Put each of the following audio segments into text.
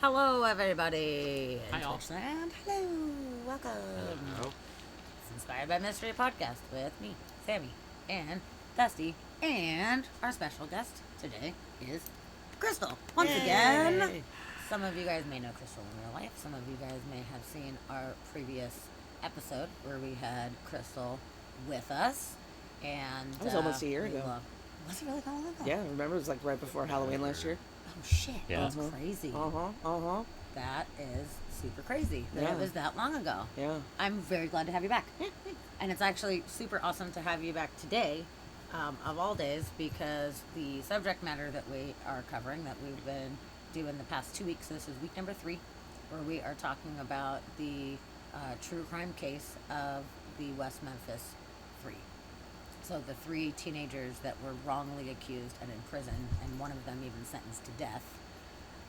Hello, everybody. Hi, all. Twitchland. Hello. Welcome. Hello. It's Inspired by Mystery podcast with me, Sammy, and Dusty, and our special guest today is Crystal. Once again, some of you guys may know Crystal in real life. Some of you guys may have seen our previous episode where we had Crystal with us. And that was almost a year ago. Was it really that long ago? Yeah, remember it was like right before Halloween last year. Oh shit! Yeah. That's crazy. That is super crazy that it was that long ago. Yeah. I'm very glad to have you back. And it's actually super awesome to have you back today, of all days, because the subject matter that we are covering, that we've been doing the past 2 weeks, this is week number 3, where we are talking about the true crime case of the West Memphis 3. So the 3 teenagers that were wrongly accused and in prison, and one of them even sentenced to death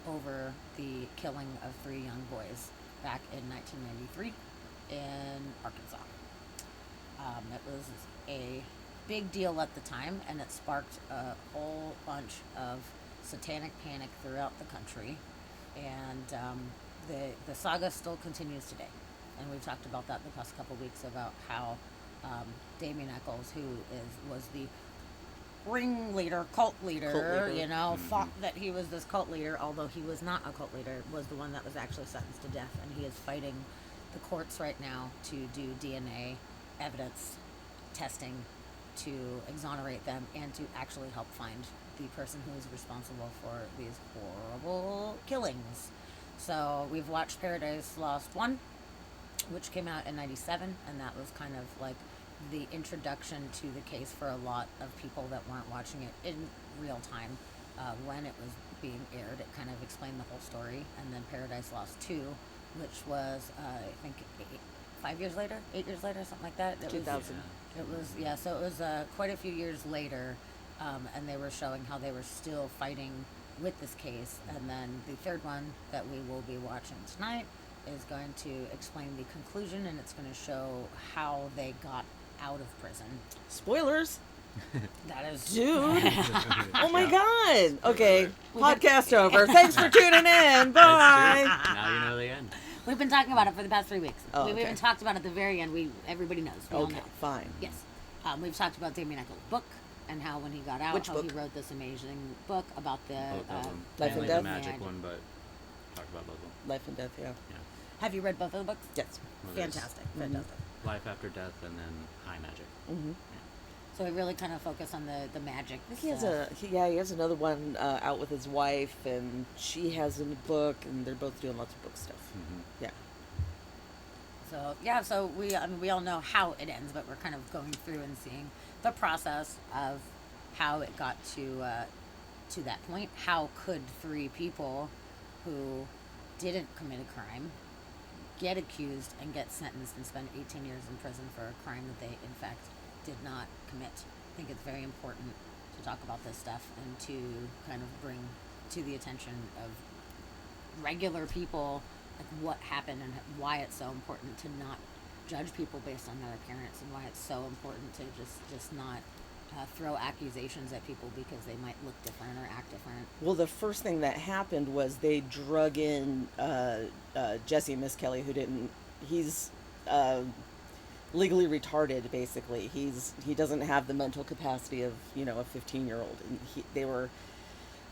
over the killing of 3 young boys back in 1993 in Arkansas. It was a big deal at the time, and it sparked a whole bunch of satanic panic throughout the country. And the saga still continues today. And we've talked about that the past couple weeks about how Damien Echols, who was the ringleader, cult leader, you know, thought that he was this cult leader, although he was not a cult leader, was the one that was actually sentenced to death. And he is fighting the courts right now to do DNA evidence testing to exonerate them and to actually help find the person who is responsible for these horrible killings. So we've watched Paradise Lost 1, which came out in 97, and that was kind of like the introduction to the case for a lot of people that weren't watching it in real time. When it was being aired, it kind of explained the whole story. And then Paradise Lost 2, which was, I think, 8 years later, something like that. 2000. So it was quite a few years later, and they were showing how they were still fighting with this case. And then the third one that we will be watching tonight is going to explain the conclusion, and it's going to show how they got out of prison. Spoilers. That is... Dude. Oh my god. Okay. Podcast over. Thanks for tuning in. Bye. Now you know the end. We've been talking about it for the past 3 weeks. Oh, We've okay. even talked about it at the very end. Everybody knows. We all Okay, know. fine. Yes. We've talked about Damien Echols' book and how when he got out, Which how book? he wrote this amazing book about the... Both of them. Life and Mainly Death? the magic one, but talk about both of them. Life and Death, yeah. Yeah. Have you read both of the books? Yes. Well, there's Fantastic. Fantastic. Life After Death and then High Magic. Mm-hmm. So we really kind of focus on the magic. He has another one out with his wife, and she has a book, and they're both doing lots of book stuff. Mm-hmm. Yeah. So we all know how it ends, but we're kind of going through and seeing the process of how it got to that point. How could 3 people who didn't commit a crime get accused and get sentenced and spend 18 years in prison for a crime that they, in fact, did not commit? I think it's very important to talk about this stuff and to kind of bring to the attention of regular people like what happened and why it's so important to not judge people based on their appearance, and why it's so important to just not throw accusations at people because they might look different or act different. Well, the first thing that happened was they drug in Jesse Miss Kelly, he's legally retarded, basically. He doesn't have the mental capacity of, a 15-year-old. And they were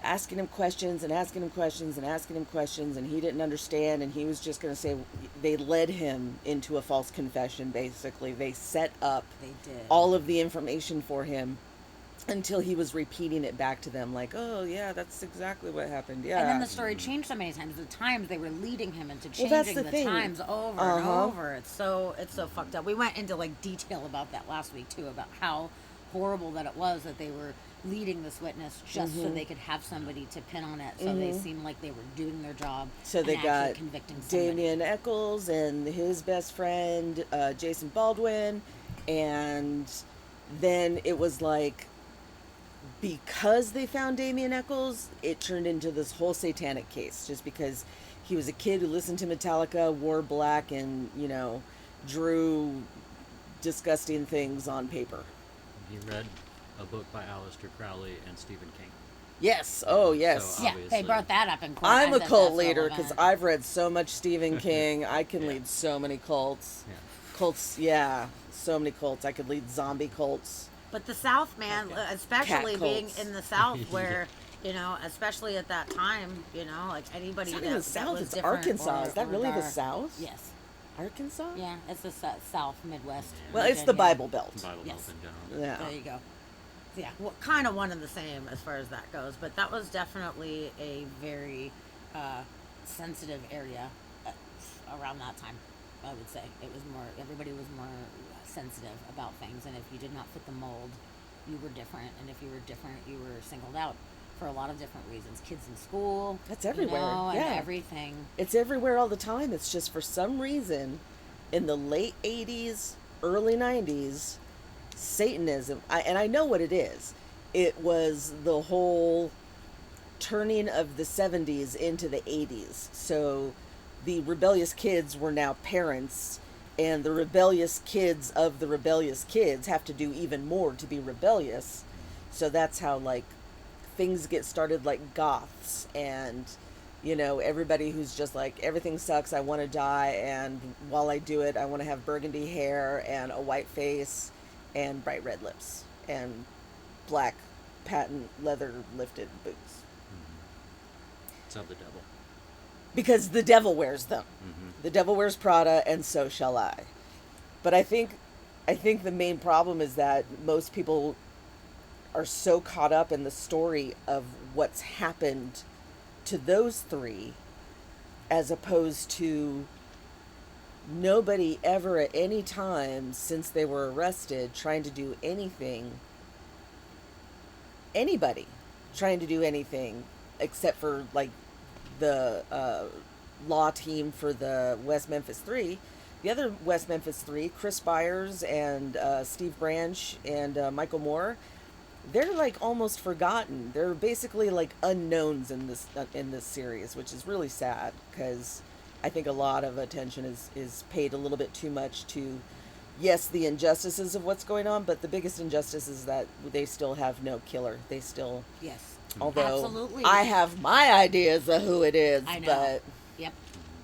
asking him questions and asking him questions and asking him questions, and he didn't understand, and he was just going to say, they led him into a false confession, basically. They set up all of the information for him until he was repeating it back to them, like, oh, yeah, that's exactly what happened, yeah. And then the story changed so many times. The times they were leading him into changing that's the the thing. times over and over. It's so fucked up. We went into like detail about that last week too, about how horrible that it was that they were leading this witness just so they could have somebody to pin on it, so they seemed like they were doing their job. So they got convicting somebody. Damien Echols and his best friend, Jason Baldwin, and then it was like, because they found Damien Echols, it turned into this whole satanic case, just because he was a kid who listened to Metallica, wore black, and, drew disgusting things on paper. He read a book by Aleister Crowley and Stephen King. Yes. Oh, yes. So, Yeah, they obviously. brought that up in court. I'm as a if cult that's leader relevant. because I've read so much Stephen King. I can Yeah. lead so many cults. Yeah. Cults, yeah. So many cults. I could lead zombie cults. But the South, man, Okay. especially Cat being cults. in the South, Yeah. where especially at that time, like anybody It's not that, even that South, was it's different Arkansas. or- Is that or really the dark- South? Yes. Arkansas? Yeah, it's the South Midwest. Yeah. Well, it's region, the yeah. Bible Belt. Bible Yes. Belt in general. Yeah. There you go. Yeah, well, kind of one and the same as far as that goes, but that was definitely a very sensitive area around that time. I would say it was more. Everybody was more sensitive about things, and if you did not fit the mold, you were different, and if you were different, you were singled out for a lot of different reasons. Kids in school, That's everywhere, and yeah. everything. It's everywhere all the time. It's just for some reason, in the late 80s, early 90s, Satanism, and I know what it is. It was the whole turning of the 70s into the 80s. So the rebellious kids were now parents, and the rebellious kids of the rebellious kids have to do even more to be rebellious. So that's how, like, things get started, like goths and everybody who's just like, everything sucks, I want to die, and while I do it I want to have burgundy hair and a white face and bright red lips and black patent leather lifted boots, So the devil. because the devil wears them. Mm-hmm. The devil wears Prada, and so shall I. But I think the main problem is that most people are so caught up in the story of what's happened to those three, as opposed to nobody ever at any time since they were arrested trying to do anything, anybody trying to do anything except for, like, the law team for the West Memphis 3. The other West Memphis 3, Chris Byers and Steve Branch and Michael Moore, they're like almost forgotten. They're basically like unknowns in this series, which is really sad, because I think a lot of attention is paid a little bit too much to, yes, the injustices of what's going on, but the biggest injustice is that they still have no killer. They still, Yes. although Absolutely. I have my ideas of who it is, I know. but Yep.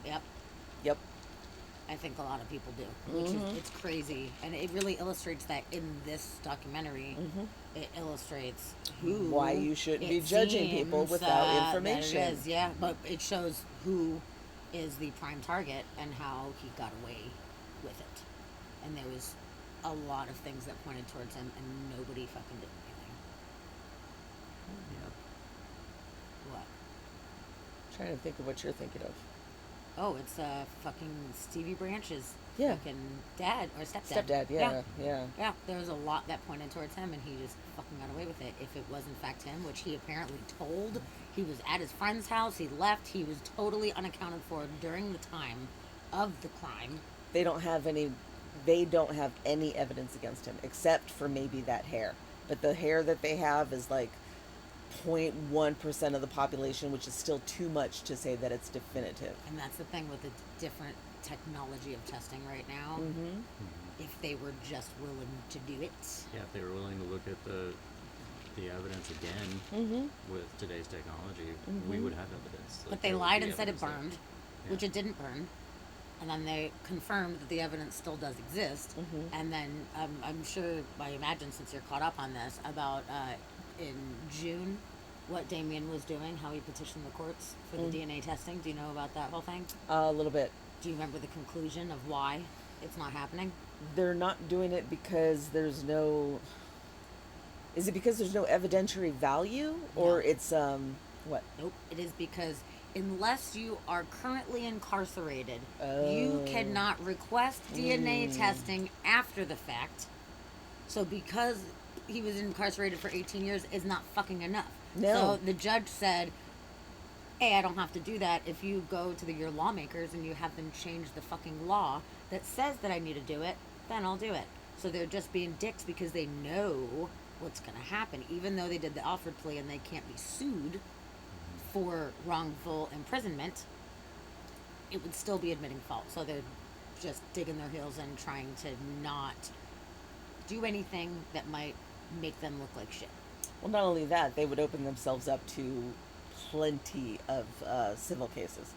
Yep. yep. I think a lot of people do, which Mm-hmm. is, it's crazy, and it really illustrates that in this documentary. Mm-hmm. It illustrates who Why you shouldn't it be judging people seems without that information. it is, yeah, but it shows who is the prime target and how he got away with it, and there was a lot of things that pointed towards him, and nobody fucking did anything. Yeah. What? Trying to think of what you're thinking of. Oh, it's fucking Stevie Branch's Yeah. fucking dad or stepdad. Stepdad, yeah. Yeah, there was a lot that pointed towards him, and he just fucking got away with it. If it was in fact him, which he apparently told, he was at his friend's house, he left, he was totally unaccounted for during the time of the crime. They don't have any evidence against him, except for maybe that hair. But the hair that they have is like 0.1% of the population, which is still too much to say that it's definitive. And that's the thing with the different technology of testing right now. Mm-hmm. If they were just willing to do it. Yeah, if they were willing to look at the evidence again Mm-hmm. with today's technology, we would have evidence. Like, But they there would lied be and said it evidence there. burned, Yeah. which it didn't burn. And then they confirmed that the evidence still does exist. Mhm. And then I'm sure, I imagine, since you're caught up on this, about in June, what Damien was doing, how he petitioned the courts for the DNA testing. Do you know about that whole thing? A little bit. Do you remember the conclusion of why it's not happening? They're not doing it because there's no. Is it because there's no evidentiary value, or No. it's what? Nope. It is because unless you are currently incarcerated, you Oh. cannot request DNA testing after the fact. So because he was incarcerated for 18 years is not fucking enough. No. So the judge said, hey, I don't have to do that. If you go to your lawmakers and you have them change the fucking law that says that I need to do it, then I'll do it. So they're just being dicks because they know what's going to happen. Even though they did the Alford plea and they can't be sued for wrongful imprisonment, it would still be admitting fault. So they're just digging their heels in, trying to not do anything that might make them look like shit. Well, not only that, they would open themselves up to plenty of civil cases.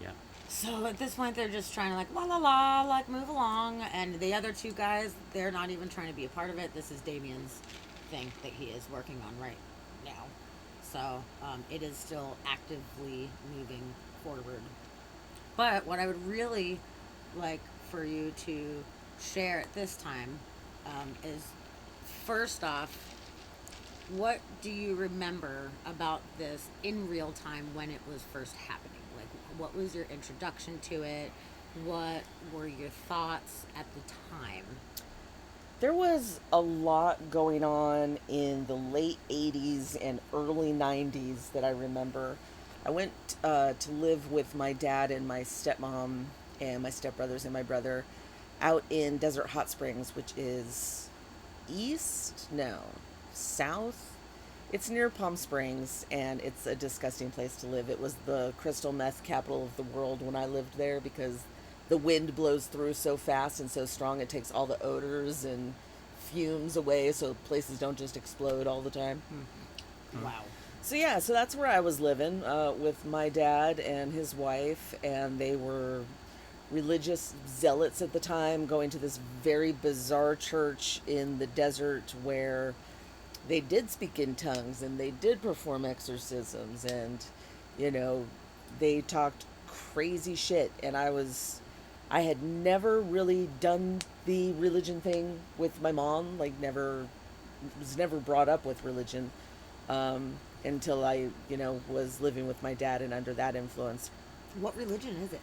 Yeah. So at this point, they're just trying to like la la la, like move along, and the other two guys, they're not even trying to be a part of it. This is Damien's thing that he is working on right now. So it is still actively moving forward. But what I would really like for you to share at this time is first off, what do you remember about this in real time when it was first happening? Like, what was your introduction to it? What were your thoughts at the time? There was a lot going on in the late 80s and early 90s that I remember. I went to live with my dad and my stepmom and my stepbrothers and my brother out in Desert Hot Springs, which is east? No, south? It's near Palm Springs, and it's a disgusting place to live. It was the crystal meth capital of the world when I lived there because the wind blows through so fast and so strong it takes all the odors and fumes away so places don't just explode all the time. Wow. So yeah, so that's where I was living with my dad and his wife, and they were religious zealots at the time, going to this very bizarre church in the desert where they did speak in tongues and they did perform exorcisms, and you know, they talked crazy shit. And I had never really done the religion thing with my mom, like never was never brought up with religion until I, was living with my dad and under that influence. What religion is it?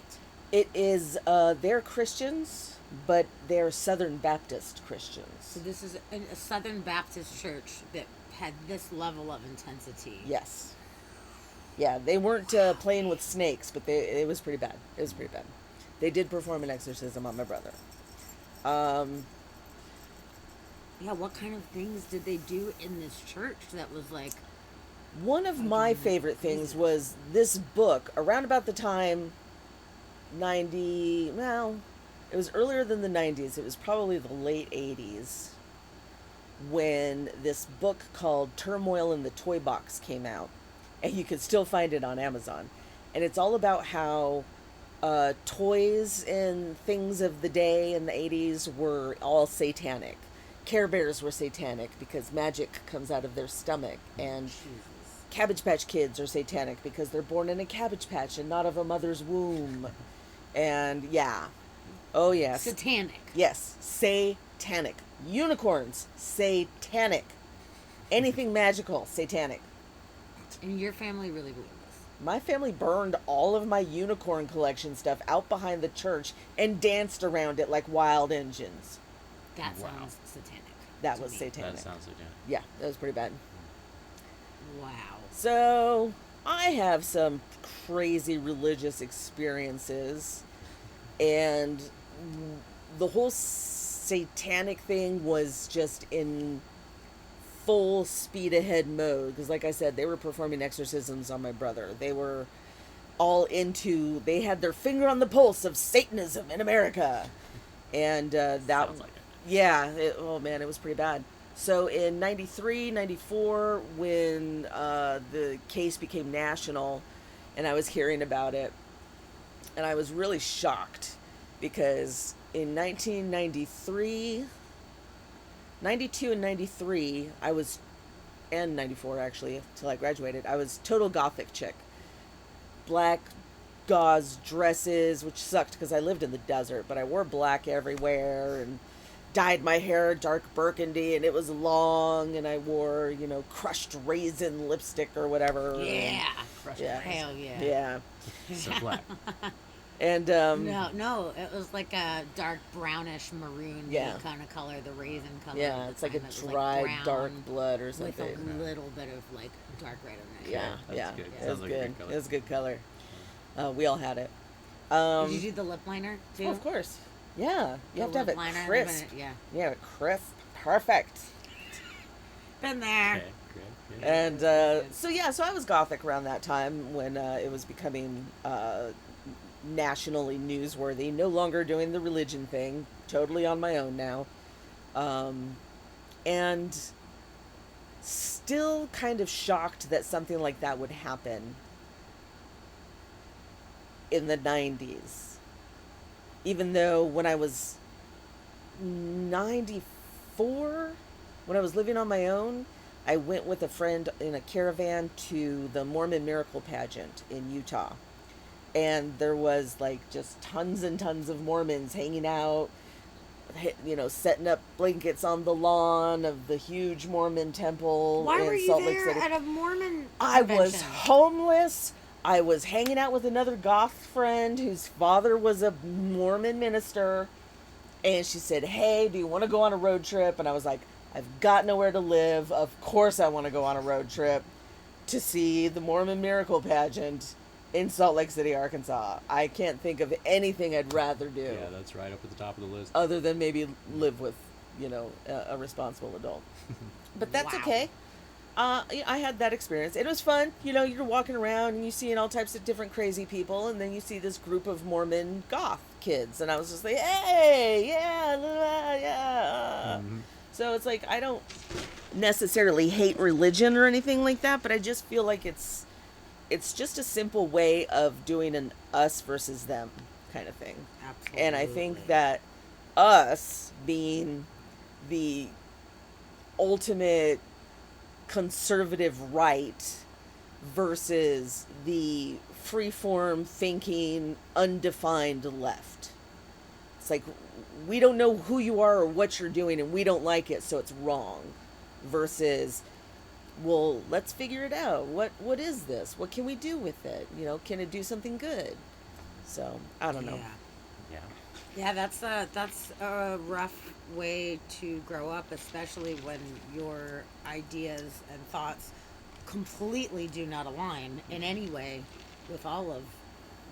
It is, they're Christians, but they're Southern Baptist Christians. So this is a Southern Baptist church that had this level of intensity. Yes. Yeah, they weren't playing with snakes, but it was pretty bad. It was pretty bad. They did perform an exorcism on my brother. Yeah, what kind of things did they do in this church that was like... One of my favorite things was this book, around about the time 90, well, it was earlier than the 90s. It was probably the late 80s when this book called Turmoil in the Toy Box came out. And you could still find it on Amazon. And it's all about how toys and things of the day in the 80s were all satanic. Care Bears were satanic because magic comes out of their stomach. And Cabbage Patch Kids are satanic because they're born in a cabbage patch and not of a mother's womb. And yeah. Oh, yes. Satanic. Yes. Satanic. Unicorns. Satanic. Anything magical. Satanic. And your family really believed this? My family burned all of my unicorn collection stuff out behind the church and danced around it like wild engines. That Wow. sounds satanic. That to was me. satanic. That sounds satanic. Yeah, that was pretty bad. Wow. So, I have some crazy religious experiences, and the whole satanic thing was just in full speed ahead mode, because like I said, they were performing exorcisms on my brother. They were all into, they had their finger on the pulse of Satanism in America. And that, Sounds like it. yeah, oh man, it was pretty bad. So in 93, 94, when the case became national and I was hearing about it, and I was really shocked because in 1993, 92 and 93, I was, and 94 actually, till I graduated, I was total gothic chick. Black gauze dresses, which sucked because I lived in the desert, but I wore black everywhere and dyed my hair dark burgundy, and it was long, and I wore, crushed raisin lipstick or whatever. Yeah. Yeah. Hell yeah. Yeah. So black. And No, it was like a dark brownish maroon Yeah. kind of color, the raisin color. yeah, at it's the like a time. It was dried brown dark blood or with something. a little bit of like dark red in it. Yeah, That's yeah. good. It Sounds was like a good. good color. It was a good color. We all had it. Did you do the lip liner too? Oh, of course. Yeah, you have to have lip it liner, crisp. yeah. Yeah, crisp, perfect. Been there. Okay, good. And so I was gothic around that time when it was becoming nationally newsworthy. No longer doing the religion thing, totally on my own now. And still kind of shocked that something like that would happen in the 90s. Even though when I was 94, when I was living on my own, I went with a friend in a caravan to the Mormon Miracle Pageant in Utah. And there was like just tons and tons of Mormons hanging out, setting up blankets on the lawn of the huge Mormon temple Why were in you Salt Lake there City. at a Mormon I was convention? homeless. I was hanging out with another goth friend whose father was a Mormon minister. And she said, "Hey, do you want to go on a road trip?" And I was like, "I've got nowhere to live. Of course I want to go on a road trip to see the Mormon Miracle Pageant in Salt Lake City, Arkansas. I can't think of anything I'd rather do Yeah, that's right up at the top of the list. other than maybe live with, a responsible adult." But that's Wow. okay. I had that experience. It was fun. You're walking around and you seeing all types of different crazy people, and then you see this group of Mormon goth kids, and I was just like, "Hey, yeah, yeah." So it's like I don't necessarily hate religion or anything like that, but I just feel like it's just a simple way of doing an us versus them kind of thing. Absolutely. And I think that us being the ultimate conservative right versus the freeform thinking undefined left. It's like we don't know who you are or what you're doing and we don't like it, so it's wrong. Versus, well, let's figure it out. What is this? What can we do with it? Can it do something good? So I don't know. Yeah. Yeah. Yeah, that's a rough way to grow up, especially when your ideas and thoughts completely do not align in any way with all of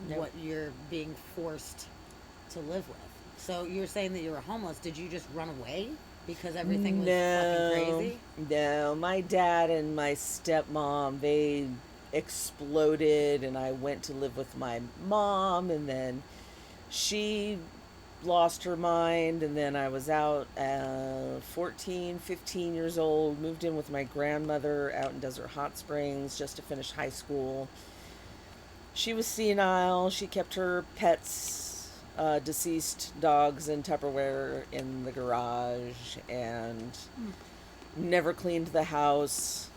Nope. what you're being forced to live with. So you're saying that you were homeless. Did you just run away because everything was fucking crazy? No, my dad and my stepmom, they exploded, and I went to live with my mom, and then she lost her mind, and then I was out 14, 15 years old, moved in with my grandmother out in Desert Hot Springs just to finish high school. She was senile. She kept her pets, deceased dogs in Tupperware in the garage, and never cleaned the house.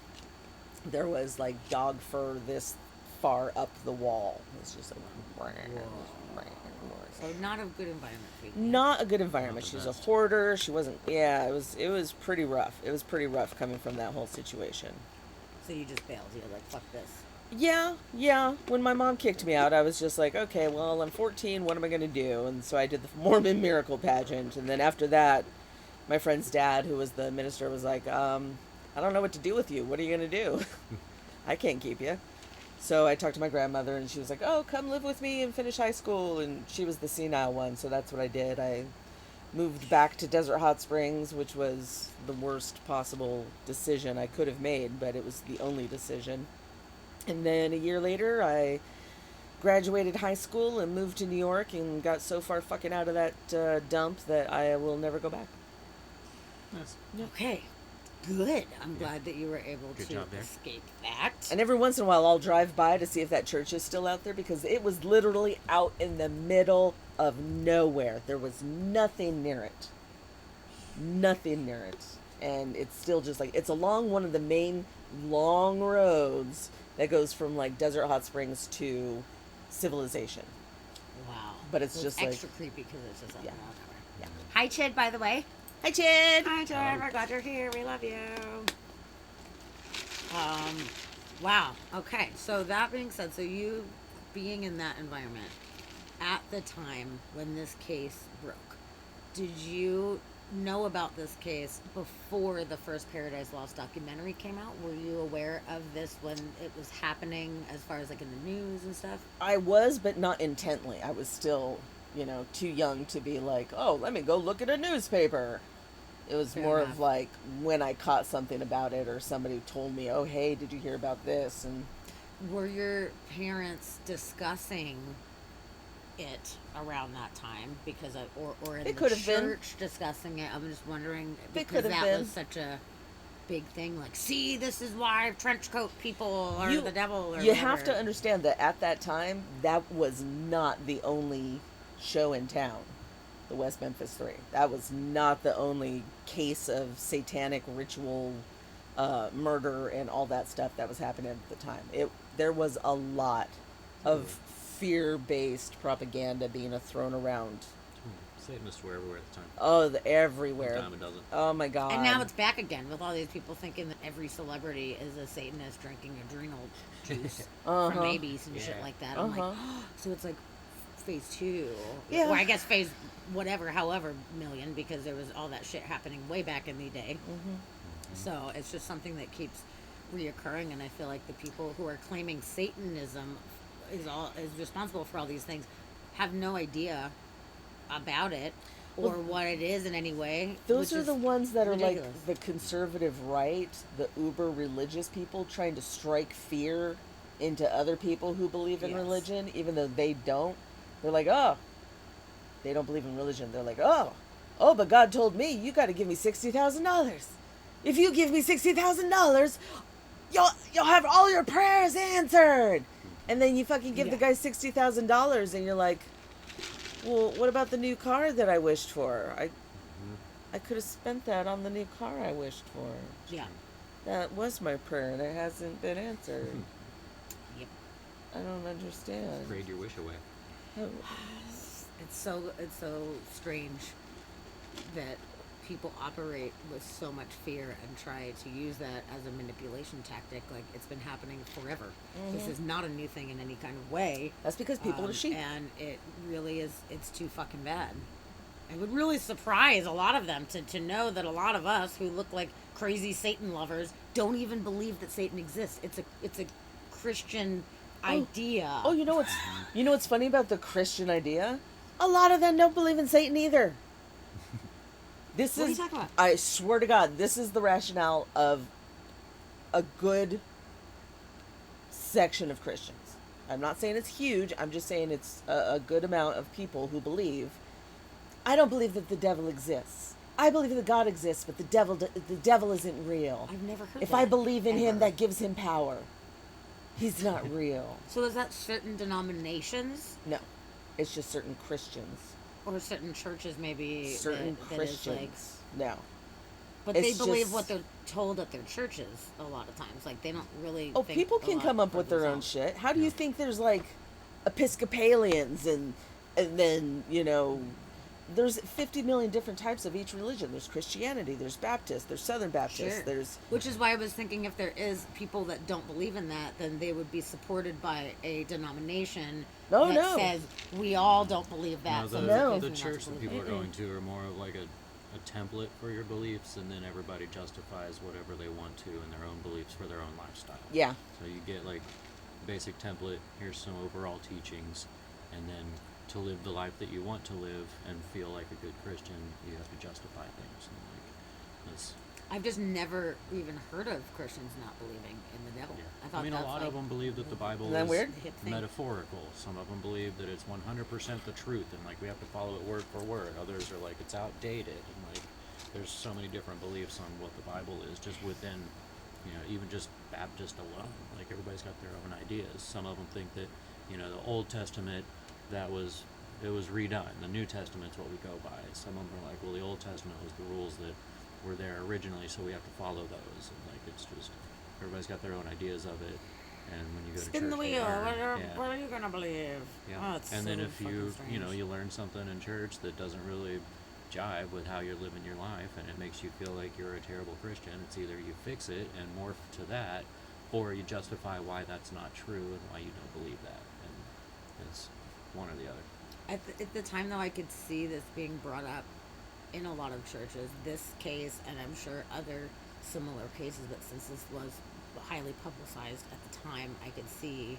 There was like dog fur this far up the wall. It's just like So not a good environment for you. not a good environment. Not She the was a best. hoarder. She wasn't. Yeah, it was pretty rough. It was pretty rough coming from that whole situation. So you just bailed. You're like, fuck this. Yeah. When my mom kicked me out, I was just like, okay, well, I'm 14. What am I going to do? And so I did the Mormon Miracle Pageant. And then after that, my friend's dad, who was the minister, was like, I don't know what to do with you. What are you going to do? I can't keep you. So I talked to my grandmother, and she was like, oh, come live with me and finish high school. And she was the senile one, so that's what I did. I moved back to Desert Hot Springs, which was the worst possible decision I could have made, but it was the only decision. And then a year later, I graduated high school and moved to New York and got so far fucking out of that dump that I will never go back. Nice. Okay. Good. I'm glad that you were able Good to job there. escape that. And every once in a while, I'll drive by to see if that church is still out there, because it was literally out in the middle of nowhere. There was nothing near it. Nothing near it. And it's still just like, it's along one of the main long roads that goes from like Desert Hot Springs to Civilization. Wow. But it's So just like- extra creepy because it's just on Yeah. the wall cover. Yeah. Hi, Chid, by the way. Hi, Chid! Hi, Chid. We're glad you're here. We love you. Wow. Okay. So that being said, so you being in that environment at the time when this case broke, did you know about this case before the first Paradise Lost documentary came out? Were you aware of this when it was happening, as far as like in the news and stuff? I was, but not intently. I was still, too young to be like, oh, let me go look at a newspaper. It was Fair more enough. of like when I caught something about it, or somebody told me, oh, hey, did you hear about this? And Were your parents discussing it around that time because or in They the could have been. church discussing it? I'm just wondering They because could have that been. was such a big thing, like, see, this is why trench coat people are the devil. Or you have to whatever. understand that at that time, that was not the only show in town. The West Memphis Three. That was not the only case of satanic ritual, murder, and all that stuff that was happening at the time. There was a lot of fear-based propaganda being thrown around. Satanists were everywhere at the time. Oh, everywhere. Dime a dozen. Oh my God. And now it's back again with all these people thinking that every celebrity is a Satanist drinking adrenal juice from babies and shit Yeah. like that. I'm like, Uh-huh. so it's like phase 2. Yeah. Or I guess phase whatever, however million, because there was all that shit happening way back in the day. So it's just something that keeps reoccurring, and I feel like the people who are claiming Satanism is responsible for all these things have no idea about it or Well, what it is in any way. Those which are is the ones that are ridiculous. like the conservative right, the uber religious people trying to strike fear into other people who believe in Yes. religion, even though they don't. They're like, oh, they don't believe in religion. They're like, oh, but God told me you got to give me $60,000. If you give me $60,000, you'll have all your prayers answered. And then you fucking give the Yeah. guy $60,000, and you're like, well, what about the new car that I wished for? I could have spent that on the new car I wished for. Yeah. That was my prayer, and it hasn't been answered. Yep. I don't understand. Trade your wish away. Oh, It's so strange that people operate with so much fear and try to use that as a manipulation tactic. Like, it's been happening forever. This is not a new thing in any kind of way. that's because people are sheep. And it really is, it's too fucking bad. It would really surprise a lot of them to know that a lot of us who look like crazy Satan lovers don't even believe that Satan exists. It's a Christian idea. Oh, you know what's funny about the Christian idea? A lot of them don't believe in Satan either. This What are you is, talking about? I swear to God, this is the rationale of a good section of Christians. I'm not saying it's huge. I'm just saying it's a good amount of people who believe. I don't believe that the devil exists. I believe that God exists, but the devil isn't real. I've never heard If that. I believe in him, ever. that gives him power. He's not real. So is that certain denominations No, it's just certain Christians. or certain churches maybe Certain that is like, Christians. No. but It's they believe just- what they're told at their churches a lot of times. Like, they don't really. Oh, think people a can lot come up for with their own themselves. shit. How do you think there's like Episcopalians and then, there's 50 million different types of each religion. There's Christianity, there's Baptist, there's Southern Baptist, Sure. there's Which is why I was thinking, if there is people that don't believe in that, then they would be supported by a denomination No, that no. says we all don't believe that. No, so No. it's the okay for you not church to that believe people it. are going to are more of like a template for your beliefs, and then everybody justifies whatever they want to in their own beliefs for their own lifestyle. yeah. So you get like basic template, here's some overall teachings, and then to live the life that you want to live and feel like a good Christian, you have to justify things. And like that's I've just never even heard of Christians not believing in the devil. yeah. I thought I mean, a that's lot like, of them believe that the Bible Isn't that is weird? hip thing. metaphorical. Some of them believe that it's 100% the truth, and like we have to follow it word for word. Others are like it's outdated, and like there's so many different beliefs on what the Bible is just within, even just Baptist alone. Like everybody's got their own ideas. Some of them think that, the Old Testament it was redone. The New Testament's what we go by. Some of them are like, well, the Old Testament was the rules that were there originally, so we have to follow those. And like it's just everybody's got their own ideas of it. And when you go to Spin church, the they wheel. learn. What are you gonna believe? Yeah. Oh, it's And then so if fucking strange. you learn something in church that doesn't really jive with how you're living your life, and it makes you feel like you're a terrible Christian, it's either you fix it and morph to that, or you justify why that's not true and why you don't believe that. And it's one or the other. At the time, though, I could see this being brought up in a lot of churches. This case, and I'm sure other similar cases, but since this was highly publicized at the time, I could see,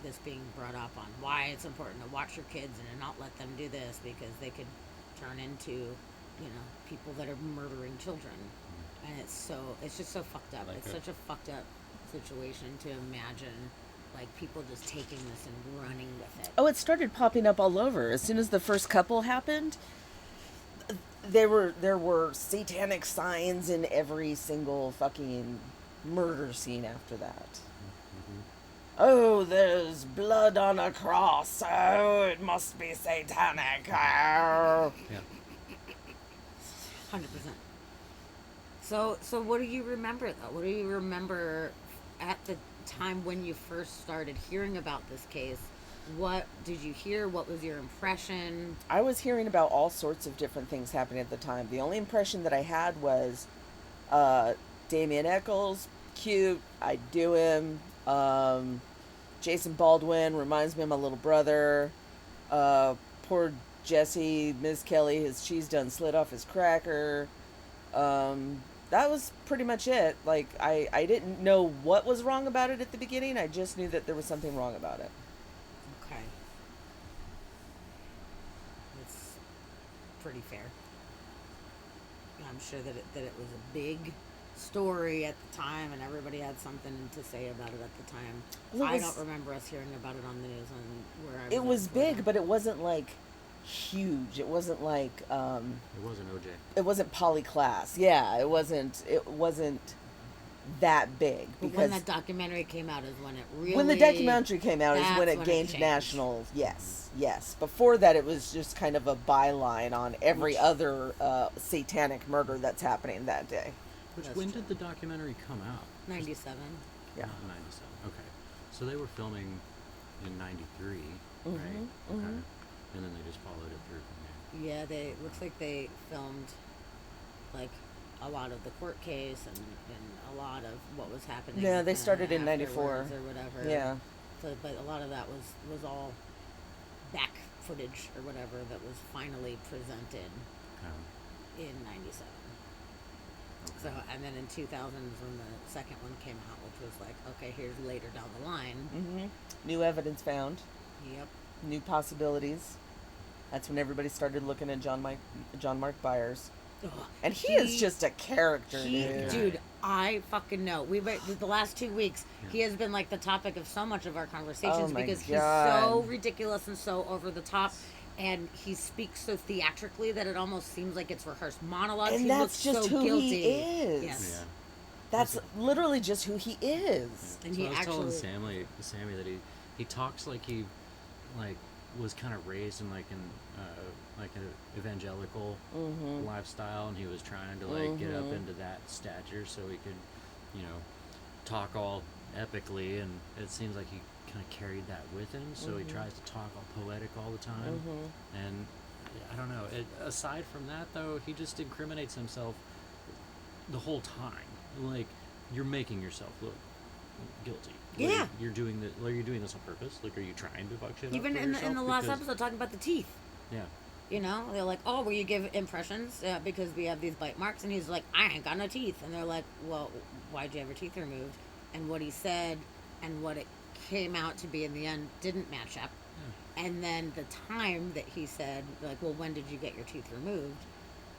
this being brought up on why it's important to watch your kids and to not let them do this, because they could turn into, people that are murdering children. And it's just so fucked up. Like It's such a fucked up situation to imagine, like, people just taking this and running with it. Oh, it started popping up all over. As soon as the first couple happened, there were satanic signs in every single fucking murder scene after that. Mm-hmm. Oh, there's blood on a cross. Oh, it must be satanic. Oh. Yeah. 100%. So what do you remember though? What do you remember at the time when you first started hearing about this case? What did you hear? What was your impression? I was hearing about all sorts of different things happening at the time. The only impression that I had was Damien Eccles, cute. I do him. Jason Baldwin reminds me of my little brother. Poor Jesse, Miss Kelly, his cheese done slid off his cracker. That was pretty much it. Like, I didn't know what was wrong about it at the beginning. I just knew that there was something wrong about it. Okay. It's pretty fair. I'm sure that it was a big story at the time, and everybody had something to say about it at the time. Well, I don't remember us hearing about it on the news and where I was. It was at before big, then. but it wasn't like huge. It wasn't like It wasn't OJ. it wasn't polyclass. Yeah, it wasn't that big But because when that documentary came out is when it really. when the documentary came out is when that's it when it gained changed. national. Yes. Before that, it was just kind of a byline on every other satanic murder that's happening that day. Which, That's when true. did the documentary come out? 97. Yeah. 97. Okay. So they were filming in 93, right? Mhm, Okay. mhm. And then they just followed it through from there. Yeah, they looks like they filmed like a lot of the court case and a lot of what was happening. Yeah, they started in afterwards 94. or whatever. Yeah. So, but a lot of that was all back footage or whatever that was finally presented Okay. in 97. Okay. So, and then in 2000 is when the second one came out, which was like, okay, here's later down the line. Hmm. New evidence found. Yep. New possibilities. That's when everybody started looking at John Mark Byers. Ugh. And he is just a character, He, dude. dude, I fucking know. The last 2 weeks, Yeah. he has been like the topic of so much of our conversations Oh my because he's God. so ridiculous and so over the top, and he speaks so theatrically that it almost seems like it's rehearsed monologues. And he that's looks just so who guilty. he is. Yes. Yeah. That's literally just who he is. And So he I was telling actually- Sammy that he talks like he was kind of raised in like an evangelical Mm-hmm. lifestyle, and he was trying to get up into that stature so he could, talk all epically, and it seems like he kind of carried that with him. So he tries to talk all poetic all the time, and I don't know. Aside from that, though, he just incriminates himself the whole time. Like, you're making yourself look guilty. Like, Yeah. you're doing this on purpose. Like, are you trying to fuck shit up Even for in yourself? the last Because- episode, talking about the teeth. Yeah. You know, they're like, "Oh, will you give impressions because we have these bite marks?" And he's like, "I ain't got no teeth." And they're like, "Well, why'd you have your teeth removed?" And what he said and what it came out to be in the end didn't match up. And then the time that he said, like, "Well, when did you get your teeth removed?"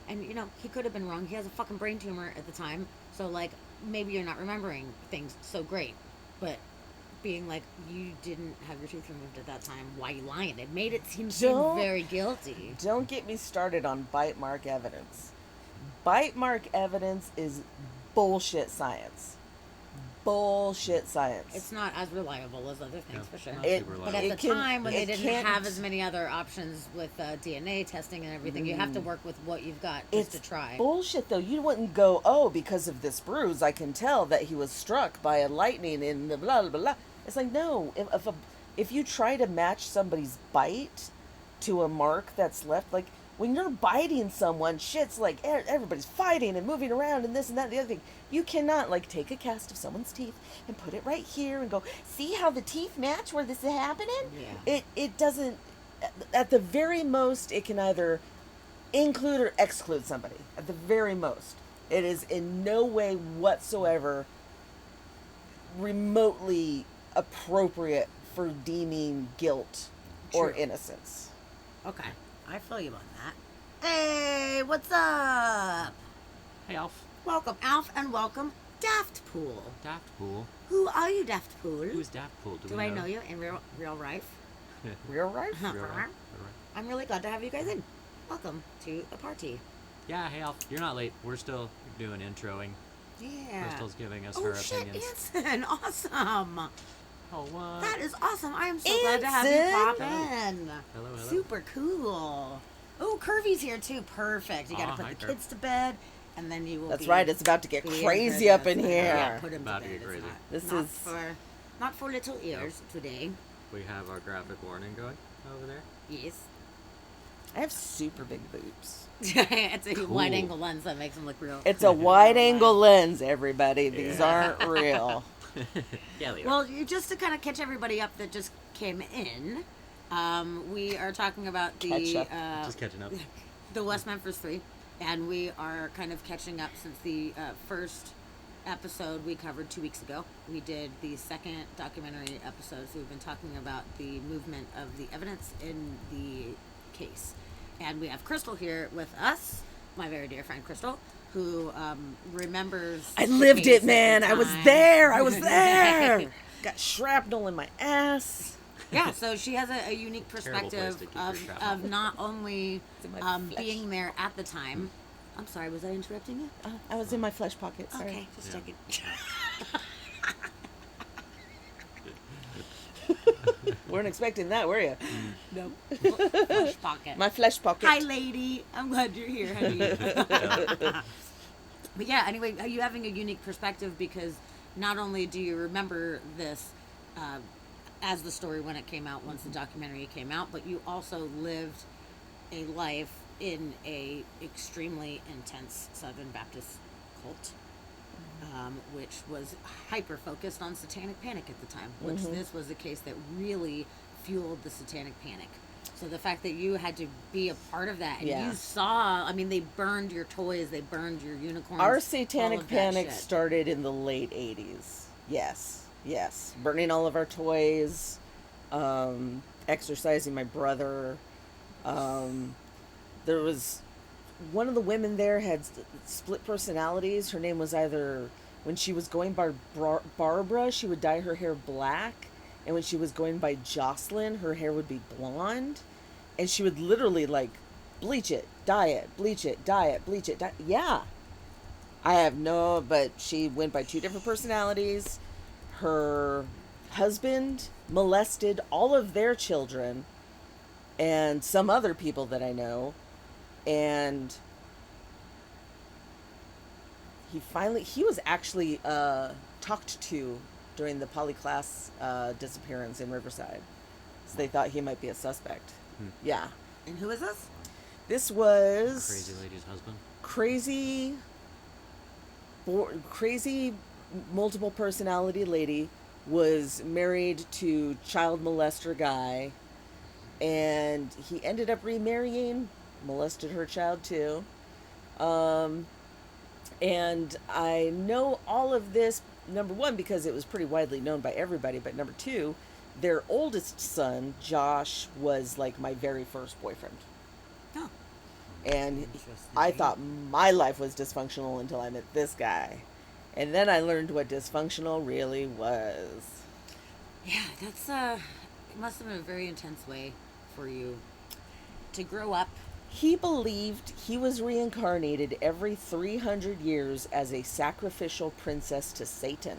And he could have been wrong. He has a fucking brain tumor at the time, so like maybe you're not remembering things so great, but being like, you didn't have your teeth removed at that time, why you lying? It made it seem very guilty. Don't get me started on bite mark evidence. Bite mark evidence is bullshit science. Bullshit science. It's not as reliable as other things, Yeah, for sure. not It- super But reliable. at It the can- time, when they it didn't can't- have as many other options with DNA testing and everything, you have to work with what you've got just It's to try. bullshit, though. You wouldn't go, oh, because of this bruise, I can tell that he was struck by a lightning in the blah, blah, blah. It's like, no. If you try to match somebody's bite to a mark that's left, like, when you're biting someone, shit's like everybody's fighting and moving around and this and that and the other thing. You cannot, like, take a cast of someone's teeth and put it right here and go, see how the teeth match where this is happening? Yeah. It doesn't, at the very most, it can either include or exclude somebody. At the very most. It is in no way whatsoever remotely appropriate for deeming guilt or True. innocence. Okay, I feel you on that. Hey, what's up? Hey, Alf. Welcome, Alf, and welcome, Daft Pool. Daft Pool. Who are you, Daft Pool? Who's Daft Pool? Do I know you in real life? Real right? Huh. Real right? I'm really glad to have you guys in. Welcome to the party. Yeah, hey, Alf, you're not late. We're still doing introing. Yeah. Crystal's giving us Oh, her shit, opinions. Anson. Awesome. Oh, what? That is awesome. I am so glad to have you Anson. pop in. Hello. Super cool. Oh, Curvy's here too. Perfect. You got Aw, to hi, put the Curv. kids to bed, and then you will. That's be right. It's about to get being crazy heard up in outside. here. Yeah, put him About to to bed. get It's crazy. not- This not is- not for little ears today. We have our graphic warning going over there. Yes. I have super big boobs. It's a Cool. wide angle lens that makes them look real. It's a wide angle lens, everybody. These Yeah. aren't real. Yeah, they are. Well, just to kind of catch everybody up that just came in, we are talking about the Catch up. Just catching up. the West Memphis 3, and we are kind of catching up since the first episode we covered 2 weeks ago. We did the second documentary episode, so we've been talking about the movement of the evidence in the case. And we have Crystal here with us, my very dear friend Crystal, who remembers. I the lived case it, man. at I the was time. there. I was there. Got shrapnel in my ass. Yeah, so she has a unique Terrible place perspective to keep your of shrapnel. not only It's in my flesh. being there at the time. I'm sorry, was I interrupting you? I was in my flesh pocket. Sorry. Okay, just Yeah. checking. Weren't expecting that, were you? No. Flesh pocket. My flesh pocket. Hi, lady. I'm glad you're here, honey. But yeah, anyway, are you having a unique perspective because not only do you remember this as the story when it came out, once the documentary came out, but you also lived a life in a extremely intense Southern Baptist cult, which was hyper focused on satanic panic at the time, which this was a case that really fueled the satanic panic. So the fact that you had to be a part of that, and Yeah. you saw, I mean, they burned your toys, they burned your unicorns. Our all satanic of that panic shit. started in the late 80s. Yes. Burning all of our toys, exercising my brother. There was one of the women there had split personalities. Her name was either, when she was going by Barbara, she would dye her hair black. And when she was going by Jocelyn, her hair would be blonde. And she would literally like bleach it, dye it, bleach it, dye it, bleach it. Yeah. But she went by two different personalities. Her husband molested all of their children and some other people that I know. And he was actually talked to during the polyclass disappearance in Riverside. So they thought he might be a suspect. Yeah. And who is this? This was Crazy lady's husband. crazy multiple personality lady was married to child molester guy, and he ended up remarrying, molested her child too. And I know all of this, number one, because it was pretty widely known by everybody, but number two, their oldest son, Josh, was like my very first boyfriend. Oh, And interesting. I thought my life was dysfunctional until I met this guy. And then I learned what dysfunctional really was. Yeah, that's it must have been a very intense way for you to grow up. He believed he was reincarnated every 300 years as a sacrificial princess to Satan.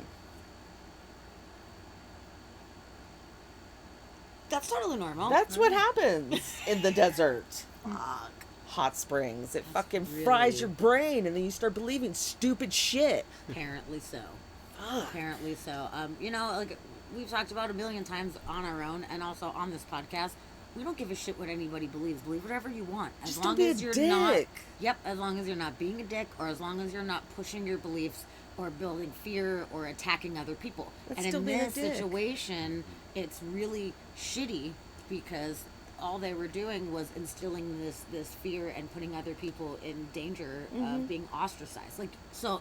That's totally normal. That's what happens in the desert. Fuck. Hot springs. It That's fucking really- fries your brain, and then you start believing stupid shit. Apparently so. Fuck. Apparently so. You know, like we've talked about a million times on our own and also on this podcast. We don't give a shit what anybody believes. Believe whatever you want, as Just long don't be as a you're dick. not. Yep, as long as you're not being a dick, or as long as you're not pushing your beliefs or building fear or attacking other people. That's and still in being a this dick. situation, it's really shitty because all they were doing was instilling this fear and putting other people in danger of being ostracized. Like, so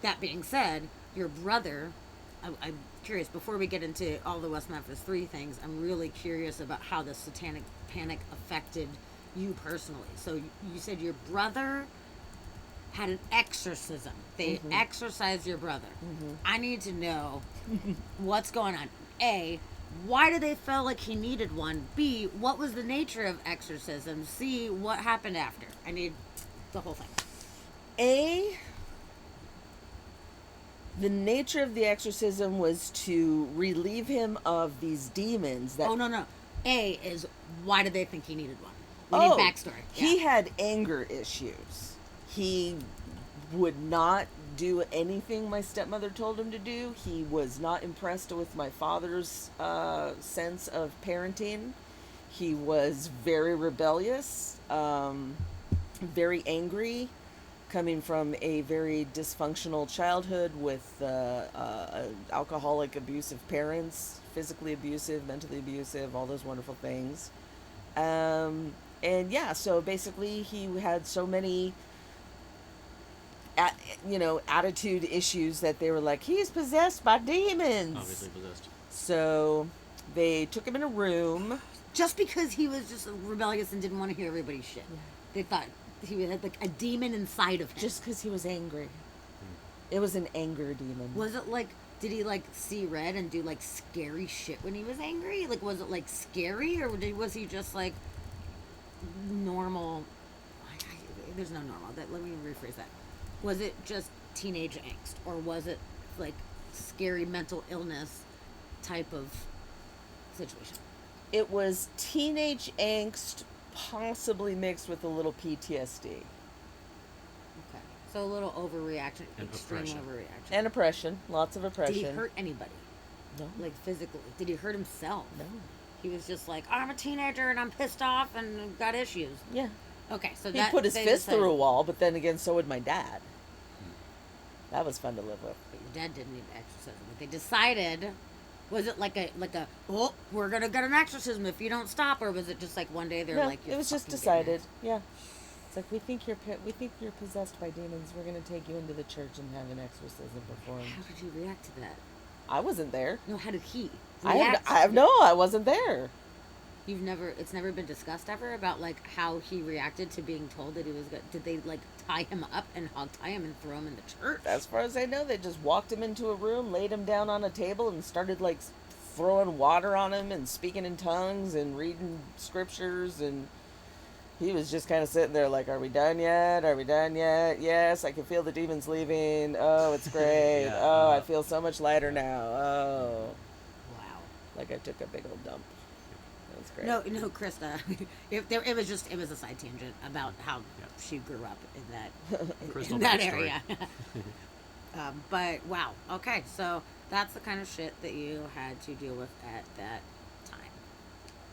that being said, your brother, I'm curious, before we get into all the West Memphis 3 things, I'm really curious about how the satanic panic affected you personally. So you said your brother had an exorcism. They exorcised your brother. I need to know what's going on. A, why did they feel like he needed one? B, what was the nature of exorcism? C, what happened after? I need the whole thing. The nature of the exorcism was to relieve him of these demons that... Oh, no. A is, why did they think he needed one? We need backstory. He Yeah. had anger issues. He would not do anything my stepmother told him to do. He was not impressed with my father's sense of parenting. He was very rebellious, very angry, coming from a very dysfunctional childhood with alcoholic, abusive parents, physically abusive, mentally abusive, all those wonderful things. And yeah, so basically he had so many attitude issues that they were like, he's possessed by demons. Obviously possessed. So they took him in a room. Just because he was just rebellious and didn't want to hear everybody's shit. Yeah. They thought he had like a demon inside of him. Just because he was angry. It was an anger demon. Was it like, did he like see red and do like scary shit when he was angry? Like, was it like scary, or was he just like normal? There's no normal. Let me rephrase that. Was it just teenage angst, or was it like scary mental illness type of situation? It was teenage angst, possibly mixed with a little PTSD. Okay. So a little overreaction, And extreme oppression. overreaction. And oppression. Lots of oppression. Did he hurt anybody? No. Like physically? Did he hurt himself? No. He was just like, I'm a teenager and I'm pissed off and got issues. Yeah. Okay, so He that put his they fist decided- through a wall, but then again, so would my dad. That was fun to live with. But your dad didn't need an exorcism. But they decided, was it like a oh, we're gonna get an exorcism if you don't stop, or was it just like one day they're No, like, it was just fucking getting decided. it? Yeah. It's like, we think you're possessed by demons. We're going to take you into the church and have an exorcism performed. How did you react to that? I wasn't there. No, how did he I react? no, I wasn't there. It's never been discussed ever about like how he reacted to being told that he was good. Did they like tie him up and hog tie him and throw him in the church? As far as I know, they just walked him into a room, laid him down on a table, and started like throwing water on him and speaking in tongues and reading scriptures, and he was just kind of sitting there like, are we done yet? Are we done yet? Yes, I can feel the demons leaving. Oh, it's great. Yeah, Oh, I feel so much lighter now. Oh, Wow. like I took a big old dump. That was great. No, Krista. It was a side tangent about how Yeah. she grew up Crystal in that backstory. area. But wow. Okay, so that's the kind of shit that you had to deal with at that time.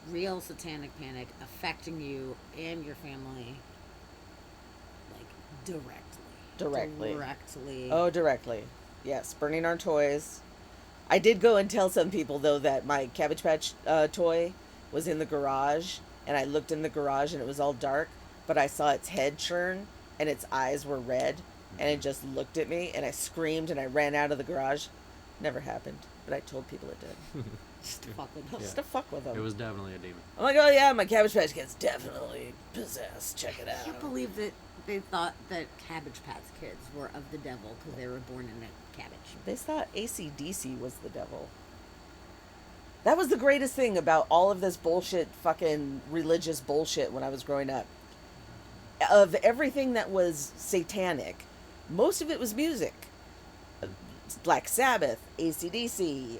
Real satanic panic affecting you and your family, like directly. Oh, directly. Yes, burning our toys. I did go and tell some people, though, that my Cabbage Patch toy was in the garage, and I looked in the garage and it was all dark, but I saw its head churn and its eyes were red, and it just looked at me, and I screamed and I ran out of the garage. Never happened, but I told people it did. Just to fuck with them. Just to fuck with them. It was definitely a demon. I'm like, oh yeah, my Cabbage Patch Kid's definitely possessed. Check it I out. can't believe that they thought that Cabbage Patch Kids were of the devil because they were born in a cabbage. They thought AC/DC was the devil. That was the greatest thing about all of this bullshit, fucking religious bullshit when I was growing up. Of everything that was satanic, most of it was music. Black Sabbath, AC/DC,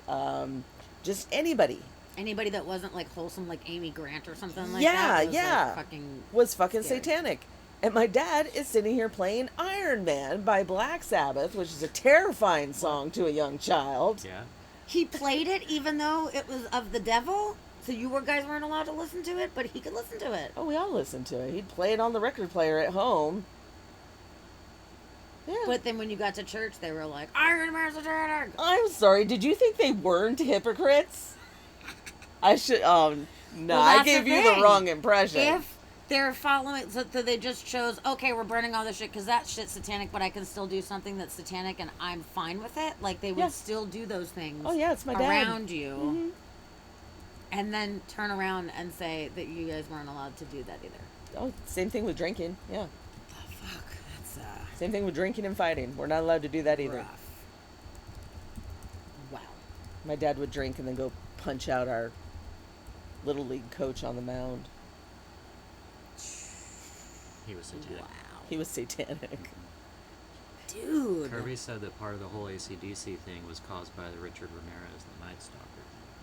just anybody Anybody that wasn't like wholesome, like Amy Grant or something like Yeah, that. Was, yeah. Like, fucking was fucking scary. satanic. And my dad is sitting here playing Iron Man by Black Sabbath, which is a terrifying song to a young child. Yeah. He played it even though it was of the devil. So guys weren't allowed to listen to it, but he could listen to it. Oh, we all listened to it. He'd play it on the record player at home. Yeah. But then when you got to church, they were like, Iron Man's satanic. I'm sorry, did you think they weren't hypocrites? I should, no, Well, I that's gave the you the thing. wrong impression. If they're following, so they just chose, okay, we're burning all this shit because that shit's satanic, but I can still do something that's satanic and I'm fine with it. Like, they would Yeah. still do those things Oh, yeah, it's my dad. around you. Mhm. And then turn around and say that you guys weren't allowed to do that either. Oh, same thing with drinking, yeah. Oh, fuck. That's, Same thing with drinking and fighting. We're not allowed to do that either. rough. Wow. My dad would drink and then go punch out our little league coach on the mound. He was satanic. Wow. He was satanic. Dude. Kirby said that part of the whole AC/DC thing was caused by the Richard Ramirez, the Night Stalker.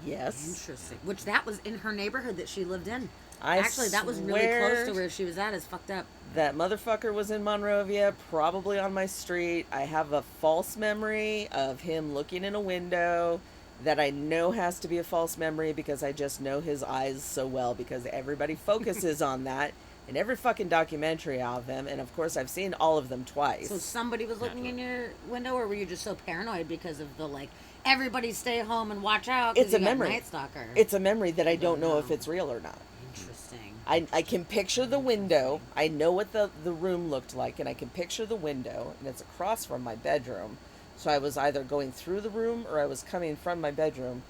Yes. Interesting. Which that was in her neighborhood that she lived in. I Actually, that was really swear close to where she was at. Is fucked up. that motherfucker was in Monrovia, probably on my street. I have a false memory of him looking in a window that I know has to be a false memory because I just know his eyes so well because everybody focuses on that in every fucking documentary of him. And of course, I've seen all of them twice. So somebody was looking in your window, or were you just so paranoid because of the like, everybody stay home and watch out? 'Cause It's a you got memory. Night Stalker. It's a memory that I don't know if know. it's real or not. Interesting. I can picture the window. I know what the room looked like, and I can picture the window, and it's across from my bedroom. So I was either going through the room or I was coming from my bedroom,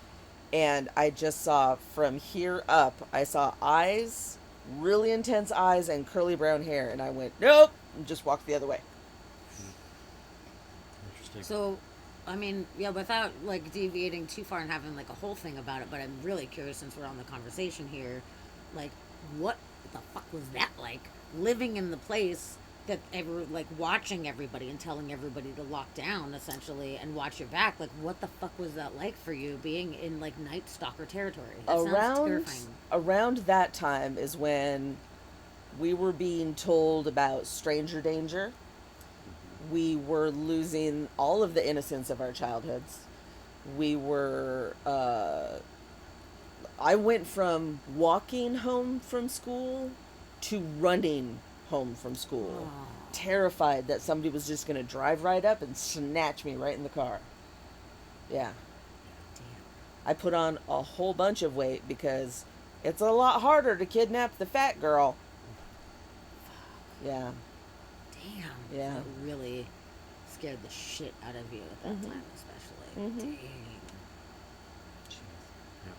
and I just saw from here up, I saw eyes, really intense eyes, and curly brown hair, and I went, nope, and just walked the other way. Interesting. So, I mean, yeah, without like deviating too far and having like a whole thing about it, but I'm really curious since we're on the conversation here, like, what the fuck was that like? Living in the place that like watching everybody and telling everybody to lock down essentially and watch your back. Like, what the fuck was that like for you being in like Night Stalker territory? That sounds terrifying. Around that time is when we were being told about stranger danger. We were losing all of the innocence of our childhoods. We were I went from walking home from school to running home from school, terrified that somebody was just going to drive right up and snatch me right in the car. Yeah. Damn. I put on a whole bunch of weight because it's a lot harder to kidnap the fat girl. Yeah. Damn. Yeah. That really scared the shit out of you at that time, especially. Mhm. Dang. Yeah.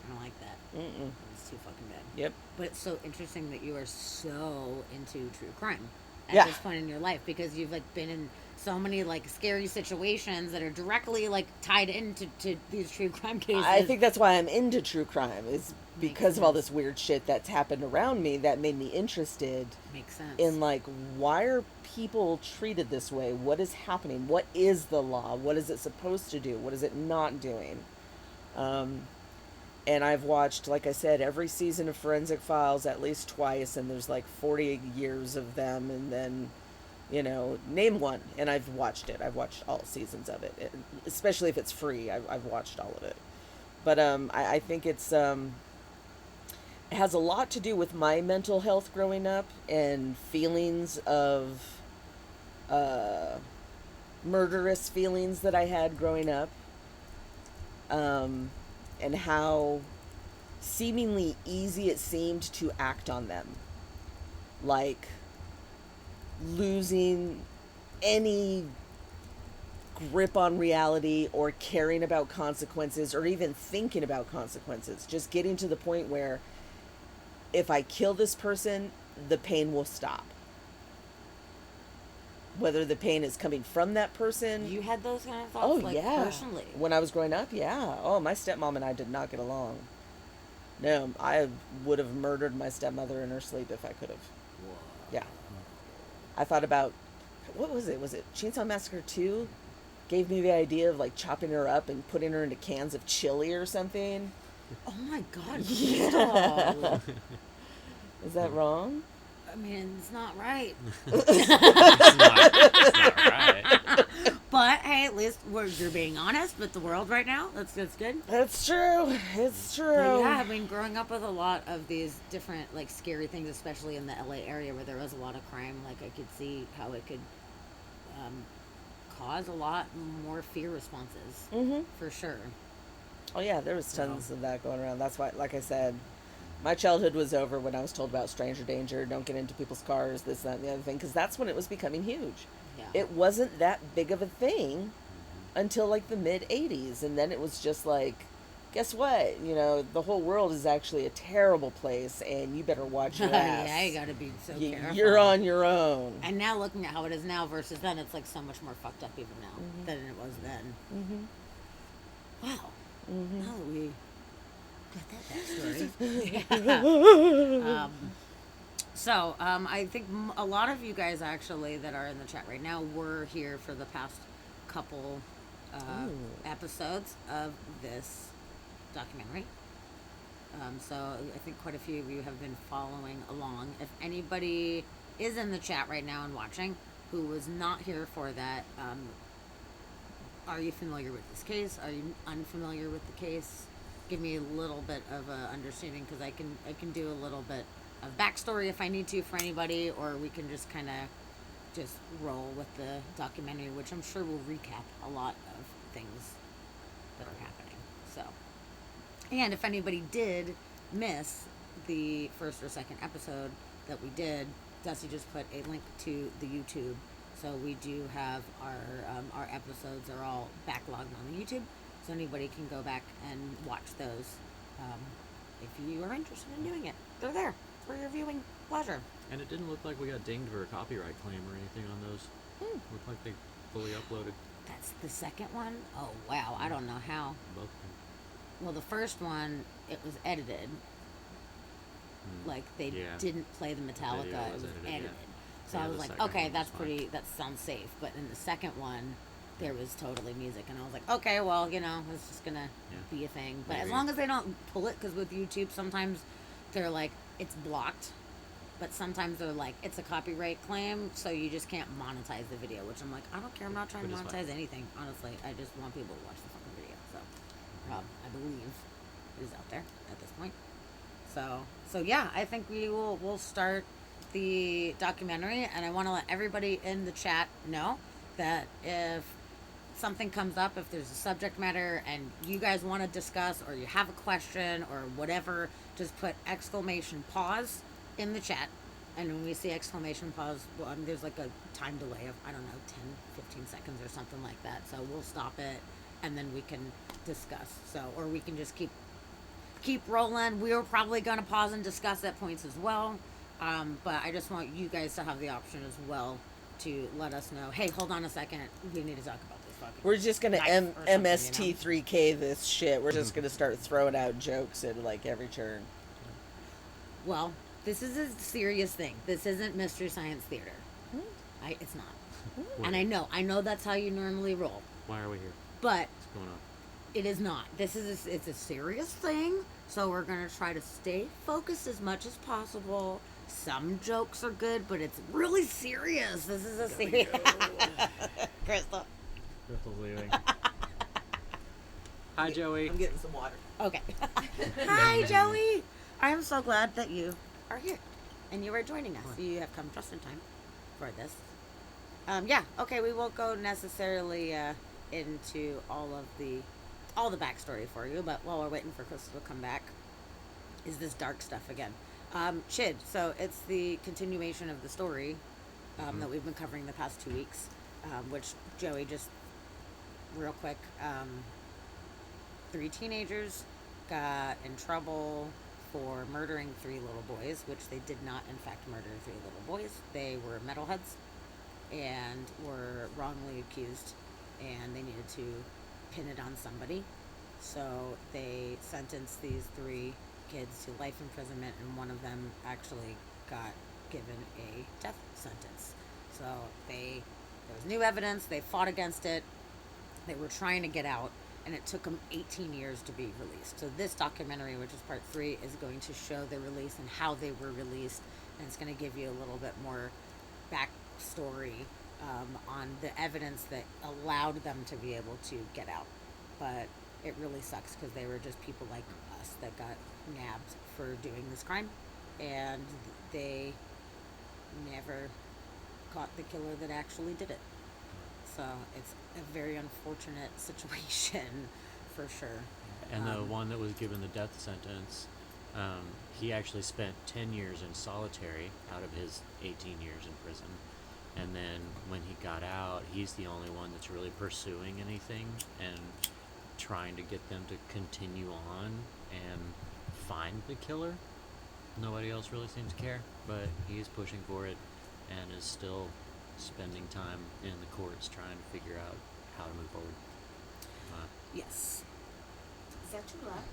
I don't like that. Mm-mm. It's too fucking bad. Yep. But it's so interesting that you are so into true crime at Yeah. this point in your life, because you've like been in so many like scary situations that are directly like tied into these true crime cases. I think that's why I'm into true crime, is because Makes of all sense. this weird shit that's happened around me that made me interested Makes sense. in, like, why are people treated this way? What is happening? What is the law? What is it supposed to do? What is it not doing? And I've watched, like I said, every season of Forensic Files at least twice, and there's like 40 years of them, and then, you know, name one, and I've watched it. I've watched all seasons of it, especially if it's free. I've watched all of it. But I think it's it has a lot to do with my mental health growing up and feelings of murderous feelings that I had growing up, and how seemingly easy it seemed to act on them, like losing any grip on reality or caring about consequences or even thinking about consequences, just getting to the point where if I kill this person, the pain will stop. Whether the pain is coming from that person. you had those kind of thoughts, Oh, like, yeah. personally. When I was growing up, yeah. Oh, my stepmom and I did not get along. No, I would have murdered my stepmother in her sleep if I could have. Whoa. Yeah. I thought about, what was it? Was it Chainsaw Massacre 2? Gave me the idea of, like, chopping her up and putting her into cans of chili or something. Oh my god, Yeah. Crystal. Is that wrong? I mean, it's not right. It's not right. But hey, at least you're being honest with the world right now. That's good. That's true. It's true. But yeah, I mean, growing up with a lot of these different, like, scary things, especially in the LA area where there was a lot of crime, like, I could see how it could cause a lot more fear responses, for sure. Oh, yeah, there was tons of that going around. That's why, like I said, my childhood was over when I was told about stranger danger, don't get into people's cars, this, that, and the other thing, because that's when it was becoming huge. Yeah. It wasn't that big of a thing until, like, the mid-'80s, and then it was just like, guess what? You know, the whole world is actually a terrible place, and you better watch your ass. Yeah, you gotta be so careful. You're on your own. And now looking at how it is now versus then, it's like so much more fucked up even now than it was then. Wow. Now that we got that backstory. Yeah. So, I think a lot of you guys actually that are in the chat right now were here for the past couple Ooh. episodes of this documentary. So, I think quite a few of you have been following along. If anybody is in the chat right now and watching who was not here for that, are you familiar with this case? Are you unfamiliar with the case? Give me a little bit of a understanding, because I can do a little bit of backstory if I need to for anybody, or we can just kind of just roll with the documentary, which I'm sure will recap a lot of things that are happening. So, and if anybody did miss the first or second episode that we did, Dusty just put a link to the YouTube. So we do have our episodes are all backlogged on the YouTube, so anybody can go back and watch those if you are interested in doing it. They're there for your viewing pleasure. And it didn't look like we got dinged for a copyright claim or anything on those. Looked like they fully uploaded That's the second one. Oh wow, I don't know how. both of them. Well, the first one, it was edited. Like they Yeah. didn't play the Metallica; video it was was edited, edited. yeah. So Yeah, I was the like, second okay, one that's was fine. pretty. That sounds safe. But in the second one, there was totally music, and I was like, okay, well, it's just gonna Yeah. be a thing. But as Maybe. long as they don't pull it, because with YouTube, sometimes they're like, it's blocked. But sometimes they're like, it's a copyright claim, so you just can't monetize the video. Which I'm like, I don't care. I'm not trying to Which is fine. monetize anything. Honestly, I just want people to watch the fucking video. So, I believe it is out there at this point. So yeah, I think we'll start the documentary, and I want to let everybody in the chat know that if something comes up, if there's a subject matter and you guys want to discuss, or you have a question or whatever, just put exclamation pause in the chat. And when we see exclamation pause, well, there's like a time delay of, I don't know, 10, 15 seconds or something like that. So we'll stop it, and then we can discuss. So, or we can just keep rolling. We were probably going to pause and discuss at points as well. But I just want you guys to have the option as well to let us know, hey, hold on a second, we need to talk about this fucking We're just gonna knife or something, you know? MST3K this shit. We're just gonna start throwing out jokes at like every turn. Well, this is a serious thing. This isn't Mystery Science Theater. It's not. And I know that's how you normally roll, Why are we here? but What's going on? it is not. It's a serious thing, so we're gonna try to stay focused as much as possible. Some jokes are good, but it's really serious. This is a serious. Crystal. Crystal's leaving. Hi, Joey. I'm getting some water. Okay. Hi, Joey. I am so glad that you are here and you are joining us. You have come just in time for this. Yeah. Okay. We won't go necessarily into all the backstory for you, but while we're waiting for Crystal to come back, is this dark stuff again? Chid. So it's the continuation of the story that we've been covering the past 2 weeks, which Joey just real quick. 3 teenagers got in trouble for murdering 3 little boys, which they did not, in fact, murder 3 little boys. They were metalheads and were wrongly accused, and they needed to pin it on somebody. So they sentenced these 3 kids to life imprisonment, and one of them actually got given a death sentence. So there was new evidence. They fought against it. They were trying to get out, and it took them 18 years to be released. So this documentary, which is part 3, is going to show the release and how they were released, and it's going to give you a little bit more backstory on the evidence that allowed them to be able to get out. But it really sucks, because they were just people like us that got nabbed for doing this crime, and they never caught the killer that actually did it. So it's a very unfortunate situation for sure. And the one that was given the death sentence, he actually spent 10 years in solitary out of his 18 years in prison. And then when he got out, he's the only one that's really pursuing anything and trying to get them to continue on and find the killer. Nobody else really seems to care, but he's pushing for it and is still spending time in the courts trying to figure out how to move forward. Yes. Is that too loud?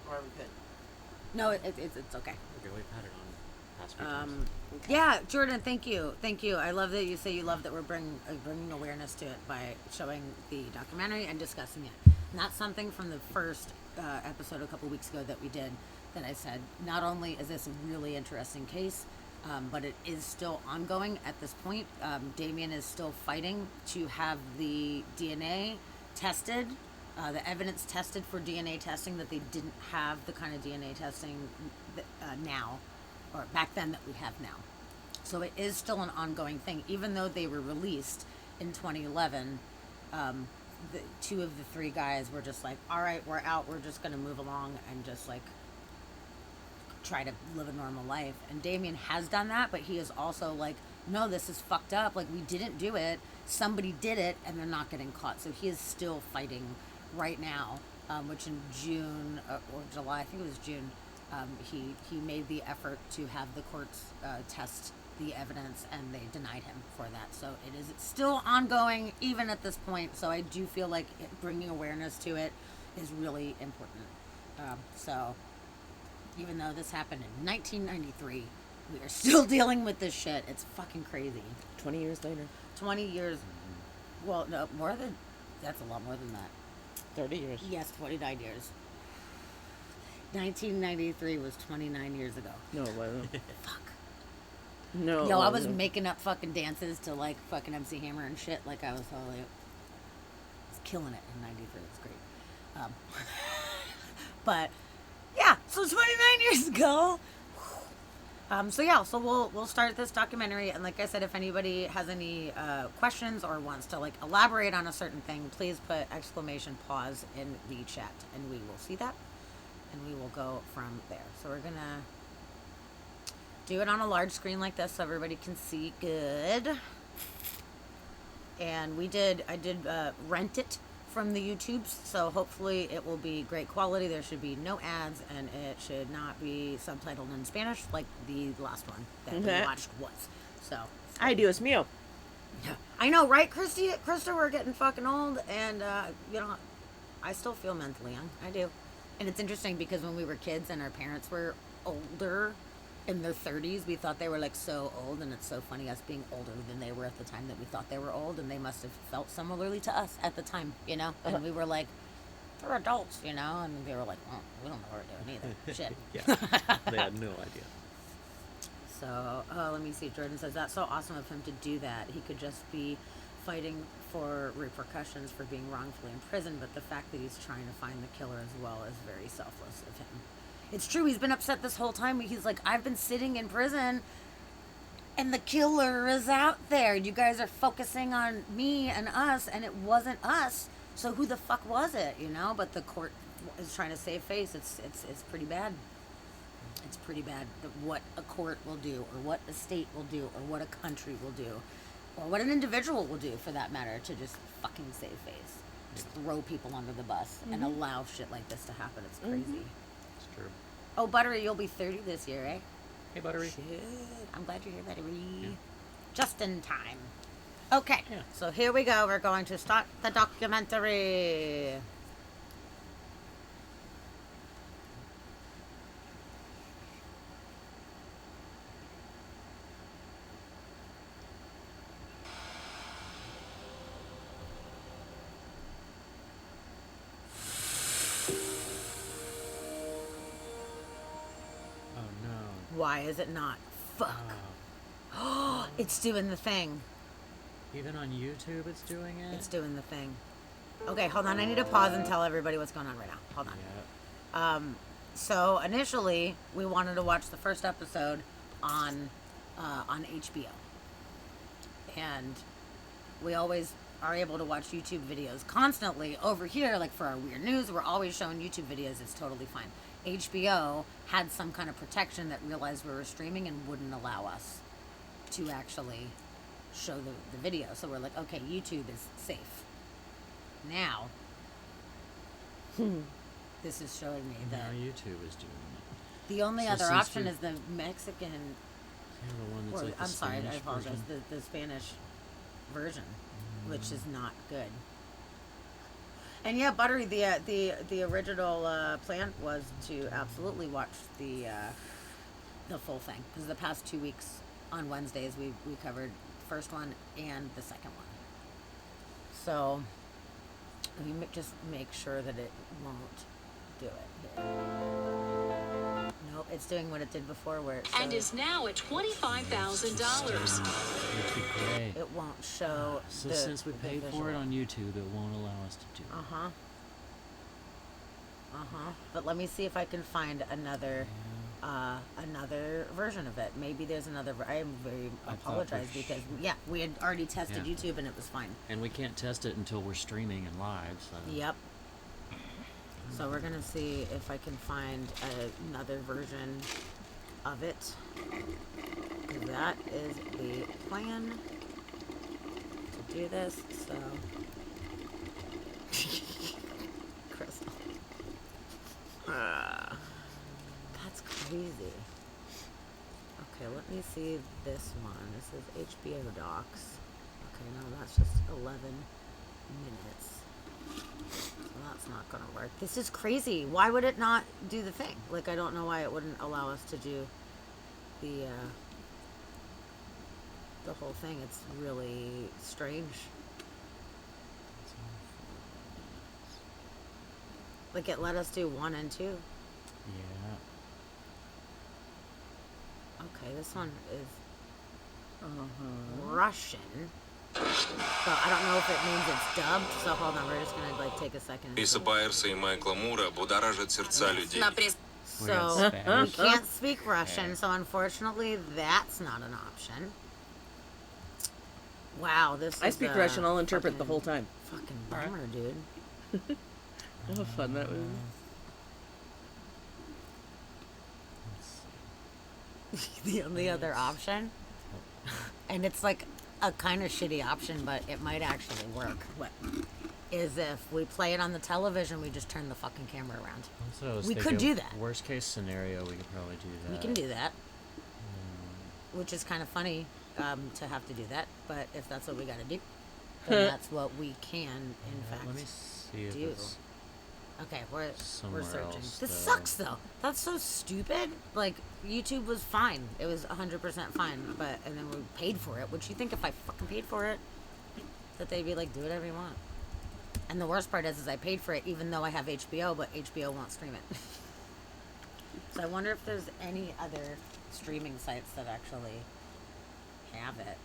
Or are we good? No, it's okay. Okay, we've had it on past few times. Yeah, Jordan, thank you. Thank you. I love that you say you love that we're bringing awareness to it by showing the documentary and discussing it. And that's something from the first episode a couple weeks ago that we did that I said, not only is this a really interesting case, but it is still ongoing at this point. Damien is still fighting to have the DNA tested, the evidence tested for DNA testing that they didn't have the kind of DNA testing that, now, or back then that we have now. So it is still an ongoing thing, even though they were released in 2011. The two of the three guys were just like, all right, we're out. We're just going to move along and just like try to live a normal life. And Damien has done that, but he is also like, no, this is fucked up. Like, we didn't do it. Somebody did it, and they're not getting caught. So he is still fighting right now, which in June or July, I think it was June, he made the effort to have the courts test the evidence, and they denied him for that. So it's still ongoing even at this point. So I do feel like bringing awareness to it is really important. So even though this happened in 1993, we are still dealing with this shit. It's fucking crazy. 20 years later. 20 years. Well, no, more than, that's a lot more than that. 30 years. Yes, 29 years. 1993 was 29 years ago. No, it wasn't. Fuck. No. Yo, I was wasn't. making up fucking dances to like fucking MC Hammer and shit. Like I was totally, I was killing it in '93. It's great. But yeah, so 29 years ago. So yeah, so we'll start this documentary, and like I said, if anybody has any questions or wants to like elaborate on a certain thing, please put !pause in the chat, and we will see that, and we will go from there. So we're gonna do it on a large screen like this so everybody can see good. And I did rent it from the YouTubes, so hopefully it will be great quality. There should be no ads, and it should not be subtitled in Spanish like the last one that we watched was. So Ay, Dios mío. yeah. I know, right, Krista, we're getting fucking old, and I still feel mentally young. I do. And it's interesting because when we were kids and our parents were older, in their 30s, we thought they were like so old, and it's so funny us being older than they were at the time that we thought they were old, and they must have felt similarly to us at the time, and we were like, they're adults, and they were like, well, we don't know what we're doing either. Shit. Yeah, they had no idea. So let me see. Jordan says that's so awesome of him to do that. He could just be fighting for repercussions for being wrongfully imprisoned, but the fact that he's trying to find the killer as well is very selfless of him. It's true, he's been upset this whole time. He's like, I've been sitting in prison and the killer is out there. You guys are focusing on me and us, and it wasn't us. So who the fuck was it, But the court is trying to save face. It's pretty bad. It's pretty bad what a court will do, or what a state will do, or what a country will do, or what an individual will do, for that matter, to just fucking save face. Just throw people under the bus and allow shit like this to happen. It's crazy. It's true. Oh, Buttery, you'll be 30 this year, eh? Hey, Buttery. Shit. I'm glad you're here, Buttery. Yeah. Just in time. Okay, Yeah. So here we go. We're going to start the documentary. Why is it not? Fuck. Oh, it's doing the thing. Even on YouTube, it's doing it? It's doing the thing. Okay, hold on. I need to pause and tell everybody what's going on right now. Hold on. Yeah. So initially, we wanted to watch the first episode on HBO. And we always are able to watch YouTube videos constantly. Over here, like for our weird news, we're always showing YouTube videos. It's totally fine. HBO had some kind of protection that realized we were streaming and wouldn't allow us to actually show the video. So we're like, okay, YouTube is safe. Now, this is showing me Now that YouTube is doing it. the only So other since option we- is the Mexican, Yeah, the one that's or like the I'm sorry, I Spanish apologize, version. the Spanish version, which is not good. And yeah, Buttery, the original plan was to absolutely watch the the full thing, because the past 2 weeks on Wednesdays we covered the first one and the second one. So we just make sure that it won't do it here. Nope, it's doing what it did before, where it shows, And is now at $25,000. Great. it won't show. So the, since we the paid for visual. it on YouTube, it won't allow us to do it. But let me see if I can find another version of it. Maybe there's another. I am very I thought apologize we because we had already tested Yeah. YouTube and it was fine. And we can't test it until we're streaming and live. So. Yep. So we're gonna see if I can find another version of it. That is the plan to do this. So, Crystal, that's crazy. Okay, let me see this one. This is HBO Docs. Okay, no, that's just 11 minutes. So that's not gonna work. This is crazy. Why would it not do the thing? Like, I don't know why it wouldn't allow us to do the whole thing. It's really strange. Like, it let us do 1 and 2. Yeah. Okay, this one is Russian. So I don't know if it means it's dubbed. So hold on, we're just gonna like take a second. Лиса Байерса и Майкла Мура будоражит сердца людей. So we Spanish. can't speak Russian, so unfortunately that's not an option. Wow, this I is speak a Russian. I'll interpret the fucking- whole time. Fucking bummer, dude. How fun that was. The only other option, and it's like a kind of shitty option, but it might actually work. What is if we play it on the television, we just turn the fucking camera around. So I was We could thinking, do that. Worst case scenario, we could probably do that. We can do that, which is kind of funny to have to do that. But if that's what we got to do, then that's what we can, in fact, Let me see if do. it's Okay, we're somewhere searching. else, This though. sucks though. That's so stupid. Like, YouTube was fine. It was 100% fine, but and then we paid for it. Which you think if I fucking paid for it, that they'd be like, do whatever you want. And the worst part is I paid for it even though I have HBO, but HBO won't stream it. So I wonder if there's any other streaming sites that actually have it.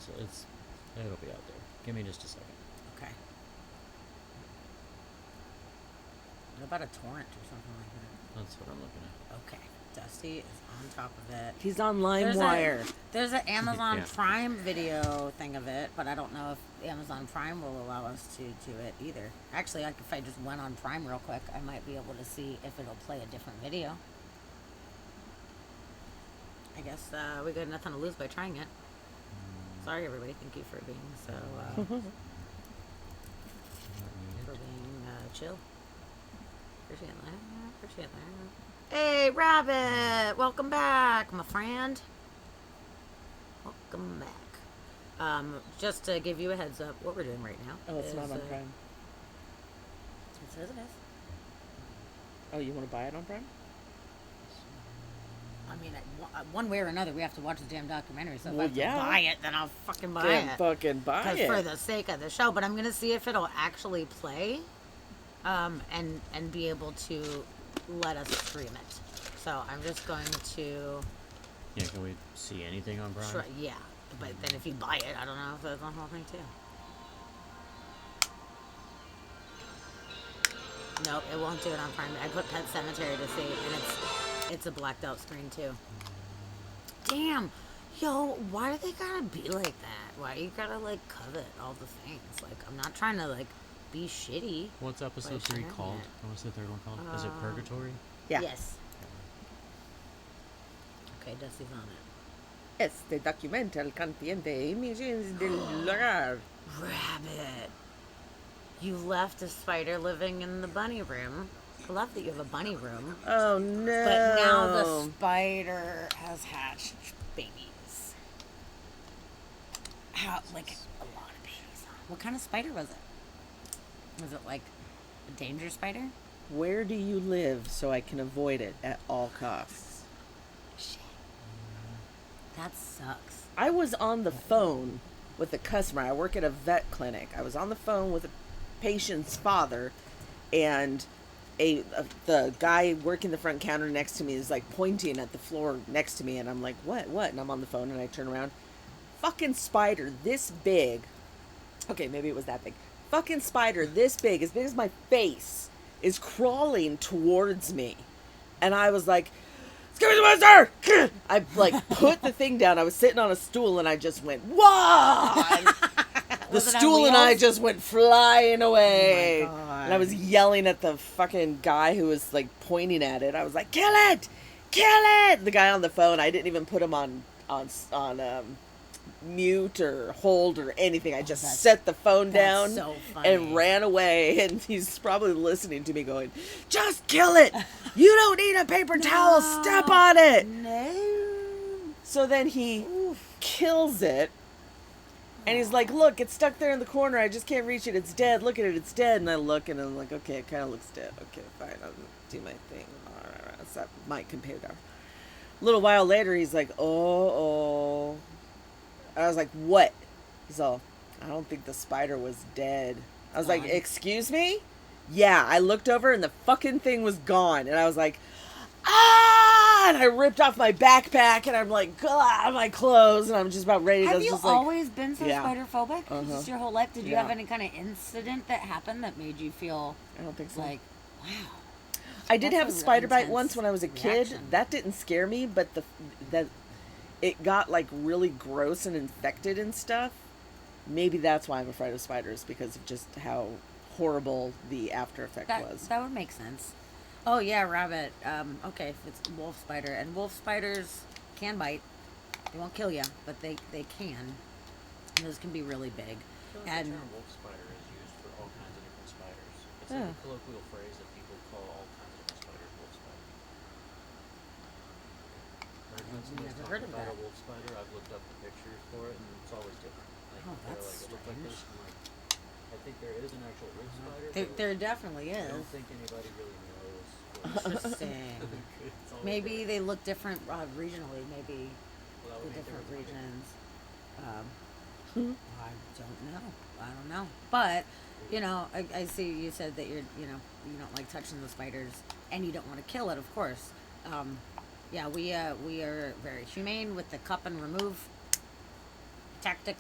It'll be out there. Give me just a second. Okay. What about a torrent or something like that? That's what I'm looking at. Okay. Dusty is on top of it. He's on LimeWire. There's an Amazon Yeah. Prime video thing of it, but I don't know if Amazon Prime will allow us to do it either. Actually, if I just went on Prime real quick, I might be able to see if it'll play a different video. I guess we got nothing to lose by trying it. Sorry, everybody. Thank you for being so for being chill. Appreciate that. Appreciate that. Hey, Rabbit! Welcome back, my friend. Welcome back. Just to give you a heads up, what we're doing right now. Oh, it's is, not on Prime. It says it is. Oh, you want to buy it on Prime? I mean, one way or another, we have to watch the damn documentary. So if Well, I have to yeah. buy it, then I'll fucking buy Then it. fucking buy Because it. for the sake of the show. But I'm gonna see if it'll actually play, and be able to let us stream it. So I'm just going to. Yeah, can we see anything on Prime? Sure, yeah. But then if you buy it, I don't know if that's the whole thing too. Nope, it won't do it on Prime. I put Pet Cemetery to see, and it's a blacked out screen too. Damn, yo, why do they gotta be like that? Why you gotta like covet all the things? Like, I'm not trying to like be shitty. What's episode Wait, 3 hang on a called? minute. What's the third one called? Is it Purgatory? Yeah. Yes. Okay, Dusty's on it. Este documental contiene imágenes del lugar. Rabbit. You left a spider living in the bunny room. I love that you have a bunny room. Oh no! But now the spider has hatched babies. How, like a lot of babies. What kind of spider was it? Was it like a danger spider? Where do you live so I can avoid it at all costs? That sucks. I was on the phone with a customer. I work at a vet clinic. I was on the phone with a patient's father, and the guy working the front counter next to me is like pointing at the floor next to me, and I'm like, what? And I'm on the phone, and I turn around. Fucking spider this big. Okay, maybe it was that big. Fucking spider this big as my face, is crawling towards me. And I was like, excuse me, mister! I like put the thing down. I was sitting on a stool and I just went, whoa! The Was it on stool and I wheels? just went flying away. Oh my God. And I was yelling at the fucking guy who was like pointing at it. I was like, kill it! Kill it! The guy on the phone, I didn't even put him on mute or hold or anything. I just that's- set the phone that's down so funny. and ran away. And he's probably listening to me going, just kill it. You don't need a paper towel. Step on it. No. So then he kills it. And he's like, look, it's stuck there in the corner. I just can't reach it. It's dead. Look at it. It's dead. And I look and I'm like, okay, it kind of looks dead. Okay, fine. I'll do my thing. All right. So that might compare. A little while later, he's like, oh. I was like, what? He's all, I don't think the spider was dead. I was like, Gone. excuse me? Yeah, I looked over and the fucking thing was gone. And I was like, ah! And I ripped off my backpack and I'm like, ah, my clothes. And I'm just about ready to Have go. you Just like, always been so Yeah. spider phobic? Uh-huh. Just your whole life? Did you Yeah. have any kind of incident that happened that made you feel I don't think so. like, wow? I did That's have a a spider bite intense once when I was a kid. reaction. That didn't scare me, but that it got like really gross and infected and stuff. Maybe that's why I'm afraid of spiders, because of just how horrible the after effect was. That would make sense. Oh yeah, rabbit. Okay, if it's wolf spider, and wolf spiders can bite. They won't kill you, but they can. And those can be really big. And the term wolf spider is used for all kinds of different spiders. It's Yeah. like a colloquial phrase that people call all kinds of different spiders wolf spider. Every time somebody's never heard talking of about that. a wolf spider, I've looked up the pictures for it, and it's always different. Like, Oh, they're that's like, it looks like this. strange. I'm like, I think there is an actual wolf spider. there definitely I is. don't think anybody really knows. Interesting. It's always Maybe different. they look different regionally. Maybe Well, that the would make different everything regions. I don't know. But you know, I see you said that you don't like touching the spiders, and you don't want to kill it, of course. Yeah, we are very humane with the cup and remove tactic.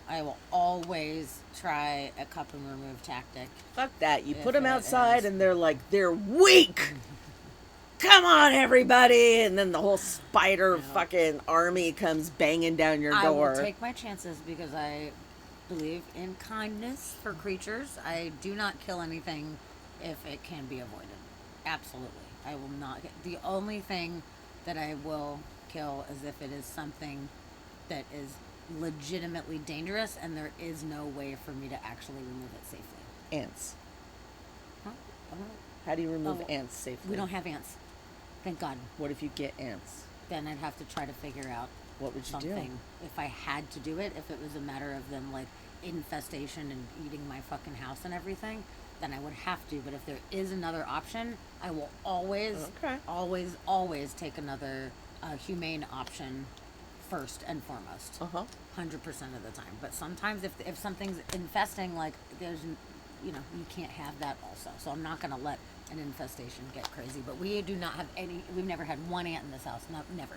I will always try a cup and remove tactic. Fuck that. You If put them it outside is. and they're weak. Come on, everybody. And then the whole spider fucking army comes banging down your I door. will take my chances because I believe in kindness for creatures. I do not kill anything if it can be avoided. Absolutely. I will not. The only thing that I will kill is if it is something that is legitimately dangerous and there is no way for me to actually remove it safely. Ants. Huh? I don't know. How do you remove Oh, ants safely? We don't have ants. Thank God. What if you get ants? Then I'd have to try to figure out What would you something. do? If I had to do it, if it was a matter of them like infestation and eating my fucking house and everything, then I would have to. But if there is another option, I will always, Okay. always take another humane option first and foremost. 100% of the time. But sometimes if something's infesting, like there's, you can't have that also. So I'm not going to let an infestation get crazy. But we do not have any, we've never had one ant in this house. No, never.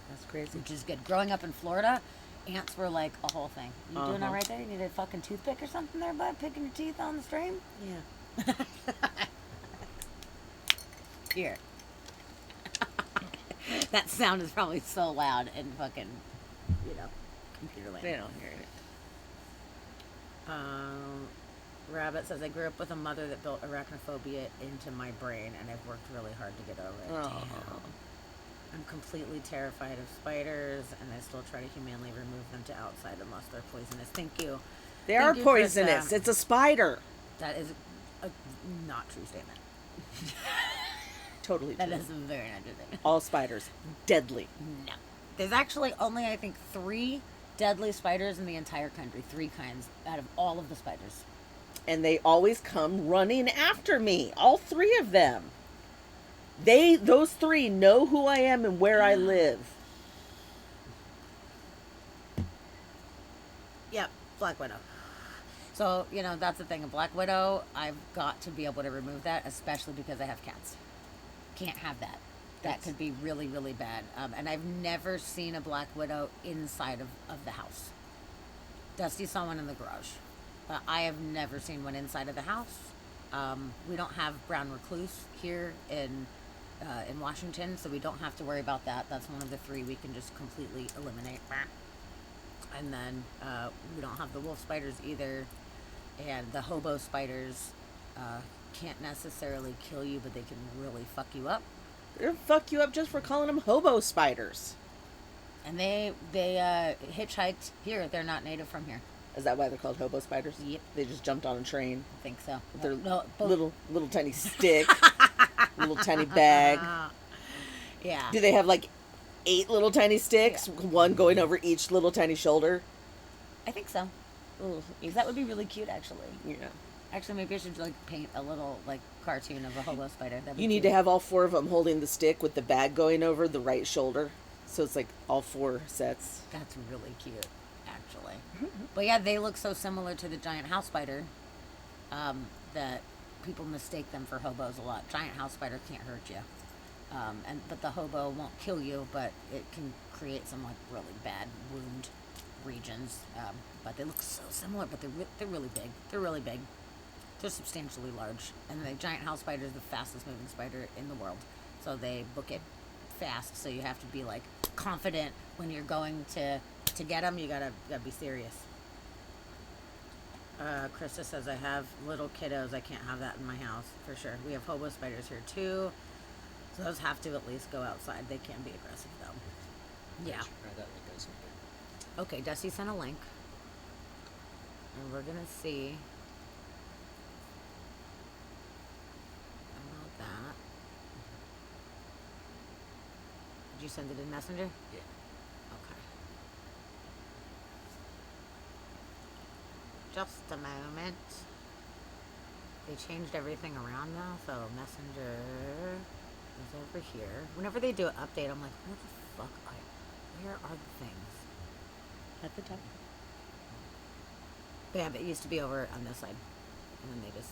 That's crazy. Which is good. Growing up in Florida, ants were like a whole thing. You doing all Uh-huh. right there? You need a fucking toothpick or something there, bud? Picking your teeth on the stream? Yeah. Here. That sound is probably so loud and fucking, computer land. They don't hear it. Rabbit says, I grew up with a mother that built arachnophobia into my brain, and I've worked really hard to get over it. Oh. Damn. I'm completely terrified of spiders, and I still try to humanely remove them to outside unless they're poisonous. Thank you. They Thank are you, poisonous. Krista. It's a spider. That is a not true statement. Totally That true. is a very not true statement. All spiders. Deadly. No. There's actually only, I think, 3 deadly spiders in the entire country. 3 kinds out of all of the spiders. And they always come running after me. All 3 of them. Those 3 know who I am and where I live. Black Widow. So, that's the thing. A Black Widow, I've got to be able to remove that, especially because I have cats. Can't have that. That could be really, really bad. And I've never seen a Black Widow inside of the house. Dusty saw one in the garage. But I have never seen one inside of the house. We don't have brown recluse here in Washington, so we don't have to worry about that. That's one of the 3 we can just completely eliminate. And then we don't have the wolf spiders either. And the hobo spiders can't necessarily kill you, but they can really fuck you up. They'll fuck you up just for calling them hobo spiders. And they hitchhiked here. They're not native from here. Is that why they're called hobo spiders? Yep. They just jumped on a train I think so. with their No, little tiny stick, little tiny bag. Yeah. Do they have like 8 little tiny sticks, one going over each little tiny shoulder? I think so. Because that would be really cute, actually. Yeah. Actually, maybe I should paint a little cartoon of a hobo spider. That'd be You need cute. to have all 4 of them holding the stick with the bag going over the right shoulder. So it's like all 4 sets. That's really cute, actually. But yeah, they look so similar to the giant house spider that people mistake them for hobos a lot. Giant house spider can't hurt you, but the hobo won't kill you, but it can create some really bad wound regions. But they look so similar, but they're really big. They're really big. They're substantially large, and the giant house spider is the fastest moving spider in the world. So they book it fast. So you have to be confident when you're going to get them. You gotta be serious. Krista says, I have little kiddos. I can't have that in my house for sure. We have hobo spiders here too. So those have to at least go outside. They can be aggressive though. Yeah. Try that link I sent you. Okay, Dusty sent a link. And we're gonna see about that. Did you send it in Messenger? Yeah. Okay. Just a moment. They changed everything around now, so Messenger is over here. Whenever they do an update, I'm like, what the fuck? Where are the things? At the top. Yeah, but it used to be over on this side. And then they just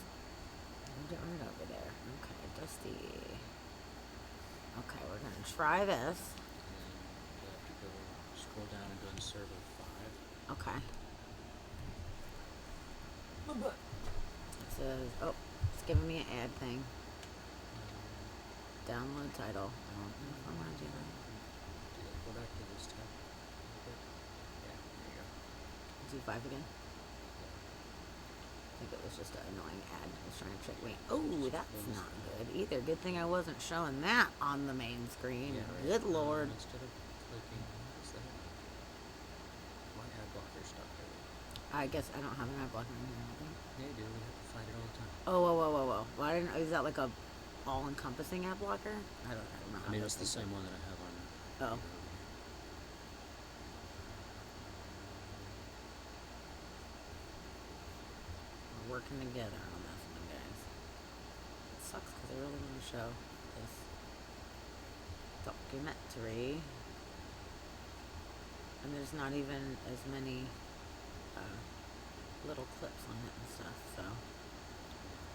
moved it right over there. Okay, Dusty. Okay, we're going to try this. And you have to go scroll down and go to server 5. Okay. It says, oh, it's giving me an ad thing. Download title. I don't know if I want to do that. Go back to this tab. Yeah, there you go. Do 5 again? I think it was just an annoying ad. I was trying to trick me. Oh, that's not good either. Good thing I wasn't showing that on the main screen. Yeah, right. Good lord. Instead of clicking, what's that? My ad blocker stopped everything. I guess I don't have an ad blocker in here. I think. Yeah, you do. We have to fight it all the time. Oh, whoa. Well, I didn't. Is that like a all-encompassing ad blocker? I don't know. I mean, it's the same one that I have on. Oh. We're working together on this one, guys. It sucks because I really want to show this documentary. And there's not even as many little clips on it and stuff, so.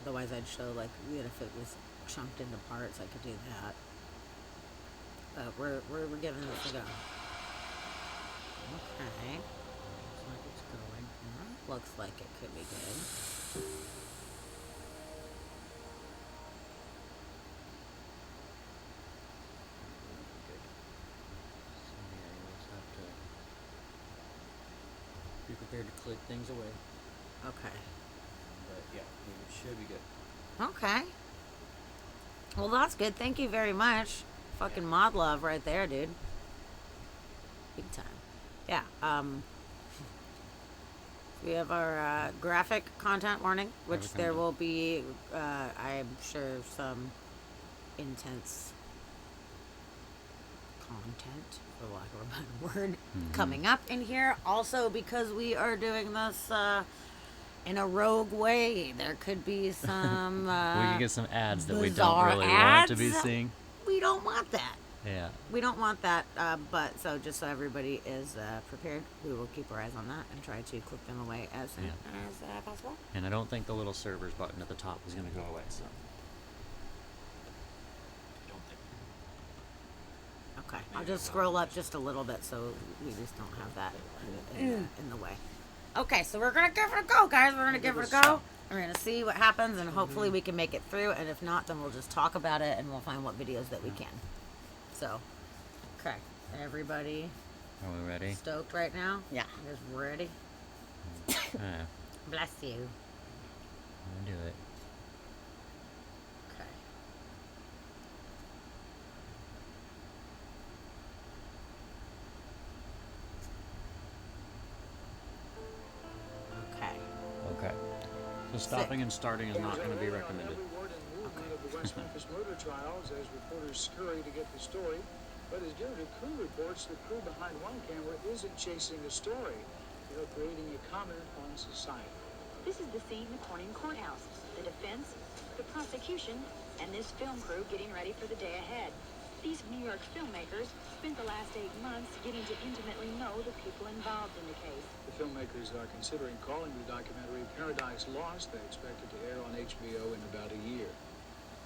Otherwise I'd show if it was chunked into parts, I could do that. But we're giving this a go. Okay. Looks like it's going. Looks like it could be good. Good. So yeah, you always have to be prepared to click things away. Okay. But yeah, we should be good. Okay. Well, that's good. Thank you very much. Fucking mod love right there, dude. Big time. Yeah. We have our graphic content warning, which Graphic there content. will be, I'm sure, some intense content, for lack of a better word, coming up in here. Also, because we are doing this in a rogue way, there could be some we can get some ads that we don't bizarre really want to be ads. seeing. We don't want that. Yeah. We don't want that, but so just so everybody is prepared, we will keep our eyes on that and try to click them away as soon as possible. And I don't think the little servers button at the top is going to go away, so. I don't think. Okay. I'll just scroll up just a little bit so we just don't have that in the way. Okay, so we're going to give it a go, guys. We're going to give it a go. We're going to see what happens, and hopefully we can make it through. And if not, then we'll just talk about it, and we'll find what videos that we can. So, okay. Everybody Are we ready? stoked right now? Yeah. You guys ready? Bless you. I'm going to do it. Okay. Okay. Okay. So stopping and starting is not going to be recommended. Every word and movement of the West Memphis murder trials as reporters scurry to get the story. But as Gary Crew reports, the crew behind one camera isn't chasing a story. They're creating a comment on society. This is the scene in the Corning courthouse. The defense, the prosecution, and this film crew getting ready for the day ahead. These New York filmmakers spent the last 8 months getting to intimately know the people involved in the case. The filmmakers are considering calling the documentary Paradise Lost. They expect it to air on HBO in about a year.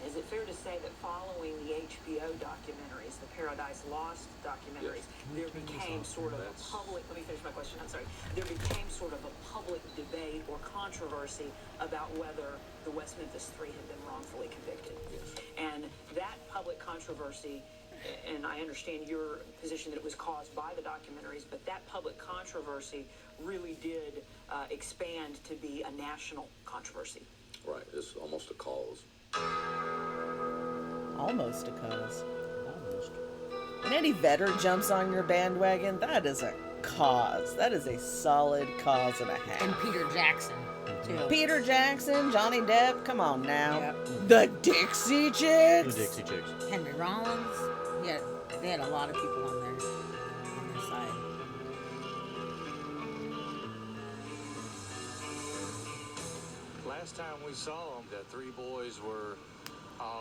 Is it fair to say that following the HBO documentaries, the Paradise Lost documentaries, there became sort of a public, let me finish my question, I'm sorry, there became sort of a public debate or controversy about whether the West Memphis Three had been wrongfully convicted? Yes. And that public controversy, and I understand your position that it was caused by the documentaries, but that public controversy really did expand to be a national controversy. Right, it's almost a cause. Almost a cause. Almost. When Eddie Vedder jumps on your bandwagon, that is a cause. That is a solid cause and a half. And Peter Jackson, too. Peter Jackson, Johnny Depp, come on now. Yep. The Dixie Chicks. The Dixie Chicks. Henry Rollins. Yeah, they had a lot of people on their side. Last time we saw them, the three boys were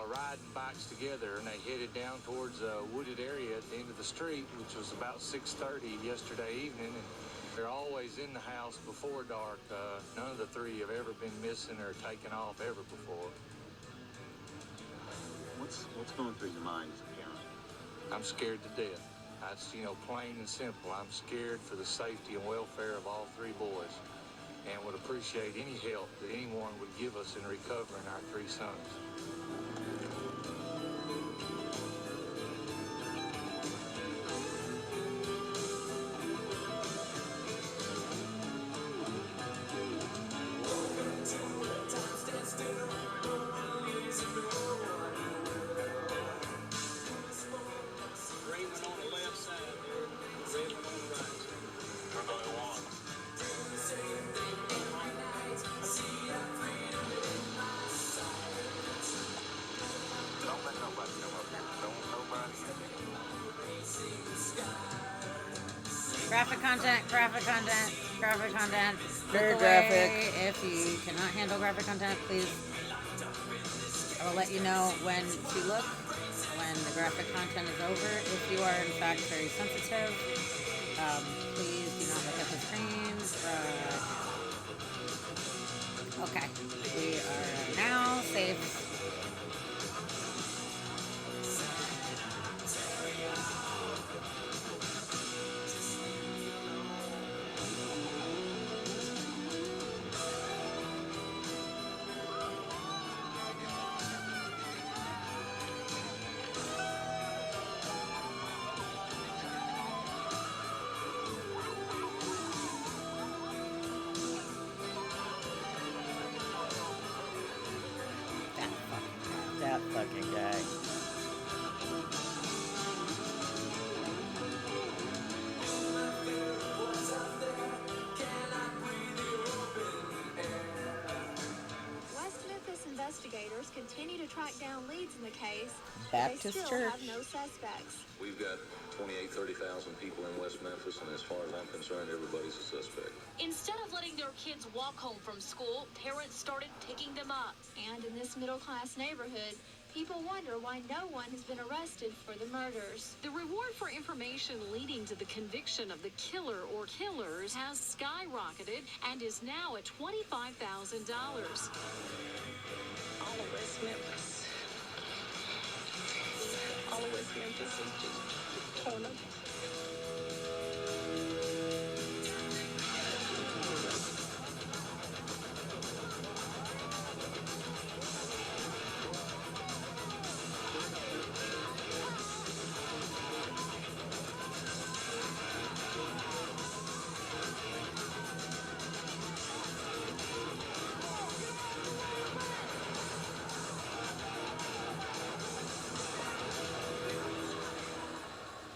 riding bikes together, and they headed down towards a wooded area at the end of the street, which was about 6:30 yesterday evening. And they're always in the house before dark. None of the three have ever been missing or taken off ever before. What's going through your mind as a parent? I'm scared to death. That's, plain and simple. I'm scared for the safety and welfare of all three boys, and would appreciate any help that anyone would give us in recovering our three sons. Raven on the left side there, Raven on the right side. Another one. Don't let nobody come up here. Don't nobody. Graphic content, graphic content, graphic content. Very Look graphic. away. If you cannot handle graphic content, please. I will let you know when to look, when the graphic content is over. If you are in fact very sensitive, please do not look at the screens. Okay, we are now safe. That fucking guy. West Memphis investigators continue to track down leads in the case. Baptist they still Church. have no suspects. We've got 30,000 people in West Memphis, and as far as I'm concerned, everybody's a suspect. Instead of letting their kids walk home from school, parents started picking them up. And in this middle-class neighborhood, People wonder why no one has been arrested for the murders. The reward for information leading to the conviction of the killer or killers has skyrocketed and is now at $25,000. All of West Memphis. All of West Memphis is just torn up.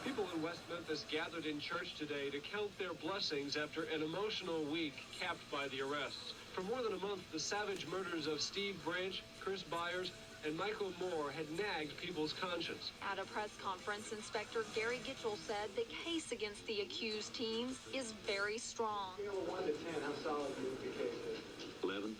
People in West Memphis gathered in church today to count their blessings after an emotional week capped by the arrests. For more than a month, the savage murders of Steve Branch, Chris Byers, and Michael Moore had nagged people's conscience. At a press conference, Inspector Gary Gitchell said the case against the accused teens is very strong. Scale of 1 to 10, how solid do you think your case is? 11.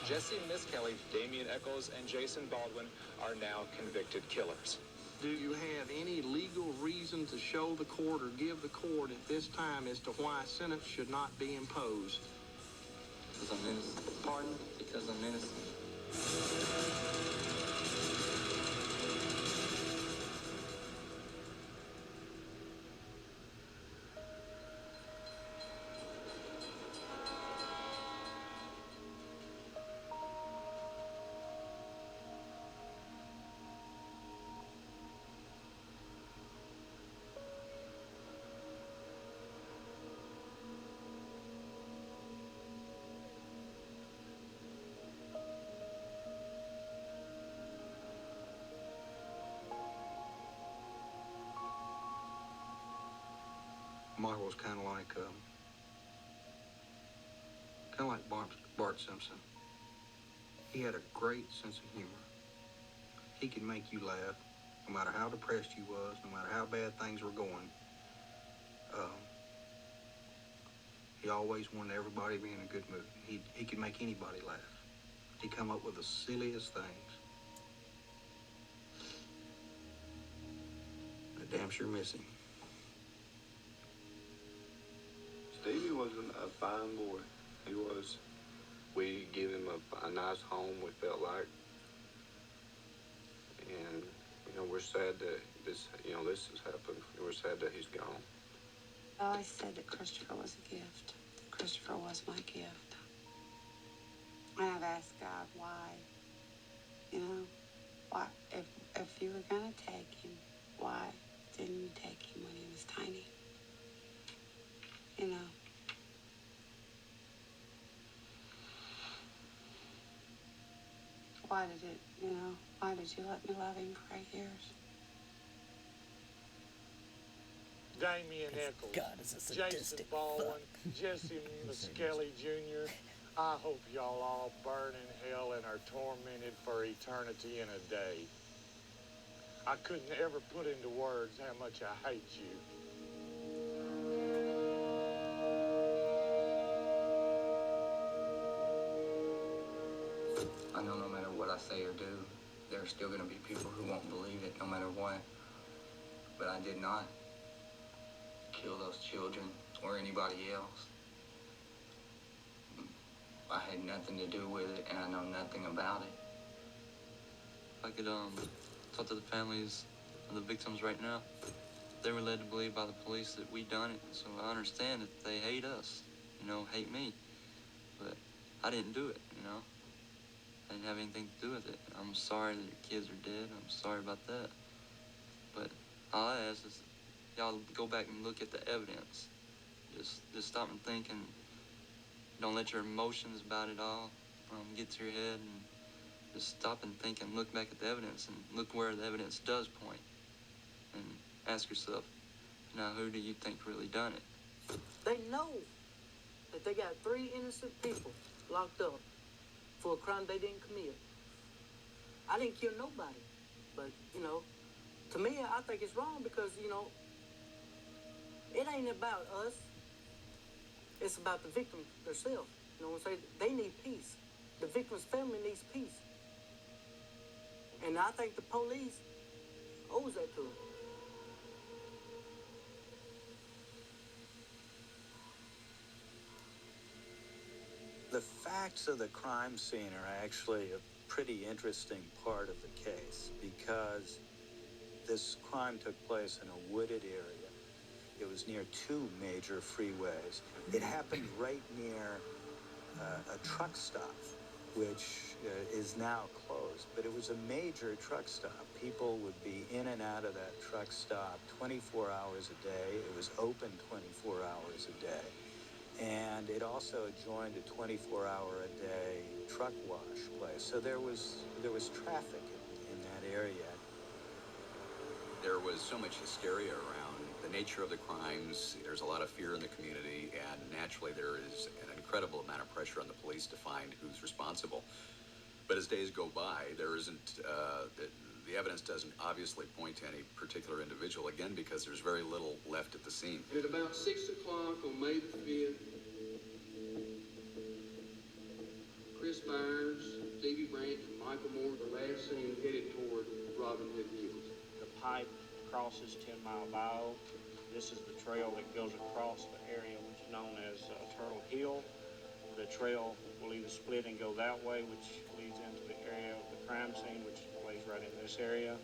Jesse and Miss Kelly, Damian Eccles, and Jason Baldwin are now convicted killers. Do you have any legal reason to show the court or give the court at this time as to why a sentence should not be imposed? Because I'm innocent. Pardon? Because I'm innocent. Michael was kind of like Bart Simpson. He had a great sense of humor. He could make you laugh, no matter how depressed you was, no matter how bad things were going. He always wanted everybody to be in a good mood. He could make anybody laugh. He'd come up with the silliest things. I damn sure miss him. Stevie was a fine boy. He was. We give him a nice home, we felt like. And, we're sad that this has happened. We're sad that he's gone. I always said that Christopher was a gift. Christopher was my gift. And I've asked God why. Why, if you were going to take him, why didn't you take him when he was tiny? Why did you let me love him for 8 years? Damian Eccles, God is a sadistic Jason Baldwin, fuck. Jesse Miskelly Jr. I hope y'all all burn in hell and are tormented for eternity in a day. I couldn't ever put into words how much I hate you. I know no matter what I say or do, there are still going to be people who won't believe it no matter what. But I did not kill those children or anybody else. I had nothing to do with it, and I know nothing about it. I could talk to the families of the victims right now. They were led to believe by the police that we done it, so I understand that they hate us, hate me. But I didn't do it, I didn't have anything to do with it. I'm sorry that your kids are dead. I'm sorry about that. But all I ask is y'all go back and look at the evidence. Just stop and think, and don't let your emotions about it all get to your head, and just stop and think and look back at the evidence and look where the evidence does point, and ask yourself, now who do you think really done it? They know that they got 3 innocent people locked up for a crime they didn't commit. I didn't kill nobody, but to me, I think it's wrong because it ain't about us. It's about the victim themselves. You know what I'm saying? They need peace. The victim's family needs peace. And I think the police owes that to them. The facts of the crime scene are actually a pretty interesting part of the case because this crime took place in a wooded area. It was near two major freeways. It happened right near a truck stop, which is now closed, but it was a major truck stop. People would be in and out of that truck stop 24 hours a day. It was open 24 hours a day. And it also adjoined a 24-hour-a-day truck wash place. So there was traffic in that area. There was so much hysteria around the nature of the crimes. There's a lot of fear in the community, and naturally there is an incredible amount of pressure on the police to find who's responsible. But as days go by, there isn't, the evidence doesn't obviously point to any particular individual, again, because there's very little left at the scene. At about 6 o'clock on May the 5th, Chris Byers, Stevie Branch, and Michael Moore were last seen headed toward Robin Hood Hills. The pipe crosses 10 Mile Bayou. This is the trail that goes across the area which is known as Turtle Hill. The trail will either split and go that way, which leads into the area of the crime scene, which lays right in this area,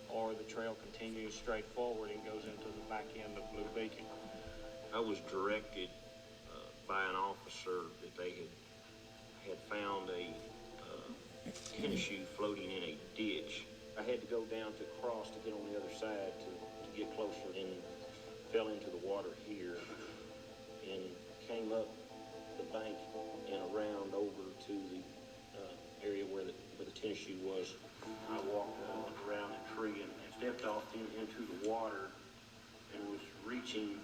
or the trail continues straight forward and goes into the back end of Blue Beacon. I was directed by an officer that they had found a tennis shoe floating in a ditch. I had to go down to cross to get on the other side to get closer, and fell into the water here and came up the bank and around over to the area where the tennis shoe was. I walked around a tree and stepped off into the water and was reaching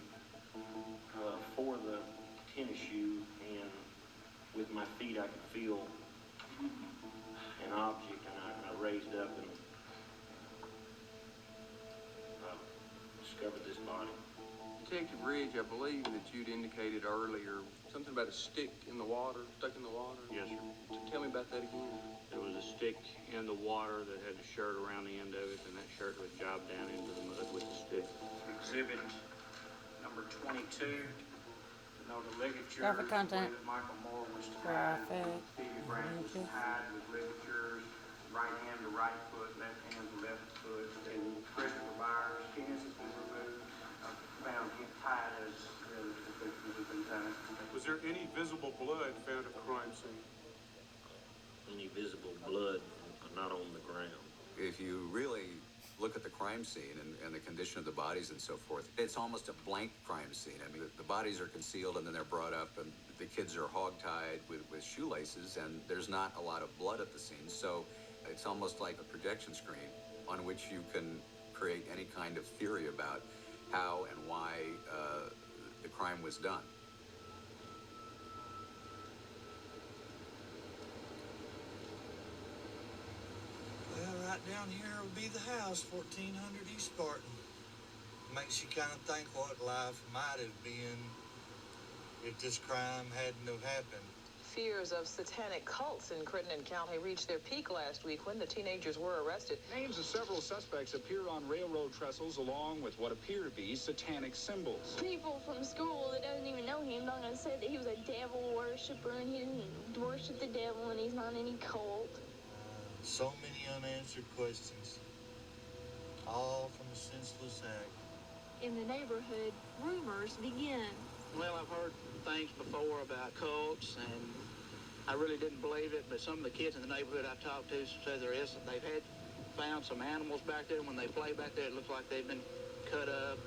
for the tennis shoe, and with my feet I could feel an object, and I raised up and discovered this body. Detective Ridge, I believe that you'd indicated earlier something about a stick in the water, stuck in the water. Yes, sir. Tell me about that again. There was a stick in the water that had a shirt around the end of it, and that shirt was jobbed down into the mud with the stick. Exhibit number 22. The note of ligatures. Graphic content. The way that Michael Moore was tied. Graphic. Stevie Branch was tied with ligatures. Right hand to right foot, left hand to left foot. And Christopher Byers' penis has been removed. Found him tied as the other victims have been tied. Was there any visible blood found at the crime scene? Any visible blood not on the ground. If you really look at the crime scene and the condition of the bodies and so forth, it's almost a blank crime scene. I mean, the bodies are concealed and then they're brought up, and the kids are hogtied with shoelaces, and there's not a lot of blood at the scene. So it's almost like a projection screen on which you can create any kind of theory about how and why the crime was done. Well, right down here would be the house, 1400 East Spartan. Makes you kind of think what life might have been if this crime hadn't have happened. Fears of satanic cults in Crittenden County reached their peak last week when the teenagers were arrested. Names of several suspects appear on railroad trestles along with what appear to be satanic symbols. People from school that doesn't even know him are going to say that he was a devil worshiper and he didn't worship the devil and he's not any cult. So many unanswered questions, all from a senseless act. In the neighborhood, rumors begin. Well, I've heard things before about cults, and I really didn't believe it, but some of the kids in the neighborhood I've talked to say there is. They've found some animals back there. When they play back there, it looks like they've been cut up.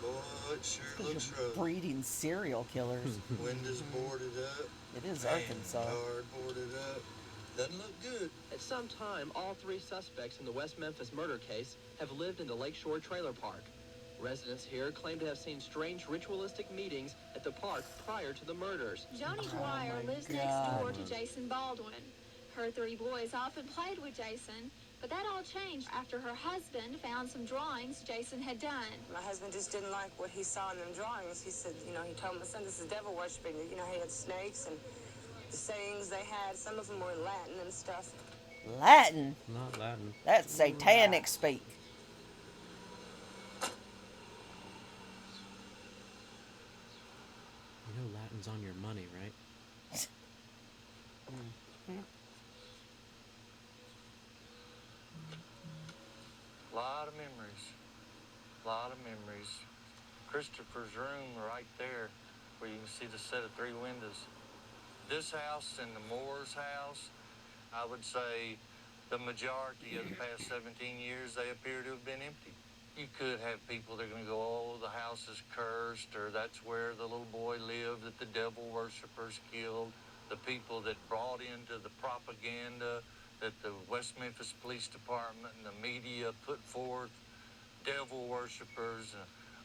Boy, it sure looks rough. Breeding serial killers. Windows boarded up. It is Man, Arkansas. Yard boarded up. Doesn't look good. At some time, all three suspects in the West Memphis murder case have lived in the Lakeshore Trailer Park. Residents here claim to have seen strange ritualistic meetings at the park prior to the murders. Joni Dwyer lives next door to Jason Baldwin. Her three boys often played with Jason, but that all changed after her husband found some drawings Jason had done. My husband just didn't like what he saw in them drawings. He said, he told my son this is devil worshiping. He had snakes and sayings they had. Some of them were Latin and stuff. Latin? Not Latin. That's satanic speak. You know Latin's on your money, right? Lot of memories. Lot of memories. Christopher's room right there, where you can see the set of 3 windows. This house and the Moore's house, I would say the majority of the past 17 years, they appear to have been empty. You could have people that are going to go, oh, the house is cursed, or that's where the little boy lived that the devil worshippers killed. The people that brought into the propaganda that the West Memphis Police Department and the media put forth, devil worshippers,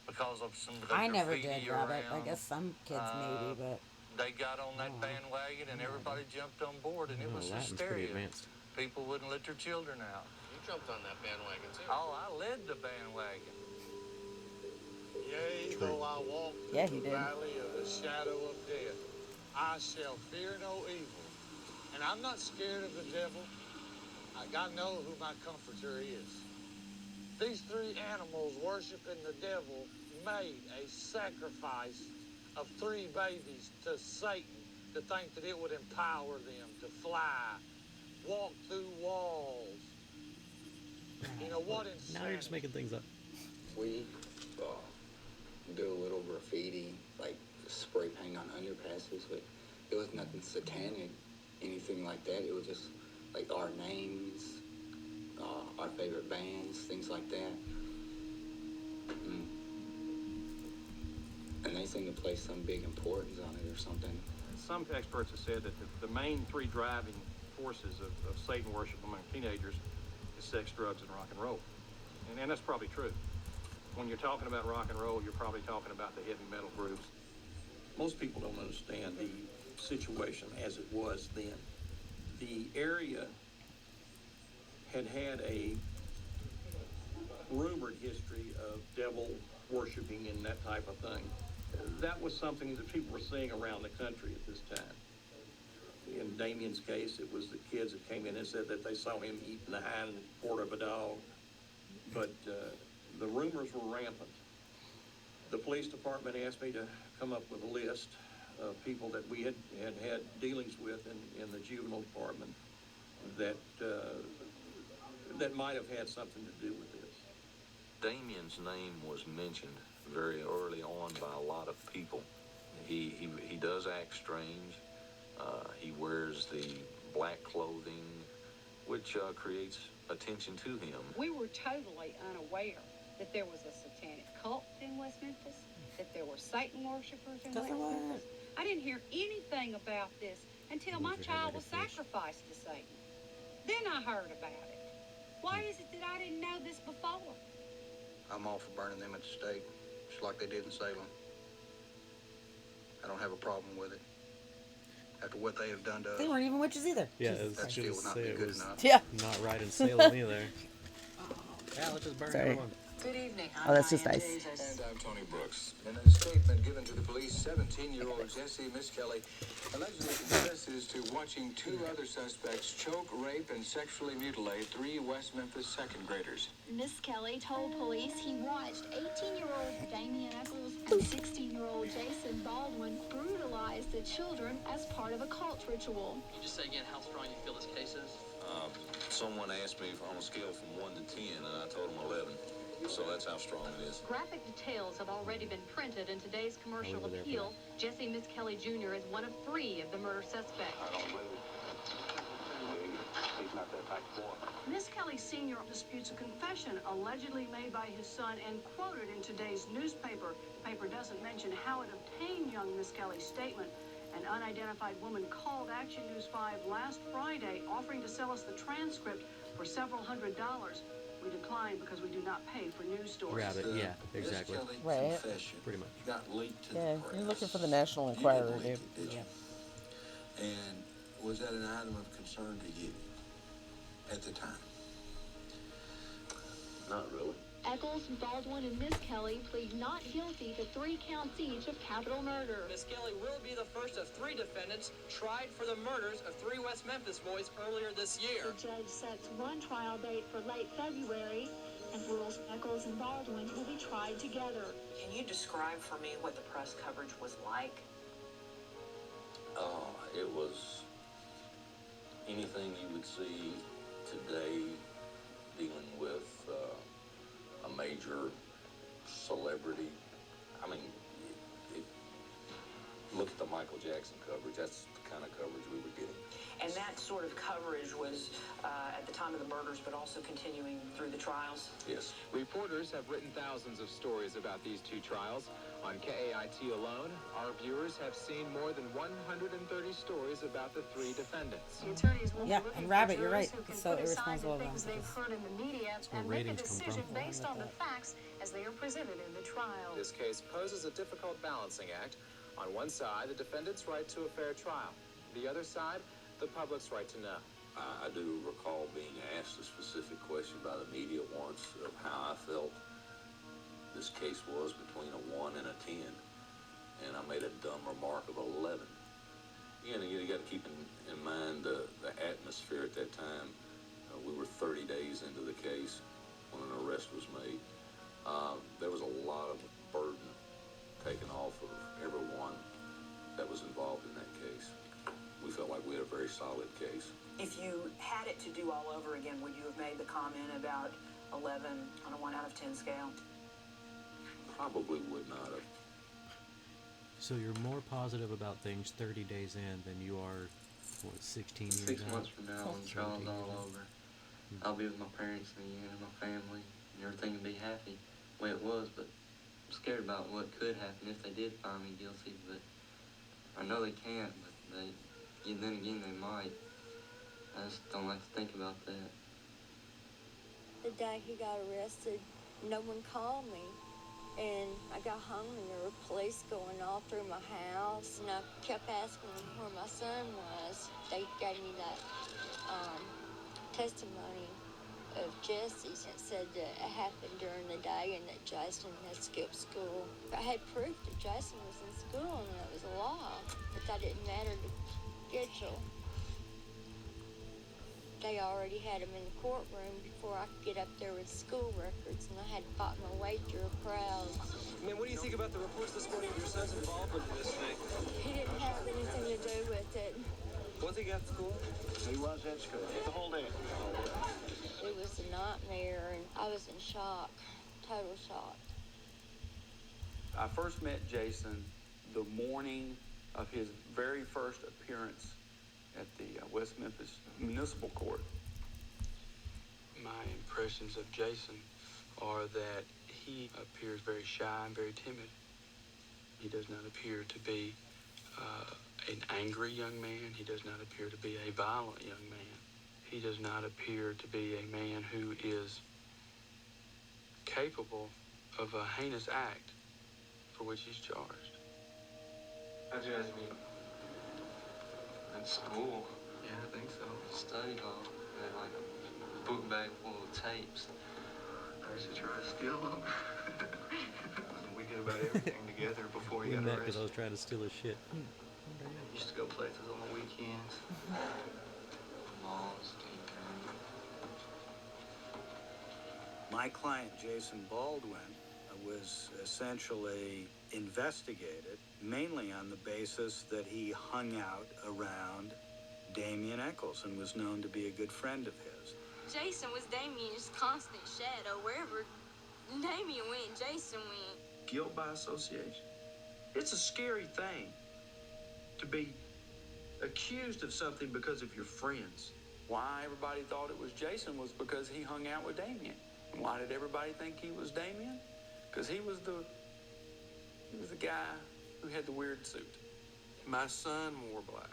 because of some of the I never graffiti did, Rabbit. I around. guess some kids maybe, but They got on that bandwagon and everybody jumped on board, and it was Latin's pretty hysteria. advanced. People wouldn't let their children out. You jumped on that bandwagon too. Oh, I led the bandwagon. Yea, though I walk through the valley of the shadow of death, I shall fear no evil. And I'm not scared of the devil. I know who my comforter is. These 3 animals worshiping the devil made a sacrifice of 3 babies to Satan to think that it would empower them to fly, walk through walls. You know what insanity? Now you're just making things up. We do a little graffiti, like spray paint on underpasses, but it was nothing satanic, anything like that. It was just like our names, our favorite bands, things like that. And they seem to place some big importance on it or something. Some experts have said that the main 3 driving forces of Satan worship among teenagers is sex, drugs, and rock and roll. And that's probably true. When you're talking about rock and roll, you're probably talking about the heavy metal groups. Most people don't understand the situation as it was then. The area had a rumored history of devil worshiping and that type of thing. That was something that people were seeing around the country at this time. In Damien's case, it was the kids that came in and said that they saw him eating the hind part of a dog. But the rumors were rampant. The police department asked me to come up with a list of people that we had dealings with in the juvenile department that might have had something to do with this. Damien's name was mentioned very early on by a lot of people. He does act strange. He wears the black clothing, which creates attention to him. We were totally unaware that there was a satanic cult in West Memphis, that there were Satan worshipers in West Memphis. I didn't hear anything about this until my child was sacrificed to Satan. Then I heard about it. Why is it that I didn't know this before? I'm all for burning them at the stake, just like they did in Salem. I don't have a problem with it. After what they have done to us. They weren't even witches either. Yeah, Jesus I was Christ. just That say still would not it be was good not right in Salem either. Yeah, let's just burn Sorry. everyone. Good evening. Oh, that's just nice. And I'm Tony Brooks. In a statement given to the police, 17-year-old Jesse Miss Kelly allegedly confesses to watching 2 other suspects choke, rape, and sexually mutilate 3 West Memphis second graders. Miss Kelly told police he watched 18-year-old Damien Eccles and 16-year-old Jason Baldwin brutalize the children as part of a cult ritual. Can you just say again how strong you feel this case is? Someone asked me on a scale from 1 to 10, and I told them 11. So that's how strong it is. Graphic details have already been printed in today's commercial appeal. Jesse Miss Kelly Jr. is one of 3 of the murder suspects. I don't believe it. He's not that type of boy. Miss Kelly Sr. disputes a confession allegedly made by his son and quoted in today's newspaper. The paper doesn't mention how it obtained young Miss Kelly's statement. An unidentified woman called Action News 5 last Friday offering to sell us the transcript for several $100s. We declined because we do not pay for news stories. Rabbit, yeah, exactly. Right. Pretty much. Got leaked to Yeah, the press. you're looking for the National Enquirer, You didn't leak dude. it, did you? And was that an item of concern to you at the time? Not really. Eccles, Baldwin, and Miss Kelly plead not guilty to 3 counts each of capital murder. Miss Kelly will be the first of 3 defendants tried for the murders of 3 West Memphis boys earlier this year. The judge sets one trial date for late February and rules Eccles and Baldwin will be tried together. Can you describe for me what the press coverage was like? It was anything you would see today dealing with a major celebrity. I mean, look at the Michael Jackson coverage. That's the kind of coverage we were getting. And that sort of coverage was at the time of the murders, but also continuing through the trials? Yes. Reporters have written thousands of stories about these 2 trials. On KAIT alone, our viewers have seen more than 130 stories about the 3 defendants. The attorneys will Yeah, be looking and for Rabbit, you're jurors right. who can So put aside irresponsible the about things they've this. heard in the media where and make a ratings come decision from. based on the facts as they are presented in the trial. This case poses a difficult balancing act. On one side, the defendant's right to a fair trial. The other side, the public's right to know. I do recall being asked a specific question by the media once of how I felt this case was between a 1 and a 10. And I made a dumb remark of 11. You got to keep in mind the atmosphere at that time. We were 30 days into the case when an arrest was made. There was a lot of burden taken off of everyone that was involved in that case. We felt like we had a very solid case. If you had it to do all over again, would you have made the comment about 11 on a 1 out of 10 scale? Probably would not have. So you're more positive about things 30 days in than you are, 16 years 6 out? months from now, when the trial's all over, I'll be with my parents again and my family, and everything will be happy the way it was, but I'm scared about what could happen if they did find me guilty, but I know they can't, but then again, they might. I just don't like to think about that. The day he got arrested, no one called me. And I got home and there were police going all through my house. And I kept asking them where my son was. They gave me that testimony of Jesse's and said that it happened during the day and that Jason had skipped school. I had proof that Jason was in school and that was a lie. But that didn't matter to Gitchell. They already had him in the courtroom before I could get up there with school records, and I had to fight my way through a crowd. Man, what do you think about the reports this morning of your son's involvement in this thing? He didn't have anything to do with it. Was he at school? He was at school the whole day. It was a nightmare, and I was in shock, total shock. I first met Jason the morning of his very first appearance at the West Memphis Municipal Court. My impressions of Jason are that he appears very shy and very timid. He does not appear to be an angry young man. He does not appear to be a violent young man. He does not appear to be a man who is capable of a heinous act for which he's charged. How'd you guys meet? In school? Yeah, I think so. Study hall. We had like a book bag full of tapes. I used to try to steal them. We did about everything together before he We got met arrested. because I was trying to steal his shit. We used to go places on the weekends. Malls, My client, Jason Baldwin, was essentially investigated mainly on the basis that he hung out around Damien Eccles and was known to be a good friend of his. Jason was Damien's constant shadow. Wherever Damien went, Jason went. guilt by association. It's a scary thing to be accused of something because of your friends. Why everybody thought it was Jason was because he hung out with Damien. And why did everybody think he was Damien? Because he was the guy who had the weird suit. My son wore black.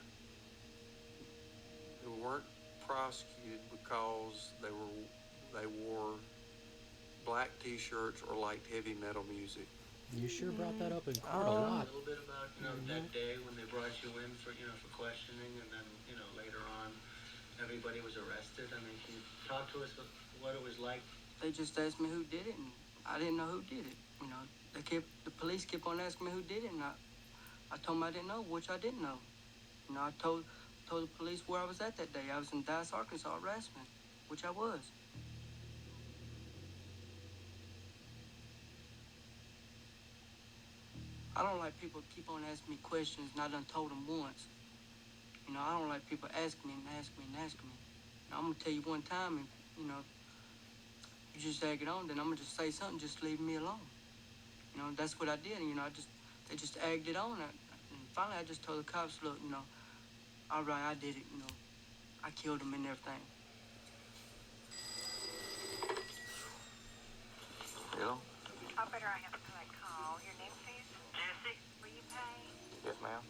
They weren't prosecuted because they wore black T-shirts or liked heavy metal music. You sure brought that up in court a A lot. little bit about that day when they brought you in for for questioning, and then later on everybody was arrested. I mean, can you talk to us what it was like? They just asked me who did it, and I didn't know who did it. You know, the police kept on asking me who did it, and I told them I didn't know, which I didn't know. You know, I told the police where I was at that day. I was in Dallas, Arkansas, harassment, which I was. I don't like people keep on asking me questions, and I done told them once. You know, I don't like people asking me and asking me and asking me. Now, I'm gonna tell you one time, and you know, you just egg it on, then I'm gonna just say something, just leave me alone. You know, that's what I did. And, you know, they just egged it on. And finally, I just told the cops, look, you know, all right, I did it. You know, I killed him and everything. Hello? Operator, I have a collect call. Your name, please? Jesse. Will you pay? Yes, ma'am.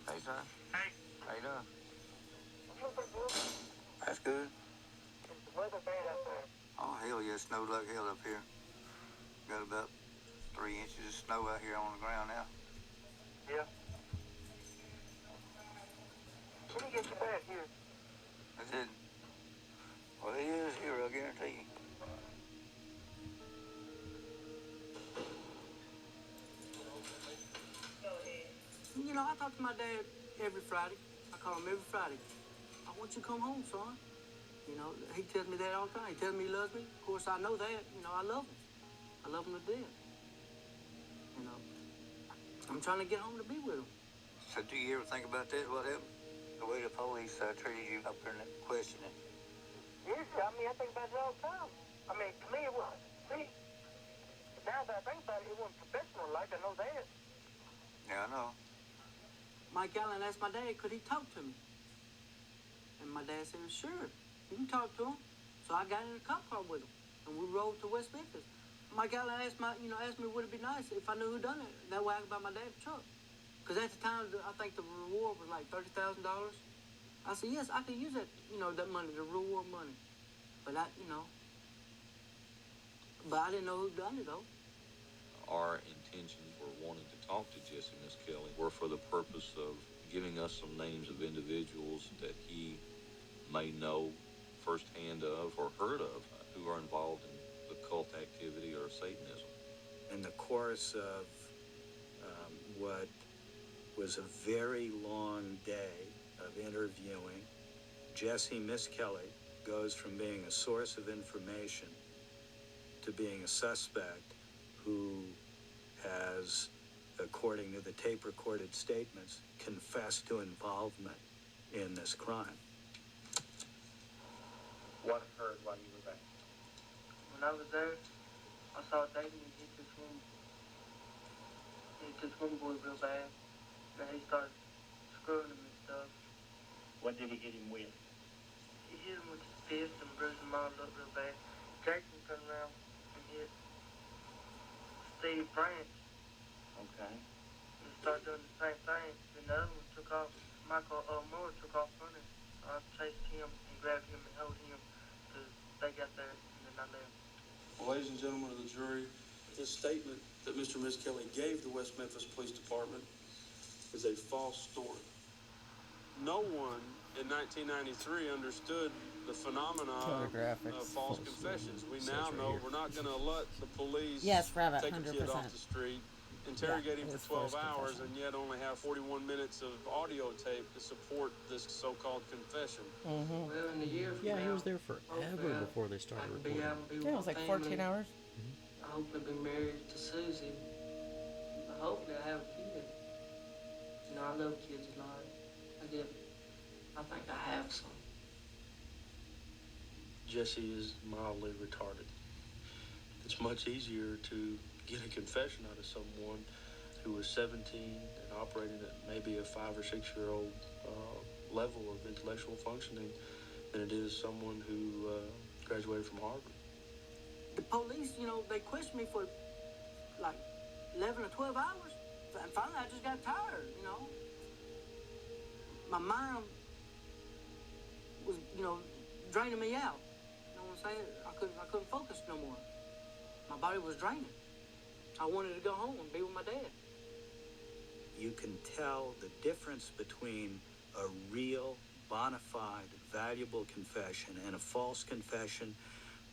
Hey, son. Hey. How you doing? That's good. Is the weather bad out there? Oh, hell yeah, it snowed like hell up here. Got about 3 inches of snow out here on the ground now. Yeah. Can you get your bed here? I said, well, it is here, I guarantee you. You know, I talk to my dad every Friday. I call him every Friday. I want you to come home, son. You know, he tells me that all the time. He tells me he loves me. Of course, I know that. You know, I love him. I love him to death. You know, I'm trying to get home to be with him. So do you ever think about that, what happened? The way the police treated you up there in that questioning? Yes, I mean, I think about it all the time. I mean, to me, it was, see, now that I think about it, it wasn't professional like, I know that. Yeah, I know. Mike Allen asked my dad, could he talk to me? And my dad said, sure, you can talk to him. So I got in a cop car with him, and we rode to West Memphis. Mike Allen asked me would it be nice if I knew who done it. That way I could buy my dad's truck. Because at the time, I think the reward was like $30,000. I said, yes, I can use that, you know, that money, the reward money. But I didn't know who done it, though. Our intentions were wanting to talk to Jesse Miss Kelly were for the purpose of giving us some names of individuals that he may know firsthand of or heard of who are involved in the cult activity or Satanism. In the course of what was a very long day of interviewing, Jesse Miss Kelly goes from being a source of information to being a suspect who has, according to the tape-recorded statements, confessed to involvement in this crime. What occurred while you were there? When I was there, I saw David hit this woman. He hit this one boy real bad. And he started screwing him and stuff. What did he hit him with? He hit him with his fist and bruised him all up real bad. Jason turned around and hit Steve Branch. Okay. And started doing the same thing. Then the other one took off. Michael Moore took off running. So I chased him and grabbed him and held him till they got there, and then I left. Well, ladies and gentlemen of the jury, this statement that Mr. Miss Kelly gave the West Memphis Police Department is a false story. No one in 1993 understood the phenomenon of false confessions. We now know we're not going to let the police Rabbit, take 100%. a kid off the street, interrogate him for 12 hours, and yet only have 41 minutes of audio tape to support this so-called confession. Well, in a year from Yeah, he now, was there forever before they started recording. Yeah, it was like 14 hours. I hopefully be married to Susie. But hopefully I have a kid. You know, I love kids a lot. I think I have some. Jesse is mildly retarded. It's much easier to get a confession out of someone who was 17 and operating at maybe a 5 or 6 year old level of intellectual functioning than it is someone who graduated from Harvard. The police, you know, they questioned me for like 11 or 12 hours. And finally I just got tired, you know. My mind was, you know, draining me out. You know what I'm saying? I couldn't focus no more. My body was draining. I wanted to go home and be with my dad. You can tell the difference between a real, bona fide, valuable confession and a false confession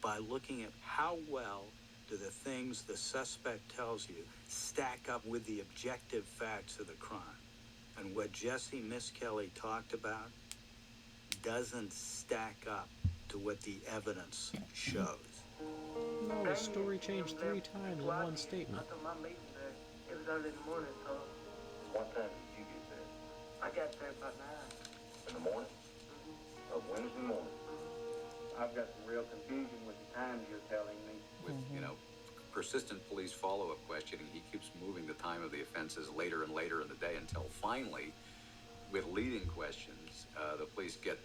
by looking at how well do the things the suspect tells you stack up with the objective facts of the crime? And what Jesse Miskelly talked about doesn't stack up to what the evidence shows. No, the story changed 3 times in one statement. I told my meeting there, it was early in the morning, so What time did you get there? I got there about 9. In the morning? Of Wednesday morning? I've got some real confusion with the times you're telling me. With, persistent police follow-up questioning, he keeps moving the time of the offenses later and later in the day until finally, with leading questions, the police get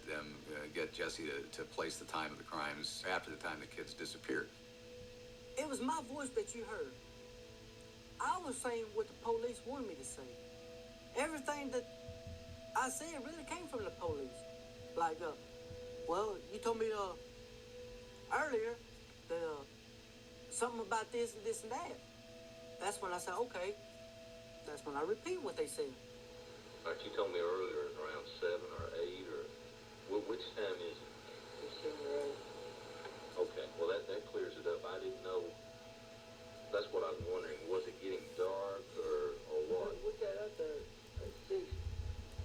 Jesse to place the time of the crimes after the time the kids disappeared. It was my voice that you heard. I was saying what the police wanted me to say. Everything that I said really came from the police. Like, well, you told me earlier that something about this and this and that. That's when I said, okay. That's when I repeat what they said. Like you told me earlier, it's around 7 or 8 or which time is it? It's 7 or 8. Okay, well that clears it up. I didn't know. That's what I was wondering. Was it getting dark or what? We got out there at 6,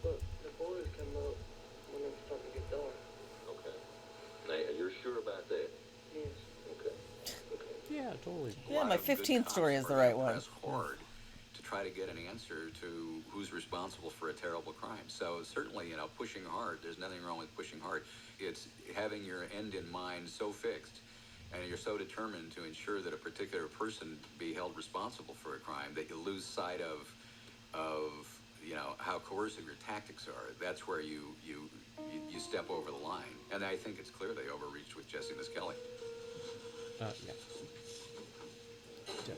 but the boys come up when it was starting to get dark. Okay. Now, you're sure about that? Yes. Okay. Yeah, totally. Yeah, my 15th story is the right one. Press hard to try to get an answer to who's responsible for a terrible crime. So certainly, pushing hard. There's nothing wrong with pushing hard. It's having your end in mind so fixed, and you're so determined to ensure that a particular person be held responsible for a crime that you lose sight of how coercive your tactics are. That's where you step over the line. And I think it's clear they overreached with Jesse Miskelly. Yeah.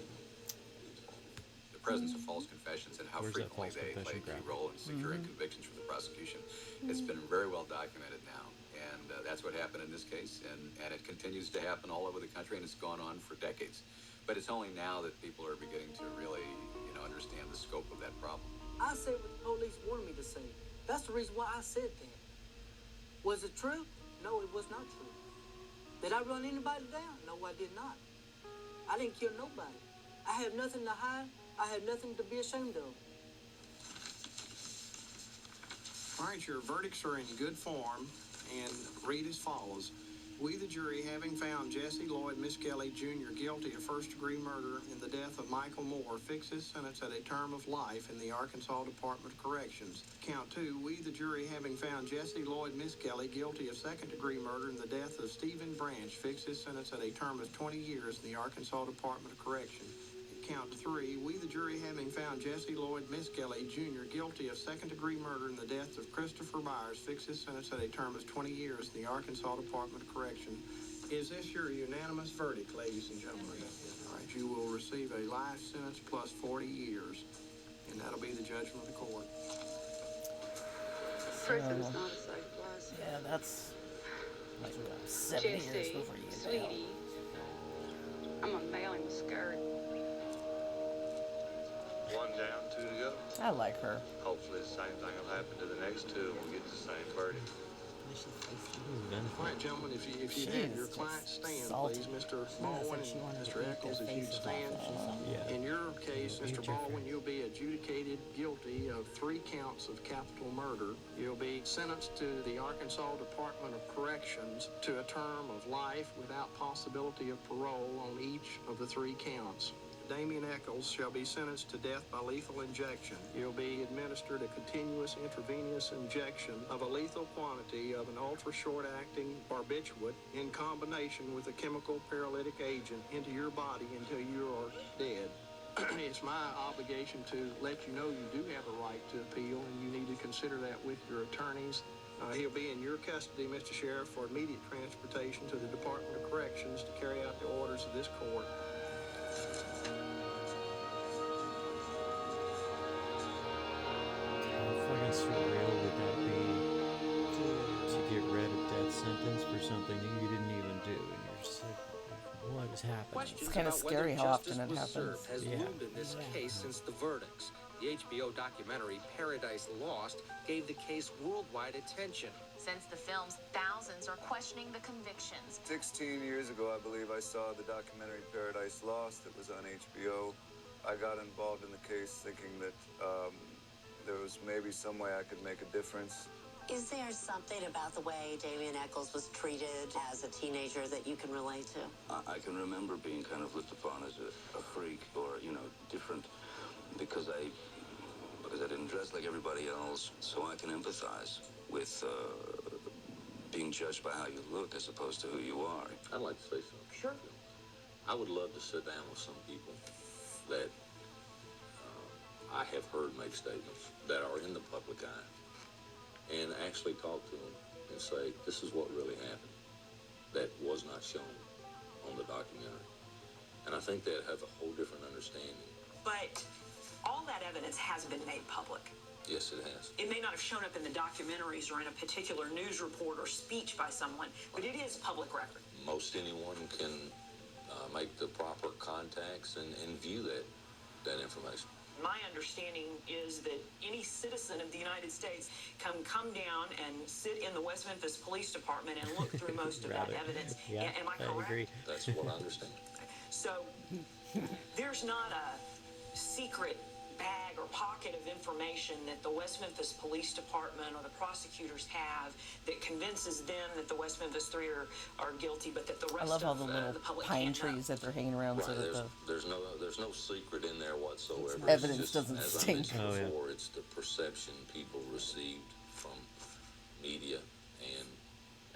The presence of false confessions and how Where's that frequently false they play a confession key role in securing convictions from the prosecution. It's been very well documented now, and that's what happened in this case, and it continues to happen all over the country, and it's gone on for decades. But it's only now that people are beginning to really, understand the scope of that problem. I said what the police wanted me to say. That's the reason why I said that. Was it true? No, it was not true. Did I run anybody down? No, I did not. I didn't kill nobody. I have nothing to hide. I have nothing to be ashamed of. All right, your verdicts are in good form and read as follows. We, the jury, having found Jesse Lloyd Miskelly, Jr. guilty of first-degree murder in the death of Michael Moore, fix his sentence at a term of life in the Arkansas Department of Corrections. Count 2, we, the jury, having found Jesse Lloyd Miskelly guilty of second-degree murder in the death of Stephen Branch, fix his sentence at a term of 20 years in the Arkansas Department of Corrections. Count 3, we, the jury, having found Jesse Lloyd Miskelly, Jr. guilty of second-degree murder in the death of Christopher Myers, fix his sentence at a term of 20 years in the Arkansas Department of Correction. Is this your unanimous verdict, ladies and gentlemen? All right, you will receive a life sentence plus 40 years, and that'll be the judgment of the court. Prison's not a safe place. Yeah, that's like 7 years Jesse, before you get bail. sweetie, I'm gonna mail him a skirt. One down, 2 to go. I like her. Hopefully the same thing will happen to the next 2 and we'll get the same verdict. All right, gentlemen, if you'd have your client stand, please. Mr. Baldwin and Mr. Eccles, if you'd stand. In your case, Mr. Baldwin, you'll be adjudicated guilty of 3 counts of capital murder. You'll be sentenced to the Arkansas Department of Corrections to a term of life without possibility of parole on each of the 3 counts. Damian Eccles shall be sentenced to death by lethal injection. He'll be administered a continuous intravenous injection of a lethal quantity of an ultra-short-acting barbiturate in combination with a chemical paralytic agent into your body until you are dead. It's my obligation to let you know you do have a right to appeal, and you need to consider that with your attorneys. He'll be in your custody, Mr. Sheriff, for immediate transportation to the Department of Corrections to carry out the orders of this court. How fucking surreal would that be to get rid of death sentence for something that you didn't even do, and you're just like, what is happening? It's kind of scary how often it happens. Has loomed in this case since the verdicts. The HBO documentary Paradise Lost gave the case worldwide attention. Since the films, thousands are questioning the convictions. 16 years ago, I believe I saw the documentary Paradise Lost that was on HBO. I got involved in the case thinking that there was maybe some way I could make a difference. Is there something about the way Damien Echols was treated as a teenager that you can relate to? I can remember being kind of looked upon as a freak or, different because I didn't dress like everybody else, so I can empathize with being judged by how you look as opposed to who you are. I'd like to say something. Sure. I would love to sit down with some people that I have heard make statements that are in the public eye and actually talk to them and say, this is what really happened that was not shown on the documentary. And I think they'd have a whole different understanding. But all that evidence has been made public. Yes, it has. It may not have shown up in the documentaries or in a particular news report or speech by someone, but it is public record. Most anyone can make the proper contacts and view that information. My understanding is that any citizen of the United States can come down and sit in the West Memphis Police Department and look through most of that evidence. Yeah, Am I correct? I agree. That's what I understand. So there's not a secret bag or pocket of information that the West Memphis Police Department or the prosecutors have that convinces them that the West Memphis Three are guilty, but that the rest I love all of the little the public pine can't know. trees that they're hanging around so that There's no secret in there whatsoever. Evidence It's just, doesn't as stink. I mentioned before, it's the perception people received from media and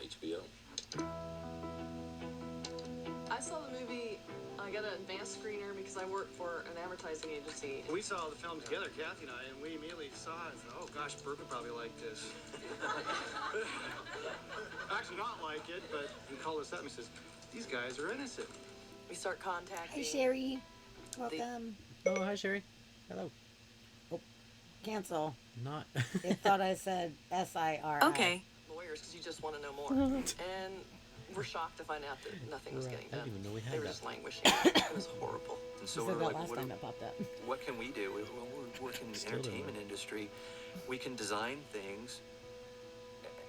HBO. I saw the movie. I got an advanced screener because I work for an advertising agency. We saw the film together, Kathy and I, and we immediately saw it and thought, oh gosh, Bert would probably like this. Actually not like it, but he called us up and he says, these guys are innocent. We start contacting. Hi, Sherry. Welcome. Oh, hi, Sherry. Hello. Oh, cancel. Not. It thought I said SIR. Okay. Lawyers, because you just want to know more. And we're shocked to find out that nothing was getting I done. didn't even know we had They were that. just languishing. It was horrible. And so You we're said that like, last time it popped up. what can we do? When we work in the Still don't entertainment know. industry, we can design things,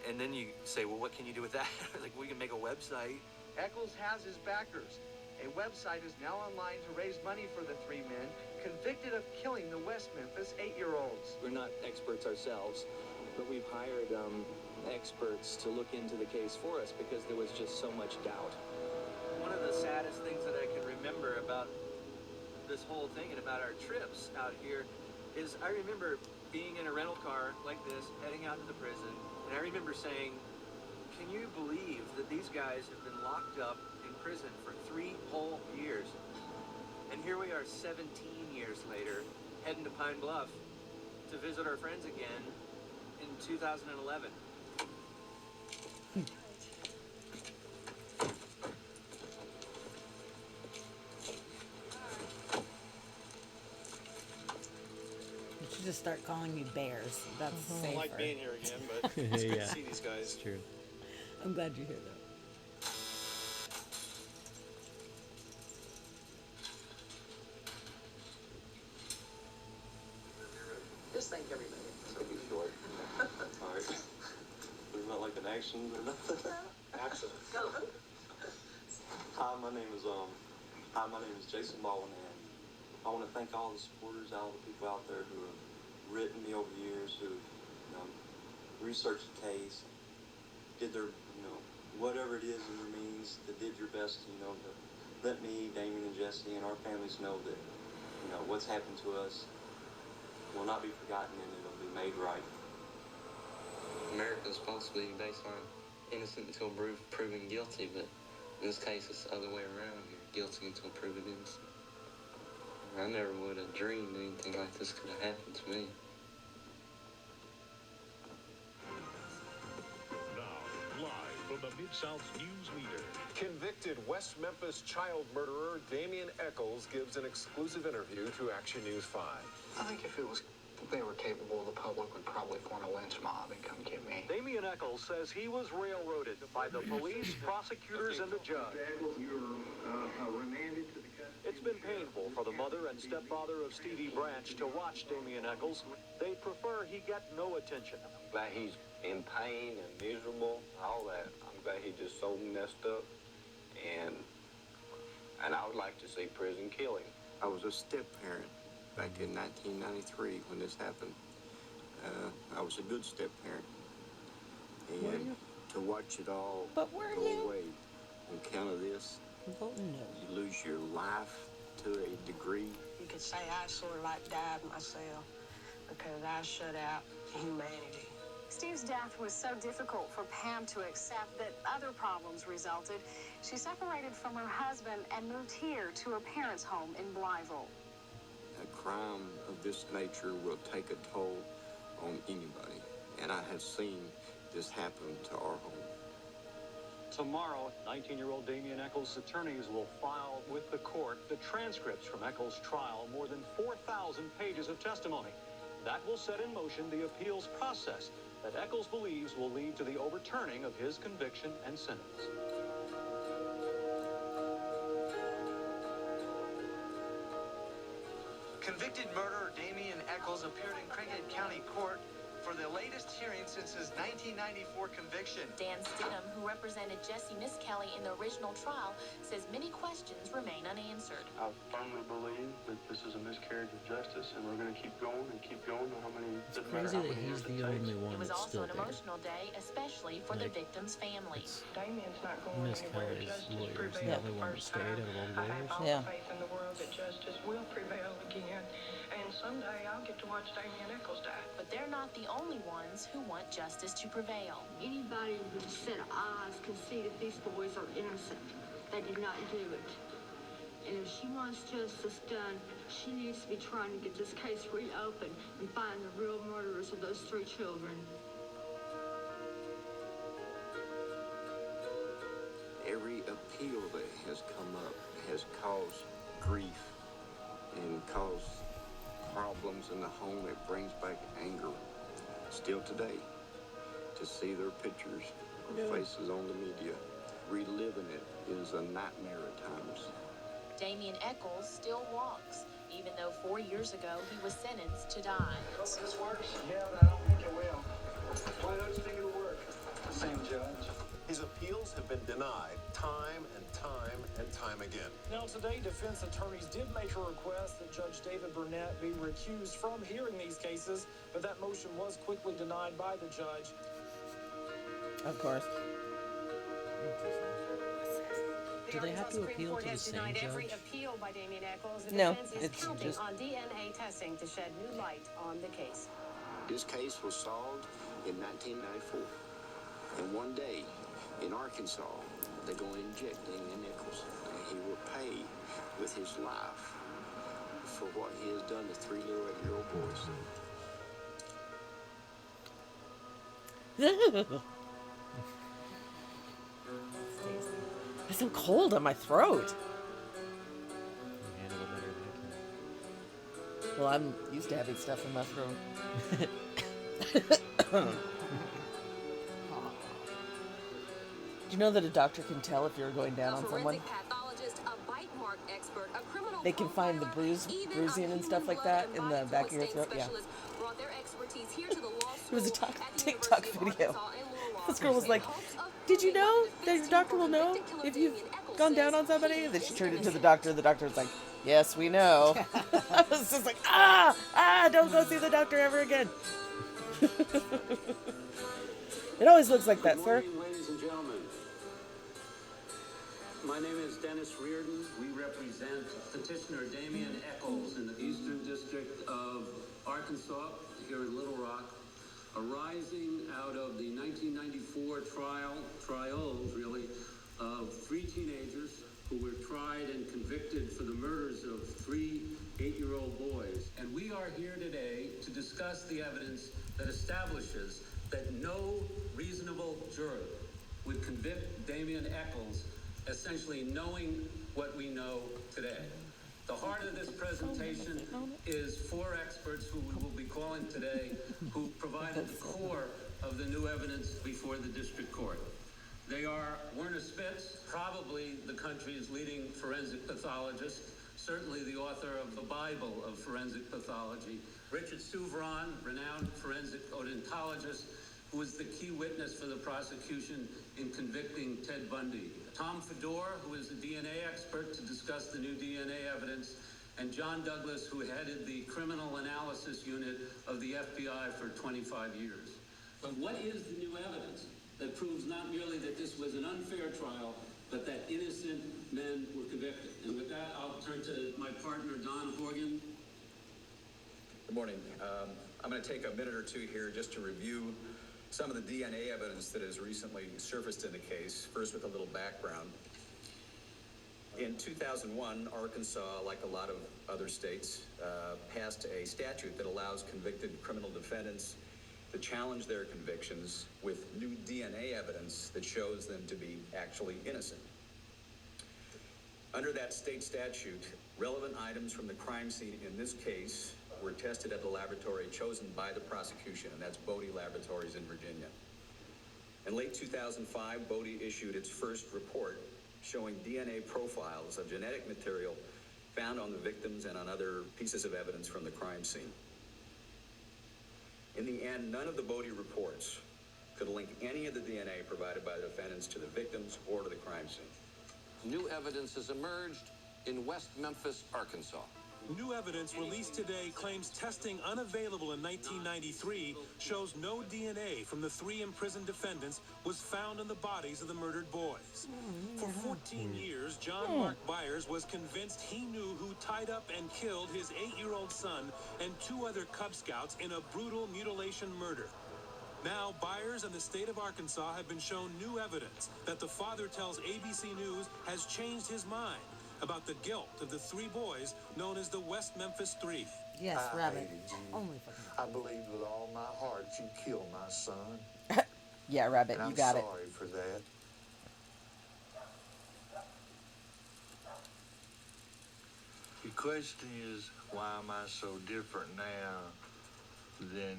and then you say, well, what can you do with that? Like, we can make a website. Echols has his backers. A website is now online to raise money for the three men convicted of killing the West Memphis 8-year-olds. We're not experts ourselves, but we've hired experts to look into the case for us because there was just so much doubt. One of the saddest things that I can remember about this whole thing and about our trips out here is I remember being in a rental car like this, heading out to the prison, and I remember saying, can you believe that these guys have been locked up in prison for 3 whole years? And here we are 17 years later, heading to Pine Bluff to visit our friends again in 2011. We should just start calling you bears. That's safer. I like being here again, but it's good Yeah. to see these guys. True. I'm glad you're here, though. Just thank everybody. So be short. All right. There's not like an action or nothing. Action. Go. Hi, my name is Jason Baldwin, and I want to thank all the supporters, all the people out there who have written me over the years, who researched the case, did their, whatever it is in their means, that did your best, to let me, Damien, and Jesse, and our families know that, what's happened to us will not be forgotten and it'll be made right. America's supposed to be based on innocent until proven guilty, but in this case it's the other way around. You're guilty until proven innocent. I never would have dreamed anything like this could have happened to me. Now, live from the Mid-South's news leader. Convicted West Memphis child murderer Damien Echols gives an exclusive interview to Action News 5. I think if they were capable, the public would probably form a lynch mob and come get me. Damien Echols says he was railroaded by the police, prosecutors, and the judge. It's been painful for the mother and stepfather of Stevie Branch to watch Damien Echols. They prefer he get no attention. That he's in pain and miserable, all that. I'm glad he just so messed up, and I would like to see prison kill him. I was a step parent back in 1993 when this happened. I was a good step parent, and to watch it all go away on account of this, you lose your life to a degree. You could say I sort of like died myself because I shut out humanity. Steve's death was so difficult for Pam to accept that other problems resulted. She separated from her husband and moved here to her parents' home in Blytheville. A crime of this nature will take a toll on anybody, and I have seen this happen to our home. Tomorrow, 19-year-old Damien Echols' attorneys will file with the court the transcripts from Echols' trial, more than 4,000 pages of testimony. That will set in motion the appeals process that Echols believes will lead to the overturning of his conviction and sentence. Convicted murderer Damien Echols appeared in Craighead County Court for the latest hearing since his 1994 conviction. Dan Stidham, who represented Jesse Miskelly in the original trial, says many questions remain unanswered. I firmly believe that this is a miscarriage of justice, and we're going to keep going and keep going. How many? It's crazy that he's the only one It was that's also still an there. emotional day, especially for the victims' families. Damien's not going Miss anywhere. Kelly's Justice lawyer is the prevailed only the one that first stayed time. out of all the I have lawyers. all Yeah. the faith in the world that justice will prevail again, and someday I'll get to watch Damien Echols die. But they're not the only ones who want justice to prevail. Anybody with a set of eyes can see that these boys are innocent. They did not do it. And if she wants justice done, she needs to be trying to get this case reopened and find the real murderers of those 3 children. Every appeal that has come up has caused grief and caused problems in the home. It brings back anger. Still today, to see their pictures or faces on the media, reliving it is a nightmare at times. Damien Echols still walks, even though 4 years ago he was sentenced to die. Hope this works? Yeah, but I don't think it will. Why don't you think it'll work? The same judge. His appeals have been denied time and time and time again. Now today, defense attorneys did make a request that Judge David Burnett be recused from hearing these cases, but that motion was quickly denied by the judge. Of course. Do they have to appeal to the same Every judge? appeal by Damien Echols. The No, defense is it's counting just- on DNA testing to shed new light on the case. This case was solved in 1994. And one day, in Arkansas, they're going to inject Damien Echols, and he will pay with his life for what he has done to 3 little 8-year-old boys. It's so cold on my throat. Handle it better than I Well, I'm used to having stuff in my throat. Do you know that a doctor can tell if you're going down on someone? They can find the bruising and stuff like that in the back of your throat. Yeah. It was a TikTok video. This girl was like, "Did you know that your doctor will know if you've gone down on somebody?" And then she turned it to the doctor. The doctor was like, "Yes, we know." I was just like, don't go see the doctor ever again. It always looks like that, sir. Good morning, ladies and gentlemen. My name is Dennis Reardon. We represent petitioner Damien Echols in the Eastern District of Arkansas, here in Little Rock, arising out of the 1994 trials, really, of 3 teenagers who were tried and convicted for the murders of 3 8-year-old boys. And we are here today to discuss the evidence that establishes that no reasonable jury would convict Damien Echols, essentially knowing what we know today. The heart of this presentation is 4 experts who we will be calling today, who provided the core of the new evidence before the district court. They are Werner Spitz, probably the country's leading forensic pathologist, certainly the author of the Bible of forensic pathology; Richard Souvron, renowned forensic odontologist; who was the key witness for the prosecution in convicting Ted Bundy. Tom Fedor, who is the DNA expert to discuss the new DNA evidence, and John Douglas, who headed the criminal analysis unit of the FBI for 25 years. But what is the new evidence that proves not merely that this was an unfair trial, but that innocent men were convicted? And with that, I'll turn to my partner, Don Horgan. Good morning. I'm going to take a minute or two here just to review some of the DNA evidence that has recently surfaced in the case, first with a little background. In 2001, Arkansas, like a lot of other states, passed a statute that allows convicted criminal defendants to challenge their convictions with new DNA evidence that shows them to be actually innocent. Under that state statute, relevant items from the crime scene in this case were tested at the laboratory chosen by the prosecution, and that's Bodie Laboratories in Virginia. In late 2005, Bodie issued its first report showing DNA profiles of genetic material found on the victims and on other pieces of evidence from the crime scene. In the end, none of the Bodie reports could link any of the DNA provided by the defendants to the victims or to the crime scene. New evidence has emerged in West Memphis, Arkansas. New evidence released today claims testing unavailable in 1993 shows no DNA from the 3 imprisoned defendants was found in the bodies of the murdered boys. For 14 years, John Mark Byers was convinced he knew who tied up and killed his 8-year-old son and 2 other Cub Scouts in a brutal mutilation murder. Now, Byers and the state of Arkansas have been shown new evidence that the father tells ABC News has changed his mind about the guilt of the 3 boys known as the West Memphis 3. Yes, I Rabbit. hated you. Only fucking. I believed with all my heart you killed my son. Yeah, Rabbit, And you got it. I'm sorry for that. The question is, why am I so different now than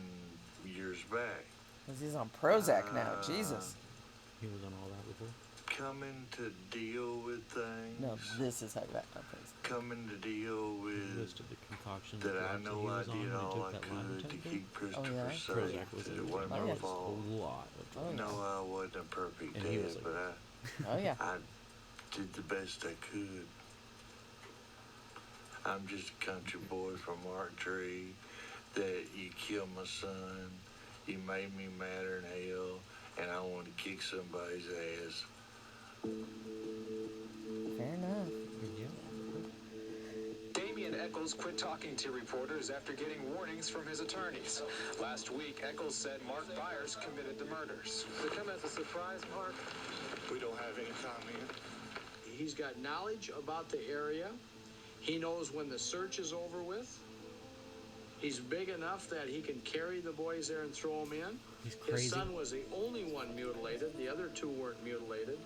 years back? Because he's on Prozac now. Jesus. He was on all that before. Coming to deal with things. No, this is how you act on Prozac. Coming to deal with List of the concoctions that of I drugs know he I was on did when he all took I that could line to detector. keep Christopher yeah? safe. Prozac was That a it wasn't Oh, my yeah. fault. whole lot of drugs. No, I wasn't a perfect And he dad, was like- but Oh, yeah. I did the best I could. I'm just a country boy from Archery. That you killed my son. You made me madder than hell, and I want to kick somebody's ass. Fair enough. Yeah. Damian Eccles quit talking to reporters after getting warnings from his attorneys. Last week, Eccles said Mark Byers committed the murders. Did it come as a surprise, Mark? We don't have any comment. He's got knowledge about the area. He knows when the search is over with. He's big enough that he can carry the boys there and throw them in. He's crazy. His son was the only one mutilated. The other 2 weren't mutilated.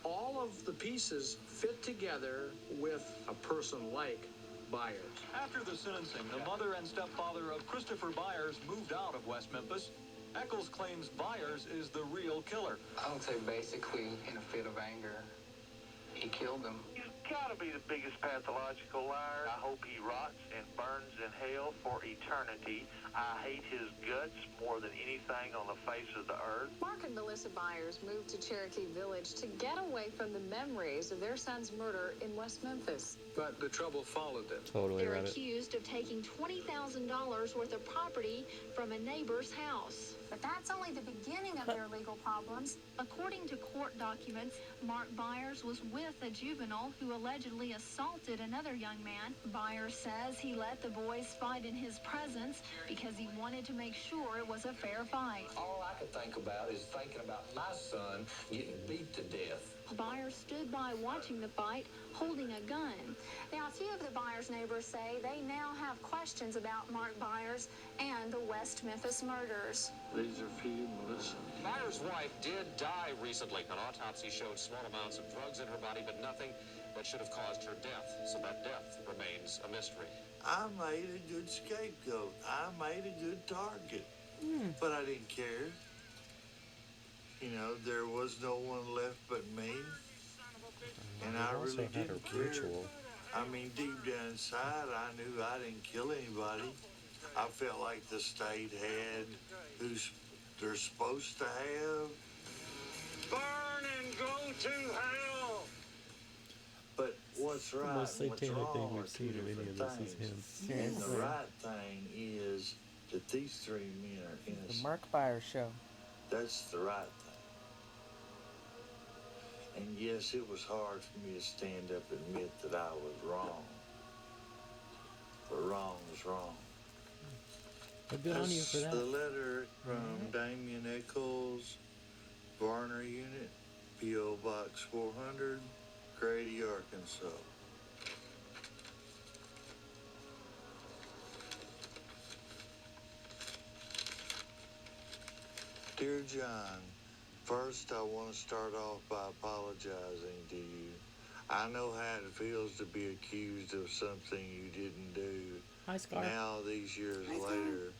All of the pieces fit together with a person like Byers. After the sentencing, the mother and stepfather of Christopher Byers moved out of West Memphis. Eccles claims Byers is the real killer. I would say basically in a fit of anger, he killed them. He's got to be the biggest pathological liar. I hope he rots and burns in hell for eternity. I hate his guts more than anything on the face of the earth. Mark and Melissa Byers moved to Cherokee Village to get away from the memories of their son's murder in West Memphis. But the trouble followed them. Totally They're Rabbit. accused of taking $20,000 worth of property from a neighbor's house. But that's only the beginning of their legal problems. According to court documents, Mark Byers was with a juvenile who allegedly assaulted another young man. Byers says he let the boys fight in his presence because he wanted to make sure it was a fair fight. All I could think about is thinking about my son getting beat to death. Byers stood by watching the fight, holding a gun. Now, a few of the Byers neighbors say they now have questions about Mark Byers and the West Memphis murders. These are for you, Melissa. Byers' wife did die recently. An autopsy showed small amounts of drugs in her body, but nothing that should have caused her death. So that death remains a mystery. I made a good scapegoat. I made a good target. But I didn't care. You know, there was no one left but me. And I also really had a didn't care. ritual. I mean, deep down inside, I knew I didn't kill anybody. I felt like the state had who's they're supposed to have. Burn and go to hell! But what's right The most and what's satanic thing wrong are we've two seen of any different of this is things. him. And the right thing is that these three men are The innocent. Mark Byers show. That's the right thing. And yes, it was hard for me to stand up and admit that I was wrong. But wrong is wrong. But good on you for That's that. the letter from Damien Eccles, Varner Unit, P.O. Box 400, Grady, Arkansas. Dear John, first I want to start off by apologizing to you. I know how it feels to be accused of something you didn't do. Hi, Scar. Now, these years later,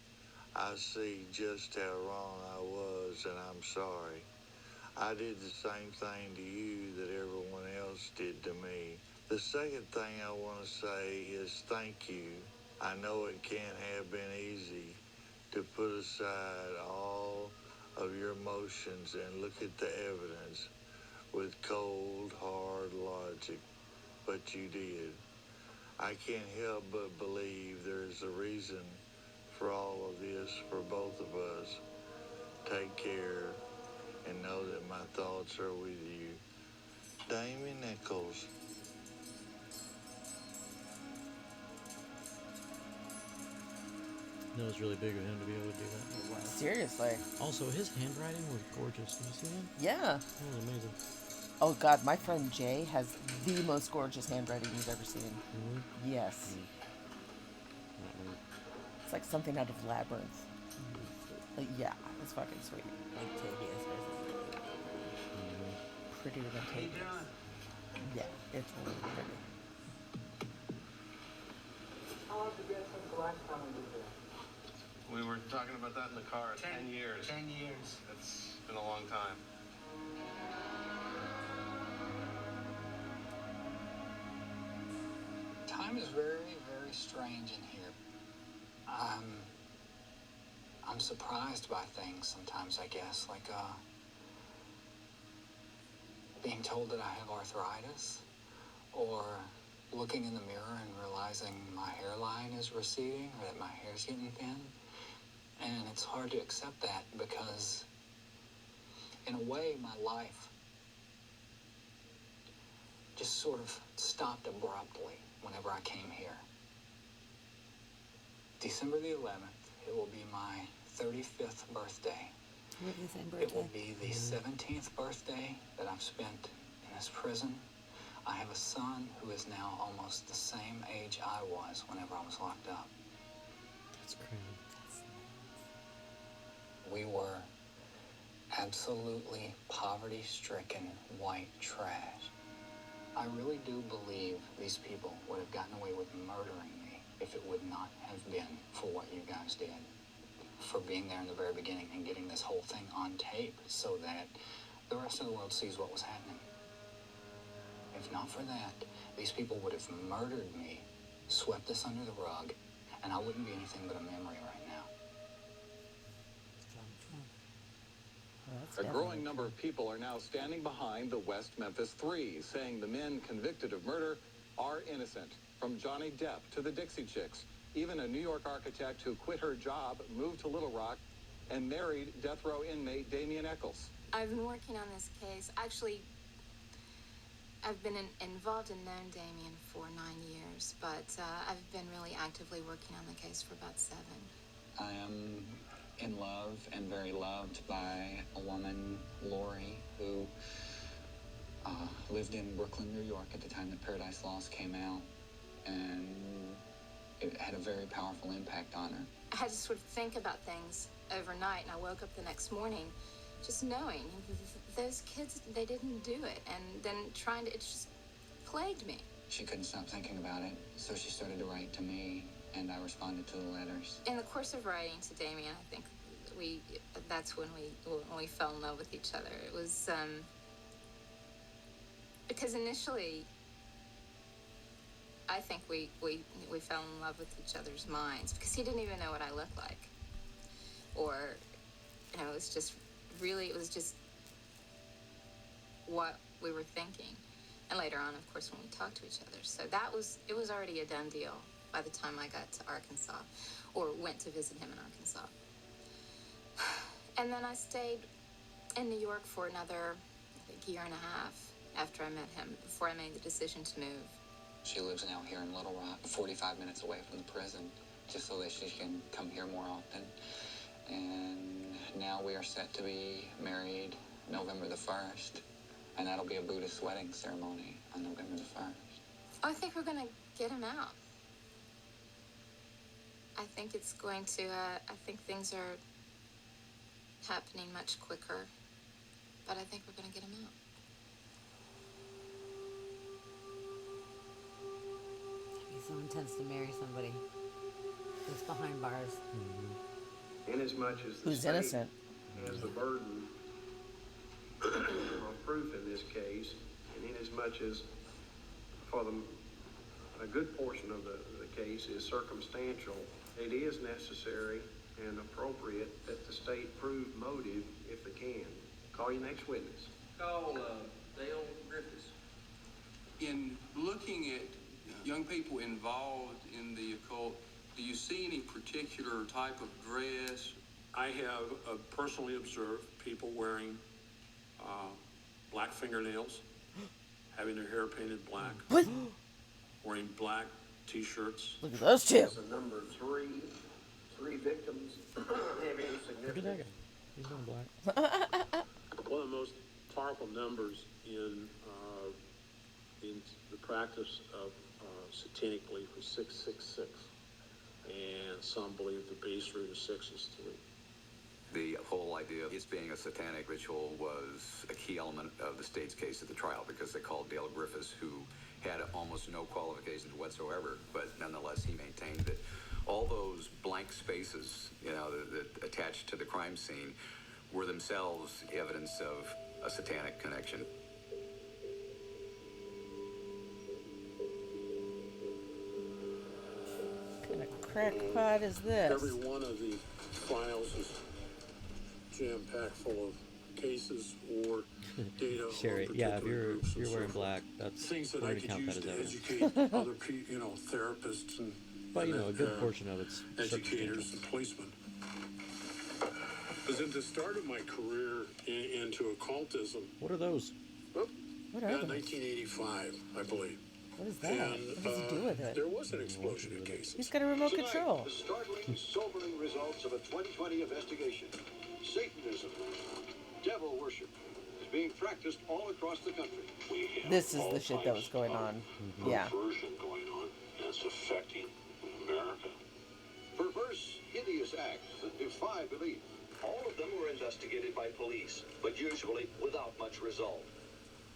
I see just how wrong I was, and I'm sorry. I did the same thing to you that everyone else did to me. The second thing I want to say is thank you. I know it can't have been easy to put aside all of your emotions and look at the evidence with cold, hard logic, but you did. I can't help but believe there's a reason for all of this for both of us. Take care and know that my thoughts are with you. Damien Nichols. That was really big of him to be able to do that. Seriously. Also, his handwriting was gorgeous. Did you see that? Yeah. That was amazing. Oh God, my friend Jay has the most gorgeous handwriting you've ever seen. Really? Yes. It's like something out of Labyrinth. Like, yeah, it's fucking sweet. Like Tavius versus Prettier than Tavius. Yeah, it's really pretty. How long did you get since the last time we did this? We were talking about that in the car. 10 years. 10 years. It's been a long time. Time is very, very strange in here. I'm surprised by things sometimes, I guess, like being told that I have arthritis, or looking in the mirror and realizing my hairline is receding, or that my hair's getting thin. And it's hard to accept that because, in a way, my life just sort of stopped abruptly whenever I came here. December the 11th, it will be my 35th birthday. It will be the 17th birthday that I've spent in this prison. I have a son who is now almost the same age I was whenever I was locked up. That's crazy. We were absolutely poverty-stricken white trash. I really do believe these people would have gotten away with murdering me if it would not have been for what you guys did. For being there in the very beginning and getting this whole thing on tape so that the rest of the world sees what was happening. If not for that, these people would have murdered me, swept this under the rug, and I wouldn't be anything but a memory right now. A growing number of people are now standing behind the West Memphis Three, saying the men convicted of murder are innocent. From Johnny Depp to the Dixie Chicks, even a New York architect who quit her job, moved to Little Rock, and married death row inmate Damien Eccles. I've been working on this case. Actually, I've been involved and known Damien for 9 years, but I've been really actively working on the case for about 7. I am in love and very loved by a woman, Lori, who lived in Brooklyn, New York at the time that Paradise Lost came out, and it had a very powerful impact on her. I had to sort of think about things overnight, and I woke up the next morning just knowing those kids, they didn't do it, and then it just plagued me. She couldn't stop thinking about it, so she started to write to me, and I responded to the letters. In the course of writing to Damien, I think that's when we fell in love with each other. It was, because initially, I think we fell in love with each other's minds, because he didn't even know what I looked like. Or, was just really, it was just what we were thinking. And later on, of course, when we talked to each other. So it was already a done deal by the time I got to Arkansas, or went to visit him in Arkansas. And then I stayed in New York for another, I think, year and a half after I met him, before I made the decision to move. She lives now here in Little Rock, 45 minutes away from the prison, just so that she can come here more often. And now we are set to be married November the 1st, and that'll be a Buddhist wedding ceremony on November the 1st. I think we're going to get him out. I think it's going to, I think things are happening much quicker, but I think we're going to get him out. It'd be so intense to marry somebody who's behind bars. Inasmuch as the Who's state innocent. has the burden of proof in this case, and inasmuch as for a good portion of the case is circumstantial, it is necessary and appropriate that the state prove motive if they can. Call your next witness. Call Dale Griffiths. In looking at young people involved in the occult, do you see any particular type of dress? I have personally observed people wearing black fingernails, having their hair painted black, What? wearing black T-shirts. Look at those two. So number three victims have any Look at that guy. significance? He's going black. One of the most powerful numbers in the practice of satanic belief is 666, and some believe the base root of 6 is 3. The whole idea of it being a satanic ritual was a key element of the state's case at the trial, because they called Dale Griffiths, who had almost no qualifications whatsoever, but nonetheless he maintained that all those blank spaces, that attached to the crime scene were themselves evidence of a satanic connection. What kind of crackpot is this? Every one of the files is jam-packed full of cases or data. Sherry, on yeah, if particular groups you're and wearing so black, forth. that's Things that we're I gonna could count use that to as evidence. educate other people, therapists and But you know, a good uh, portion of it's educators circumstantial. and policemen. Because at the start of my career into occultism, What are those? What are those? 1985, I believe. What is that? And What does he do with it? there was an explosion of cases. He's got a remote control. The startling, sobering results of a 2020 investigation. Satanism, devil worship, is being practiced all across the country. This is the shit that was going on. Yeah. Perversion going on that's affecting America. Perverse, hideous acts that defy belief. All of them were investigated by police, but usually without much result.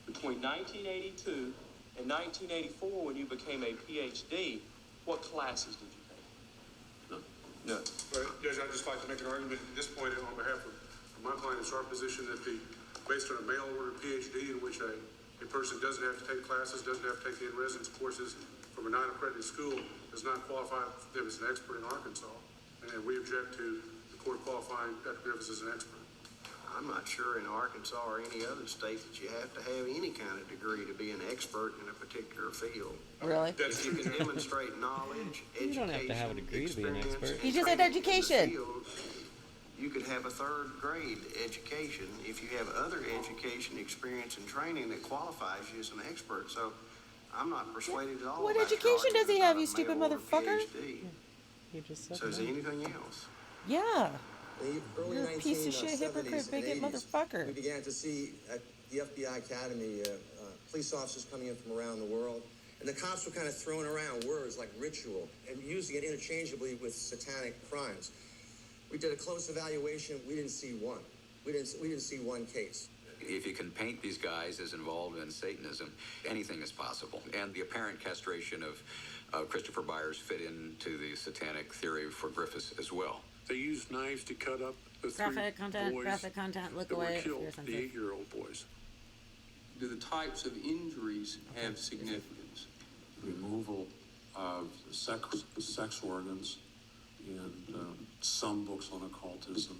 Between 1982 and 1984, when you became a PhD, what classes did you take? None. Well, Judge, I'd just like to make an argument at this point on behalf of my client. It's our position that based on a mail-order PhD in which a person doesn't have to take classes, doesn't have to take the in-residence courses from a non-accredited school, does not qualify them as an expert in Arkansas. And we object to the court qualifying Dr. Memphis as an expert. I'm not sure in Arkansas or any other state that you have to have any kind of degree to be an expert in a particular field. Really? If you can demonstrate knowledge, education, You don't have to have a degree to be an expert. He just said education. You could have a third grade education if you have other education, experience, and training that qualifies you as an expert. So I'm not persuaded at all. What about your education does he argument have, about you a stupid mail-order motherfucker? PhD. He just said So is no. there anything else? Yeah. The early You're a piece of shit, 1970s hypocrite, and bigot 80s, motherfucker. we began to see at the FBI Academy police officers coming in from around the world. And the cops were kind of throwing around words like ritual and using it interchangeably with satanic crimes. We did a close evaluation. We didn't see one. We didn't see one case. If you can paint these guys as involved in Satanism, anything is possible. And the apparent castration of Christopher Byers fit into the satanic theory for Griffiths as well. They used knives to cut up the Graphic content, boys graphic content, look that away were if killed, you're the sensitive. 8-year-old boys. Do the types of injuries have significance? Removal of sex organs, and some books on occultism,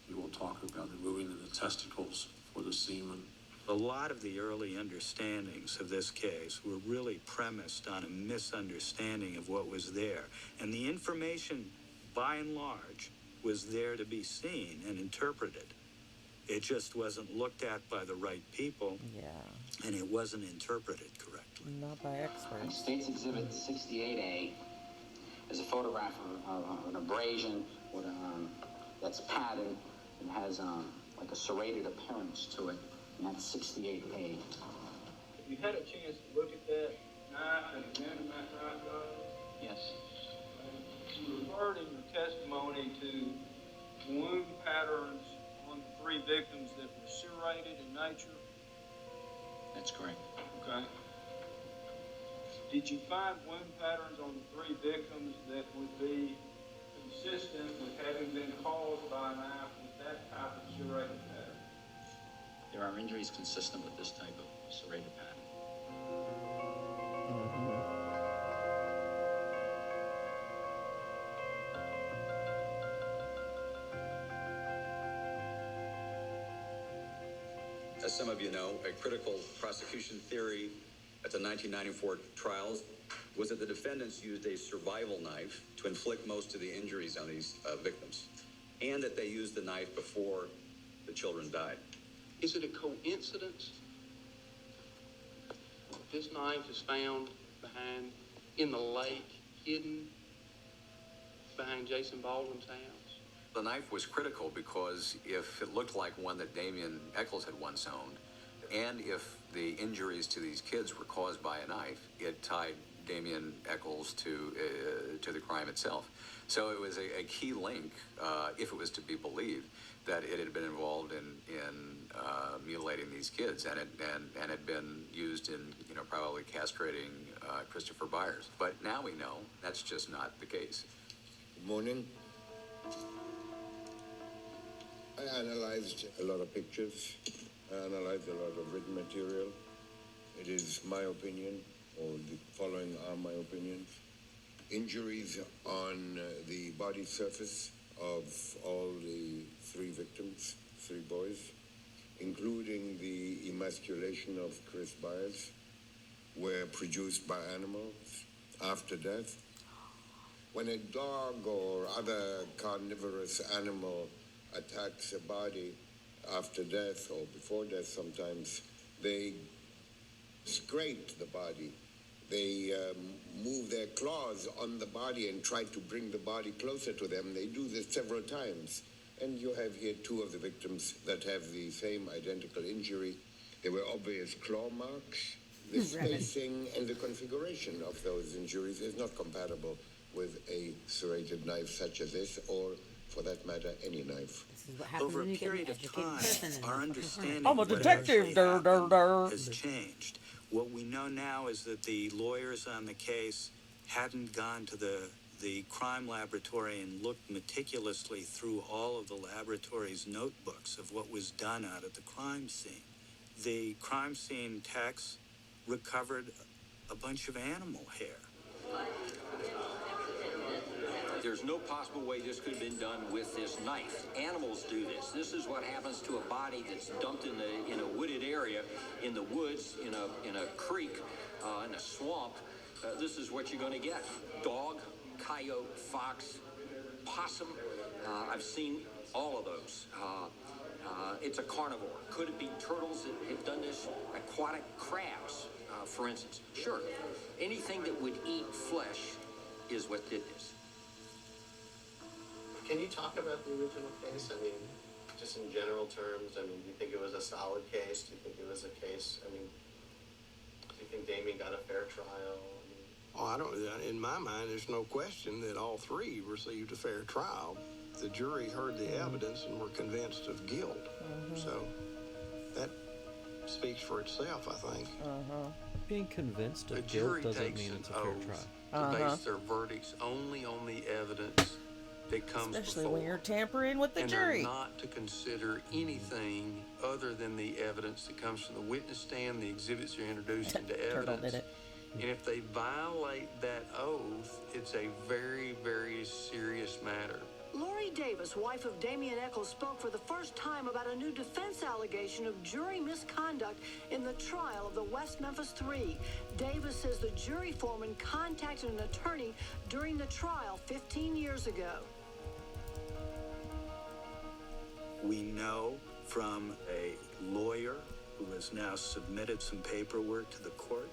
We will talk about removing the testicles for the semen. A lot of the early understandings of this case were really premised on a misunderstanding of what was there. And the information, by and large, was there to be seen and interpreted. It just wasn't looked at by the right people. Yeah. And it wasn't interpreted correctly. Not by experts. State's Exhibit 68A is a photograph of an abrasion with that's patterned and has like a serrated appearance to it, and that's 68A. You had a chance to look at that knife and examine that knife, Doctor? Yes. You referred in your testimony to wound patterns on the 3 victims that were serrated in nature. That's correct. Okay. Did you find wound patterns on the 3 victims that would be consistent with having been caused by a knife with that type of serrated pattern? There are injuries consistent with this type of serrated pattern. As some of you know, a critical prosecution theory at the 1994 trials was that the defendants used a survival knife to inflict most of the injuries on these victims, and that they used the knife before the children died. Is it a coincidence that this knife is found in the lake, hidden behind Jason Baldwin's house? The knife was critical because if it looked like one that Damien Eccles had once owned, and if the injuries to these kids were caused by a knife, it tied Damien Eccles to the crime itself. So it was a key link, if it was to be believed, that it had been involved in mutilating these kids, and had been used in probably castrating Christopher Byers. But now we know that's just not the case. Good morning. I analyzed a lot of pictures. I analyzed a lot of written material. It is my opinion, or the following are my opinions. Injuries on the body surface of all the 3 victims, 3 boys, including the emasculation of Chris Byers, were produced by animals after death. When a dog or other carnivorous animal attacks a body after death or before death sometimes, they scrape the body. They move their claws on the body and try to bring the body closer to them. They do this several times. And you have here 2 of the victims that have the same identical injury. There were obvious claw marks. The spacing and the configuration of those injuries is not compatible with a serrated knife such as this, or for that matter, any knife. Over a period of time, our understanding I'm a of what detective. actually has changed. What we know now is that the lawyers on the case hadn't gone to the crime laboratory and looked meticulously through all of the laboratory's notebooks of what was done out at the crime scene. The crime scene techs recovered a bunch of animal hair. There's no possible way this could have been done with this knife. Animals do this. This is what happens to a body that's dumped in a wooded area, in the woods, in a creek, in a swamp. This is what you're going to get. Dog, coyote, fox, possum. I've seen all of those. It's a carnivore. Could it be turtles that have done this? Aquatic crabs, for instance. Sure. Anything that would eat flesh is what did this. Can you talk about the original case? I mean, just in general terms, I mean, do you think it was a solid case? Do you think it was a case, I mean, do you think Damien got a fair trial? Oh, I don't, in my mind, there's no question that all 3 received a fair trial. The jury heard the evidence and were convinced of guilt. So that speaks for itself, I think. Being convinced The of jury guilt doesn't takes mean an it's a fair oath trial. to base their verdicts only on the evidence that comes Especially before. when you're tampering with the and jury. they're not to consider anything other than the evidence that comes from the witness stand, the exhibits are introduced into Turtle evidence. did it. And if they violate that oath, it's a very, very serious matter. Lori Davis, wife of Damian Eccles, spoke for the first time about a new defense allegation of jury misconduct in the trial of the West Memphis Three. Davis says the jury foreman contacted an attorney during the trial 15 years ago. We know from a lawyer who has now submitted some paperwork to the court,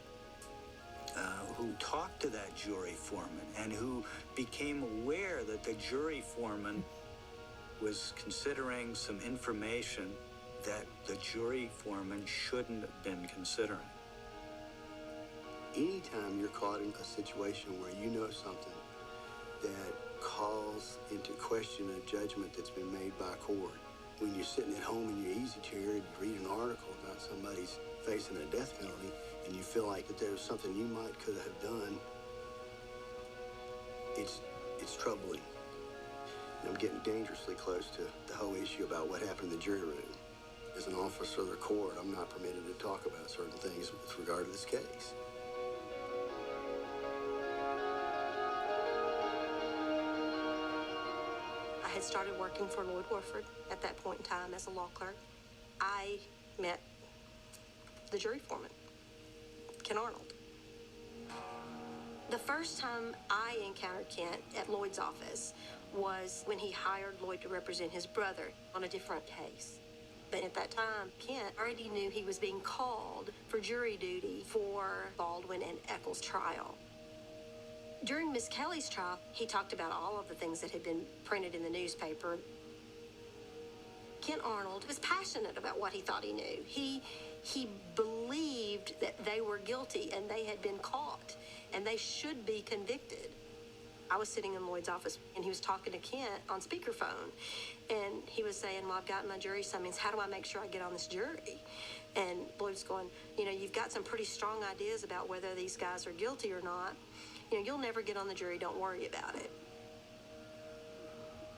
who talked to that jury foreman and who became aware that the jury foreman was considering some information that the jury foreman shouldn't have been considering. Anytime you're caught in a situation where you know something that calls into question a judgment that's been made by a court, when you're sitting at home in your easy chair and you read an article about somebody's facing a death penalty and you feel like that there was something you could have done, it's troubling. And I'm getting dangerously close to the whole issue about what happened in the jury room. As an officer of the court, I'm not permitted to talk about certain things with regard to this case. I had started working for Lloyd Warford at that point in time as a law clerk. I met the jury foreman, Ken Arnold. The first time I encountered Kent at Lloyd's office was when he hired Lloyd to represent his brother on a different case. But at that time, Kent already knew he was being called for jury duty for Baldwin and Eccles' trial. During Miss Kelly's trial, he talked about all of the things that had been printed in the newspaper. Ken Arnold was passionate about what he thought he knew. He believed that they were guilty and they had been caught and they should be convicted. I was sitting in Lloyd's office and he was talking to Kent on speakerphone and he was saying, well, I've gotten my jury summons. How do I make sure I get on this jury? And Lloyd's going, you know, you've got some pretty strong ideas about whether these guys are guilty or not. You know, you'll never get on the jury. Don't worry about it.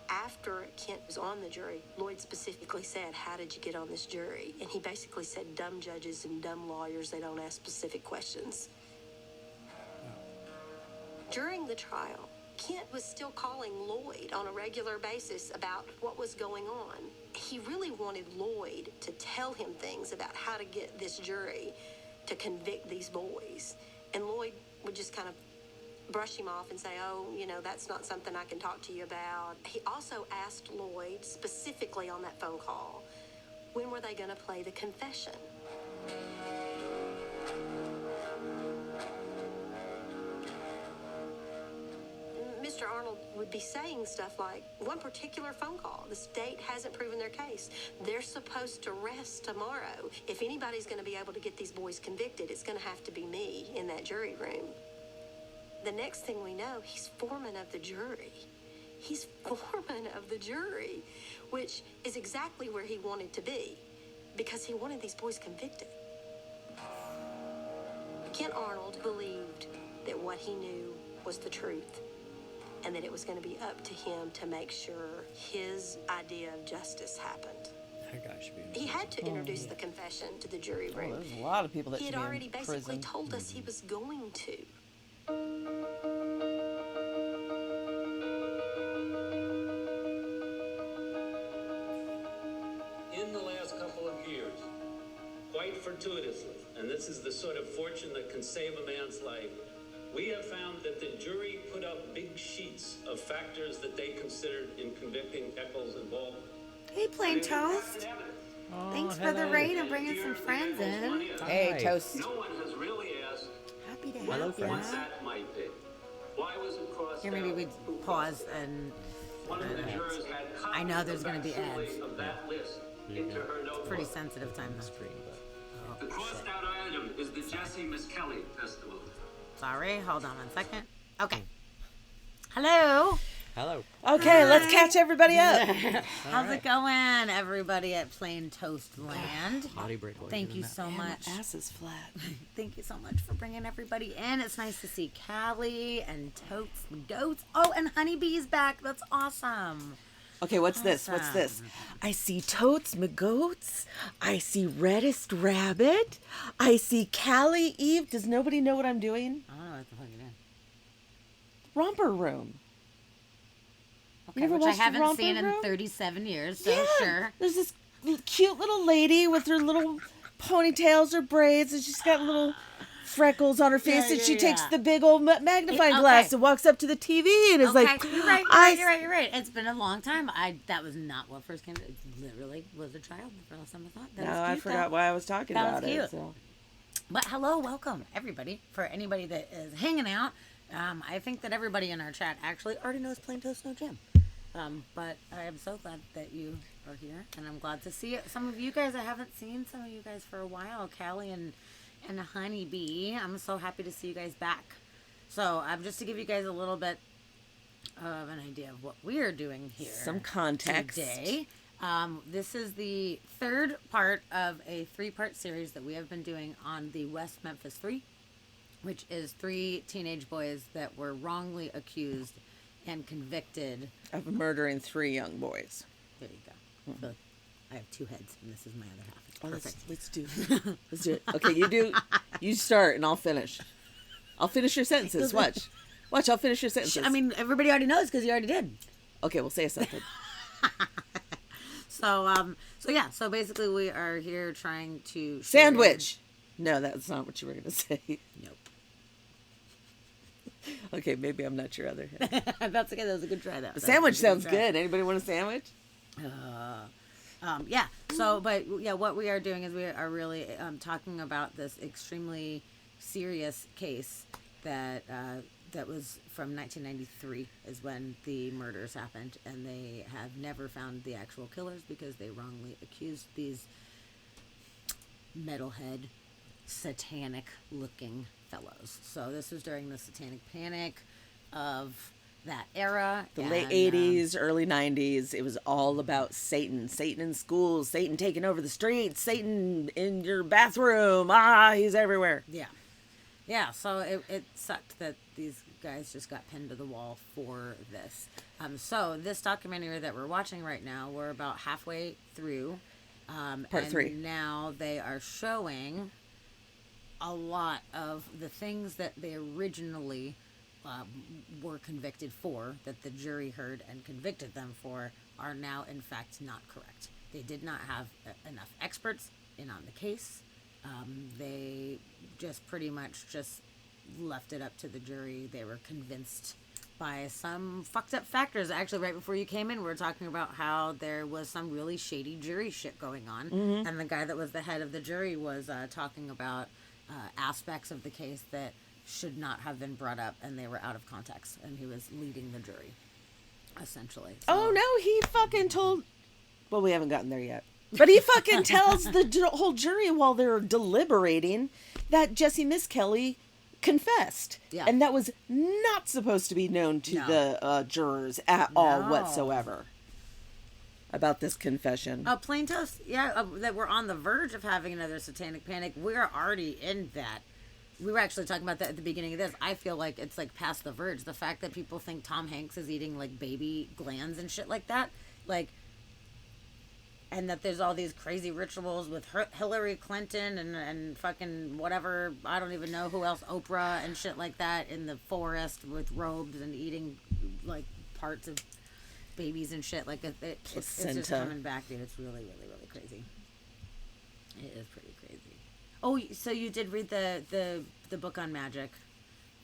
After Kent was on the jury, Lloyd specifically said, how did you get on this jury? And he basically said, dumb judges and dumb lawyers, they don't ask specific questions. During the trial, Kent was still calling Lloyd on a regular basis about what was going on. He really wanted Lloyd to tell him things about how to get this jury to convict these boys. And Lloyd would just kind of brush him off and say, oh, you know, that's not something I can talk to you about. He also asked Lloyd specifically on that phone call, when were they going to play the confession? Mr. Arnold would be saying stuff like, one particular phone call, the state hasn't proven their case. They're supposed to rest tomorrow. If anybody's going to be able to get these boys convicted, it's going to have to be me in that jury room. The next thing we know, he's foreman of the jury. He's foreman of the jury, which is exactly where he wanted to be because he wanted these boys convicted. Ken Arnold believed that what he knew was the truth and that it was going to be up to him to make sure his idea of justice happened. He had to introduce the confession to the jury room. There's a lot of people that he should had be already in basically prison. told us he was going to. In the last couple of years, quite fortuitously, and this is the sort of fortune that can save a man's life, we have found that the jury put up big sheets of factors that they considered in convicting Eccles and Baldwin. Hey, Plain Toast. Thanks for the raid and bringing some friends in. Hey, Toast. No one has really asked Happy to what have you. that might be. Why was it crossed Here, maybe out? we pause and One of the jurors had I know copies there's of going to be facsimile ads. of that list into her notebook. Pretty sensitive time though. The crossed out item is the Jesse Miss Kelly testimony. Sorry, hold on 1 second. Okay. Hello. Hello. Okay, let's catch everybody up. How's it going, everybody at Plain Toast Land? Body break while Thank you're you doing so Man, my much. ass is flat. Thank you so much for bringing everybody in. It's nice to see Callie and Totes the Goats. Oh, and Honeybee's back. That's awesome. Okay, what's this? What's this? I see Totes McGoats. I see Reddest Rabbit. I see Callie Eve. Does nobody know what I'm doing? I don't know what the fuck it is. Romper Room. Okay, You never which I watched haven't Romper seen in Room? 37 years, so Yeah. sure. There's this cute little lady with her little ponytails or braids, and she's got little freckles on her face, and she takes the big old magnifying glass and walks up to the TV and is like, You're right. It's been a long time. That was not what first came to it. Literally was a child the last time I thought. That was I cute, forgot why I was talking that about was cute. it. So. But hello, welcome, everybody. For anybody that is hanging out, I think that everybody in our chat actually already knows Plain Toast No Jam. But I am so glad that you are here, and I'm glad to see it. Some of you guys I haven't seen, some of you guys for a while, Callie and Honeybee. I'm so happy to see you guys back. So, just to give you guys a little bit of an idea of what we are doing here. Some context. Today. This is the third part of a 3-part series that we have been doing on the West Memphis 3, which is 3 teenage boys that were wrongly accused and convicted of murdering 3 young boys. There you go. Mm-hmm. So I have 2 heads, and this is my other half. It's perfect. Let's do it. Let's do it. Okay, you start, and I'll finish. I'll finish your sentences. Watch, I'll finish your sentences. I mean, everybody already knows because you already did. Okay, we'll say something. So basically we are here trying to... Sandwich! No, that's not what you were going to say. Nope. Okay, maybe I'm not your other head. That's okay. That was a good try, though. The sandwich sounds good. Anybody want a sandwich? What we are doing is we are really talking about this extremely serious case that was from 1993 is when the murders happened, and they have never found the actual killers because they wrongly accused these metalhead, satanic-looking fellows. So this was during the satanic panic of that era. The late 80s, early 90s. It was all about Satan. Satan in schools. Satan taking over the streets. Satan in your bathroom. He's everywhere. Yeah. Yeah, so it sucked that these guys just got pinned to the wall for this. So this documentary that we're watching right now, we're about halfway through. Part 3. Now they are showing a lot of the things that they originally were convicted for, that the jury heard and convicted them for, are now in fact not correct. They did not have enough experts in on the case. They just pretty much just left it up to the jury. They were convinced by some fucked up factors. Actually, right before you came in, we were talking about how there was some really shady jury shit going on. Mm-hmm. And the guy that was the head of the jury was talking about aspects of the case that should not have been brought up, and they were out of context. And he was leading the jury, essentially. So. Oh, no, he fucking told... Well, we haven't gotten there yet. But he fucking tells the whole jury while they're deliberating that Jesse Misskelley confessed. Yeah. And that was not supposed to be known to the jurors at all whatsoever about this confession. Plain Toast, that we're on the verge of having another satanic panic. We're already in that. We were actually talking about that at the beginning of this. I feel like it's like past the verge. The fact that people think Tom Hanks is eating like baby glands and shit like that. Like... And that there's all these crazy rituals with Hillary Clinton and fucking whatever, I don't even know who else, Oprah and shit like that in the forest with robes and eating like parts of babies and shit. Like it's just coming back, dude. It's really, really, really crazy. It is pretty crazy. Oh, so you did read the book on magic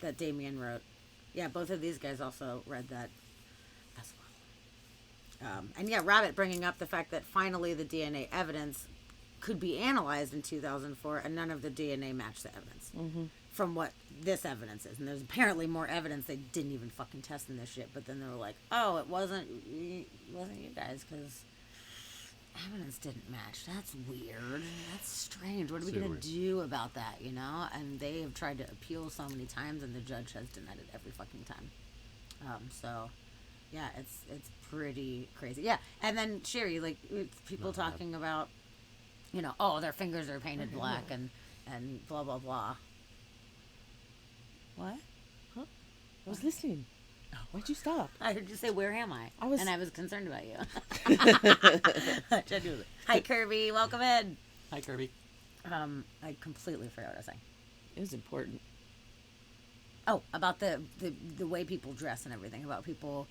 that Damien wrote. Yeah, both of these guys also read that as well. And yeah, Rabbit bringing up the fact that finally the DNA evidence could be analyzed in 2004, and none of the DNA matched the evidence from what this evidence is. And there's apparently more evidence they didn't even fucking test in this shit. But then they were like, "Oh, it wasn't you guys because evidence didn't match. That's weird. That's strange. What are we gonna do about that? You know?" And they have tried to appeal so many times, and the judge has denied it every fucking time. Yeah, it's pretty crazy. Yeah, and then Sherry, like people talking about, their fingers are painted black and blah blah blah. What? Huh? I was listening. Why'd you stop? I heard you say, "Where am I?" And I was concerned about you. Genuinely. Hi, Kirby. Welcome in. Hi, Kirby. I completely forgot what I was saying. It was important. Oh, about the way people dress and everything. About people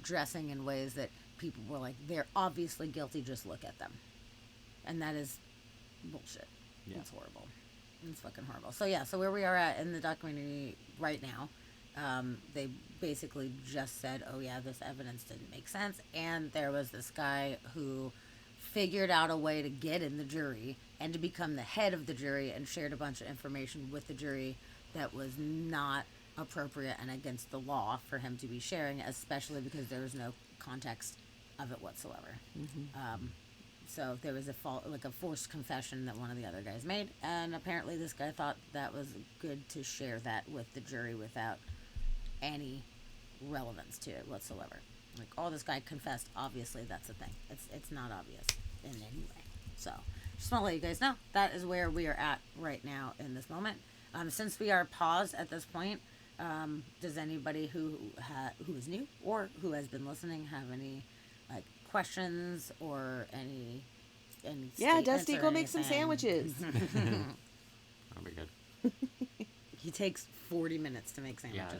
dressing in ways that people were like, they're obviously guilty, just look at them. And that is bullshit. Yeah. It's horrible. It's fucking horrible. So yeah, so where we are at in the documentary right now, they basically just said, oh yeah, this evidence didn't make sense, and there was this guy who figured out a way to get in the jury and to become the head of the jury and shared a bunch of information with the jury that was not appropriate and against the law for him to be sharing, especially because there was no context of it whatsoever. So there was a forced confession that one of the other guys made, and apparently this guy thought that was good to share that with the jury without any relevance to it whatsoever. Like, oh, this guy confessed. Obviously, that's a thing. It's not obvious in any way. So just want to let you guys know that is where we are at right now in this moment. Since we are paused at this point, does anybody who is new or who has been listening have any questions or any yeah, Dusty, go make some sandwiches. That'll be good. He takes 40 minutes to make sandwiches. Yeah,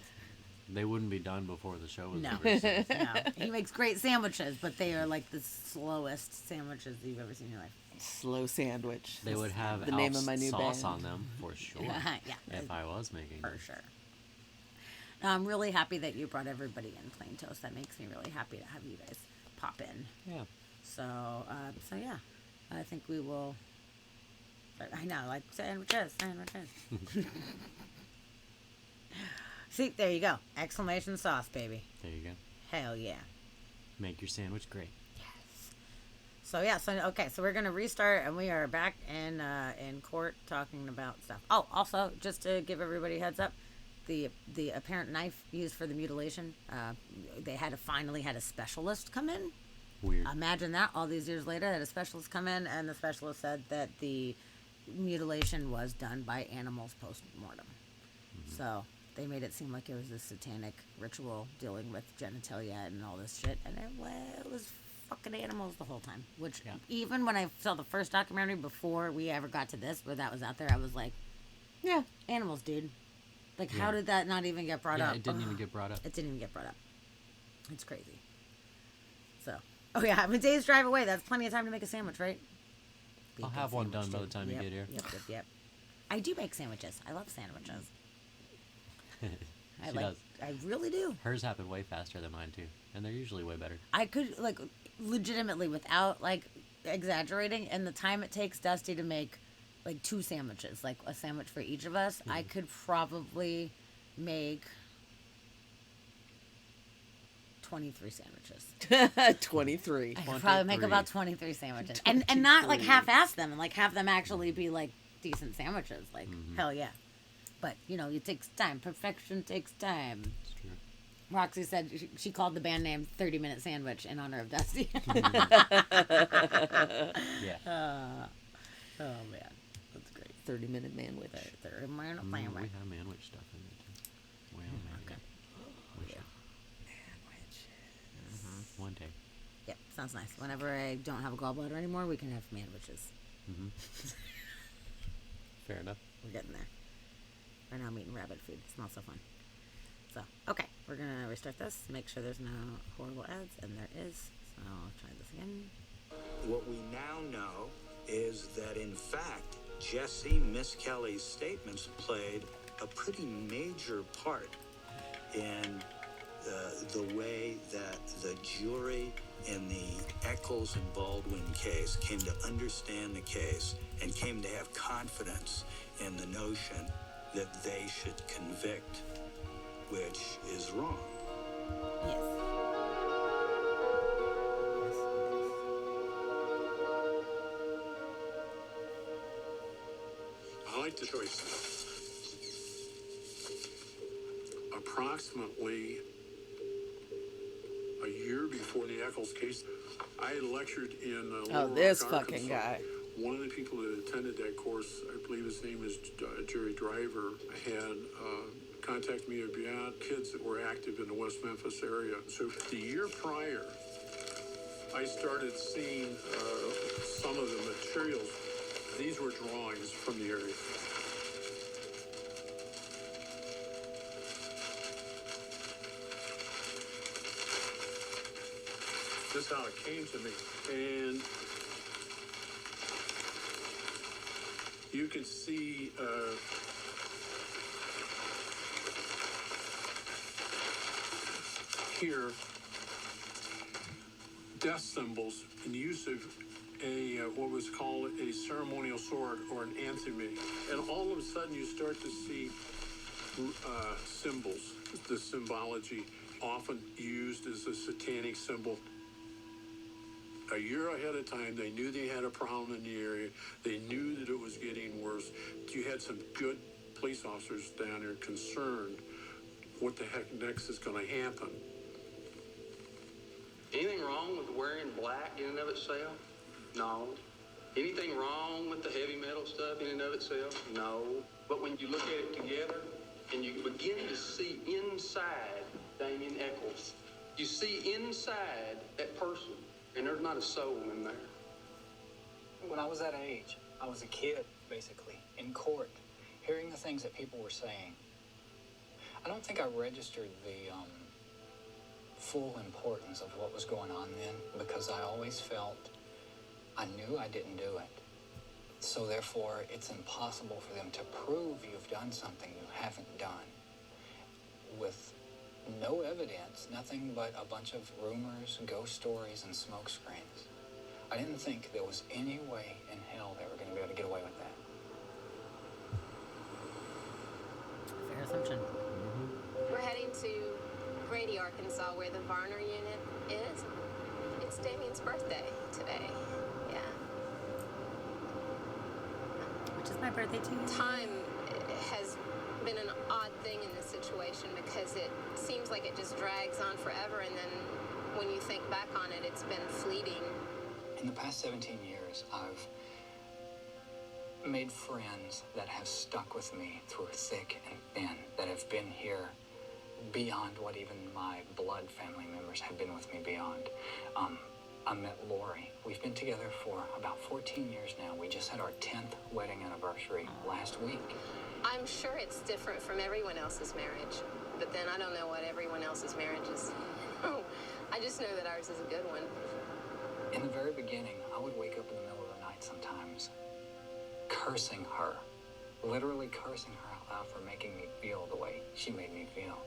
they wouldn't be done before the show was no. over. No, he makes great sandwiches, but they are like the slowest sandwiches you've ever seen in your life. Slow sandwich. They would have the name of my new sauce band on them for sure. Yeah, if I was making for them. sure. I'm really happy that you brought everybody in Plain Toast. That makes me really happy to have you guys pop in. Yeah. So yeah, I think we will. I know, like sandwiches. See, there you go! Exclamation sauce, baby. There you go. Hell yeah! Make your sandwich great. So yeah, so we're gonna restart, and we are back in court talking about stuff. Oh, also, just to give everybody a heads up, the apparent knife used for the mutilation, they finally had a specialist come in. Weird. Imagine that, all these years later, that a specialist come in, and the specialist said that the mutilation was done by animals post-mortem. So they made it seem like it was a satanic ritual dealing with genitalia and all this shit, and it was fucking animals the whole time. Which, even when I saw the first documentary before we ever got to this, where that was out there, I was like, yeah, animals, dude. Like, how did that not even get brought up? Yeah, it didn't even get brought up. It didn't even get brought up. It's crazy. So, oh yeah, I'm a day's drive away. That's plenty of time to make a sandwich, right? I'll have one done by the time you get here. Yep. I do make sandwiches. I love sandwiches. She does. I really do. Hers happen way faster than mine too, and they're usually way better. I could, legitimately, without exaggerating, and the time it takes Dusty to make 2 sandwiches, like a sandwich for each of us, I could probably make 23 sandwiches. 23. I could probably make about 23 sandwiches. And not half-ass them, and have them actually be decent sandwiches. Hell yeah. But, it takes time. Perfection takes time. It's true. Roxy said she called the band name 30-Minute Sandwich in honor of Dusty. Yeah. Oh, man. That's great. 30-minute manwich. 30-minute We sandwich. have manwich stuff in there too. Well, Okay. One day. Yep, sounds nice. Whenever I don't have a gallbladder anymore, we can have sandwiches. Fair enough. We're getting there. Right now I'm eating rabbit food. It's not so fun. So, okay. We're going to restart this. Make sure there's no horrible ads. And there is. So I'll try this again. What we now know is that, in fact, Jesse Miss Kelly's statements played a pretty major part in the way that the jury in the Eccles and Baldwin case came to understand the case and came to have confidence in the notion that they should convict, which is wrong. Yes. I like the choice. Approximately a year before the Eccles case, I had lectured in Little this Rock, fucking Arkansas. guy. One of the people that attended that course, I believe his name is Jerry Driver, had contacted me about kids that were active in the West Memphis area. So the year prior, I started seeing some of the materials. These were drawings from the area. That's how it came to me. And you can see here death symbols and use of a what was called a ceremonial sword or an anthemy. And all of a sudden you start to see symbols, the symbology often used as a satanic symbol. A year ahead of time, they knew they had a problem in the area. They knew that it was getting worse. You had some good police officers down there concerned what the heck next is going to happen. Anything wrong with wearing black in and of itself? No. Anything wrong with the heavy metal stuff in and of itself? No. But when you look at it together and you begin to see inside Damien Eccles, you see inside that person, and there's not a soul in there. When I was that age, I was a kid, basically, in court, hearing the things that people were saying. I don't think I registered the full importance of what was going on then, because I always felt I knew I didn't do it. So therefore, it's impossible for them to prove you've done something you haven't done. With no evidence, nothing but a bunch of rumors, ghost stories, and smoke screens. I didn't think there was any way in hell they were going to be able to get away with that. Fair assumption. We're heading to Grady, Arkansas, where the Varner unit is. It's Damien's birthday today. Yeah. Which is my birthday too. Time has been an odd thing in this situation because it seems like it just drags on forever, and then when you think back on it, it's been fleeting. In the past 17 years, I've made friends that have stuck with me through thick and thin, that have been here beyond what even my blood family members have been with me beyond. I met Lori. We've been together for about 14 years now. We just had our 10th wedding anniversary last week. I'm sure it's different from everyone else's marriage, but then I don't know what everyone else's marriage is. I just know that ours is a good one. In the very beginning, I would wake up in the middle of the night sometimes, cursing her, literally cursing her out loud for making me feel the way she made me feel.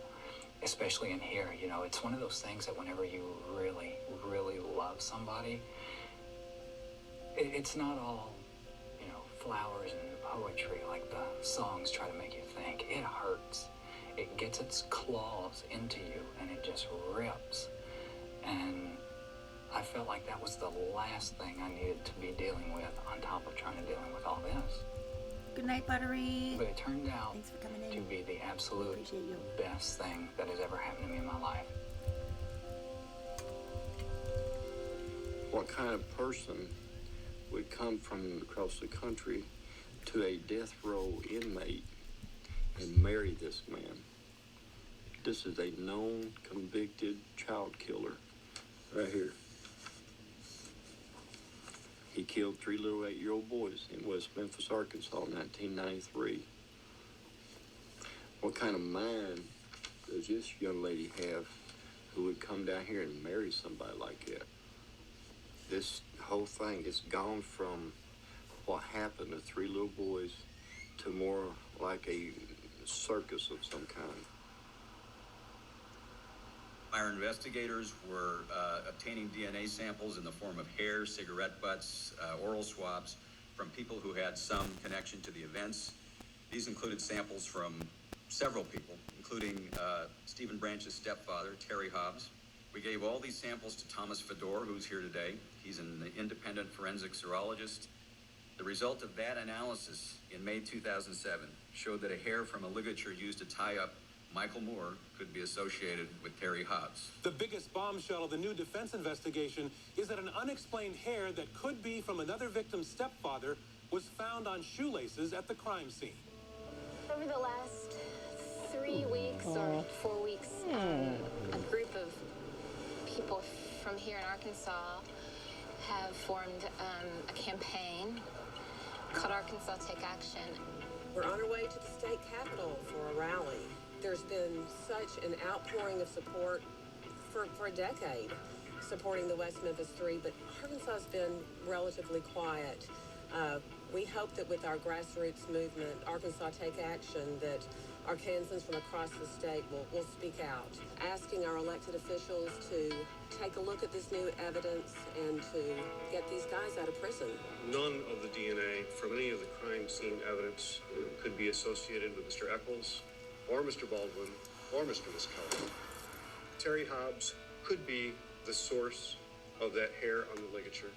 Especially in here, you know, it's one of those things that whenever you really, really love somebody, it's not all, you know, flowers and poetry like the songs try to make you think. It hurts. It gets its claws into you and it just rips. And I felt like that was the last thing I needed to be dealing with on top of trying to deal with all this. Good night, Buttery. But it turned out Thanks for coming in. to be the absolute best thing that has ever happened to me in my life. What kind of person would come from across the country to a death row inmate and marry this man? This is a known convicted child killer right here. He killed 3 little 8-year-old boys in West Memphis, Arkansas in 1993. What kind of mind does this young lady have who would come down here and marry somebody like that? This whole thing is gone from what happened to 3 little boys to more like a circus of some kind. Our investigators were obtaining DNA samples in the form of hair, cigarette butts, oral swabs from people who had some connection to the events. These included samples from several people, including Stephen Branch's stepfather, Terry Hobbs. We gave all these samples to Thomas Fedor, who's here today. He's an independent forensic serologist. The result of that analysis in May 2007 showed that a hair from a ligature used to tie up Michael Moore could be associated with Terry Hobbs. The biggest bombshell of the new defense investigation is that an unexplained hair that could be from another victim's stepfather was found on shoelaces at the crime scene. Over the last 3 weeks or 4 weeks, a group of people from here in Arkansas have formed a campaign called Arkansas Take Action. We're on our way to the state capitol for a rally. There's been such an outpouring of support for a decade. supporting the West Memphis Three, but Arkansas has been relatively quiet. We hope that with our grassroots movement, Arkansas Take Action, that Arkansans from across the state will speak out, asking our elected officials to take a look at this new evidence and to get these guys out of prison. None of the DNA from any of the crime scene evidence could be associated with Mr. Eccles or Mr. Baldwin or Mr. Miskelly. Terry Hobbs could be the source of that hair on the ligature.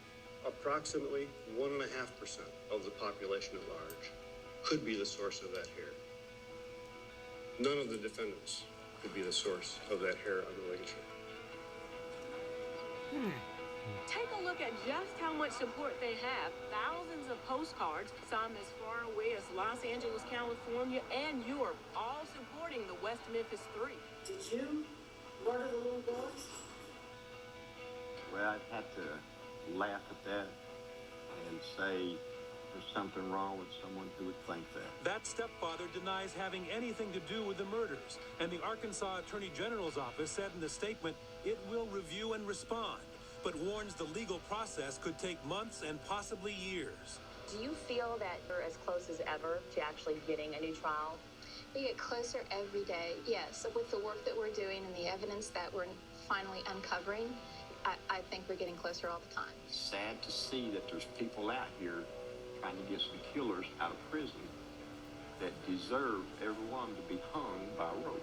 Approximately 1.5% of the population at large could be the source of that hair. None of the defendants could be the source of that hair on the ligature. Take a look at just how much support they have. Thousands of postcards, some as far away as Los Angeles, California, and Europe, all supporting the West Memphis Three. Did you murder the little boys? Well, I'd have to laugh at that and say there's something wrong with someone who would think that. That stepfather denies having anything to do with the murders, and the Arkansas Attorney General's office said in the statement it will review and respond, but warns the legal process could take months and possibly years. Do you feel that you're as close as ever to actually getting a new trial? We get closer every day, yes. With the work that we're doing and the evidence that we're finally uncovering, I think we're getting closer all the time. Sad to see that there's people out here trying to get some killers out of prison that deserve everyone to be hung by a rope.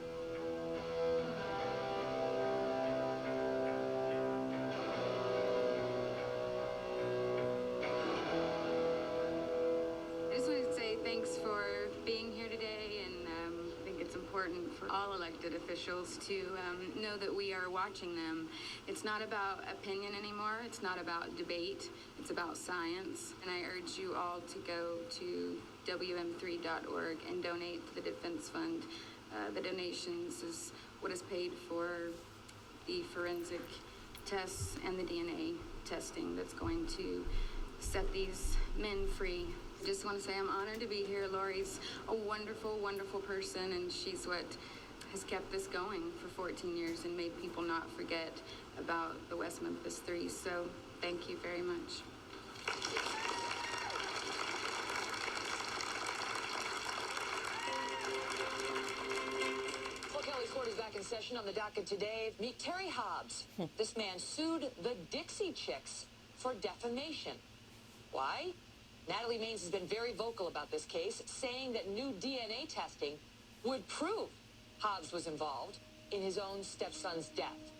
I just wanted to say thanks for being here today, and I think it's important for all elected officials to know that we are watching them. It's not about opinion anymore. It's not about debate. It's about science. And I urge you all to go to WM3.org and donate to the Defense Fund. The donations is what is paid for the forensic tests and the DNA testing that's going to set these men free. I just want to say I'm honored to be here. Lori's a wonderful, wonderful person, and she's what has kept this going for 14 years and made people not forget about the West Memphis Three. So thank you very much. Well, Kelly's court is back in session. On the docket today, meet Terry Hobbs. This man sued the Dixie Chicks for defamation. Why? Natalie Maines has been very vocal about this case, saying that new DNA testing would prove Hobbs was involved in his own stepson's death.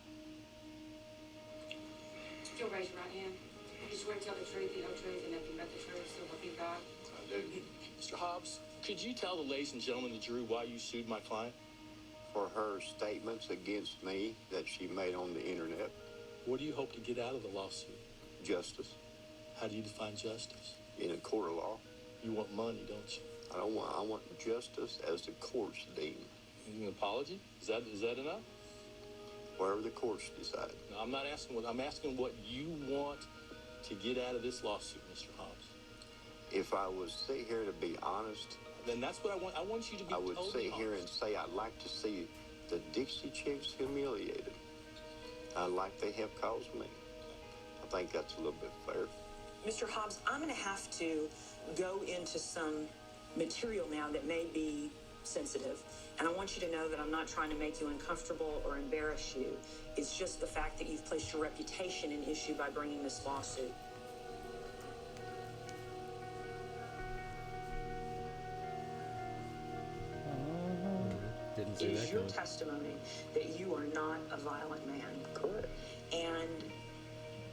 You'll raise your right hand. You swear to tell the truth, the whole truth, and nothing but the truth, so help you God. I do. Mr. Hobbs, could you tell the ladies and gentlemen of the jury why you sued my client? For her statements against me that she made on the internet. What do you hope to get out of the lawsuit? Justice. How do you define justice? In a court of law. You want money, don't you? I want justice as the courts deem. An apology? Is that enough? Wherever the courts decide. No, I'm not asking I'm asking what you want to get out of this lawsuit, Mr. Hobbs. If I was sit here to be honest, then that's what I want. I want you to be I would totally sit here and say I'd like to see the Dixie Chicks humiliated. Like they have caused me. I think that's a little bit fair. Mr. Hobbs, I'm going to have to go into some material now that may be sensitive. And I want you to know that I'm not trying to make you uncomfortable or embarrass you. It's just the fact that you've placed your reputation in issue by bringing this lawsuit. Didn't It see is that your coming. testimony that you are not a violent man. Correct. And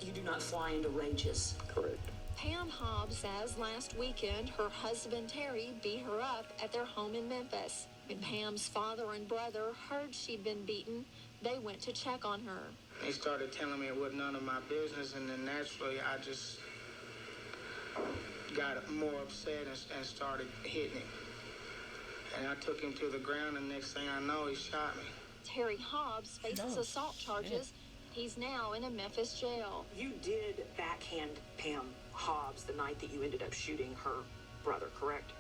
you do not fly into rages. Correct. Pam Hobbs says last weekend her husband Terry beat her up at their home in Memphis. When Pam's father and brother heard she'd been beaten, they went to check on her. They started telling me it was none of my business, and then naturally I just got more upset and started hitting him. And I took him to the ground, and next thing I know, he shot me. Terry Hobbs faces assault charges. He's now in a Memphis jail. You did backhand Pam Hobbs the night that you ended up shooting her brother, correct?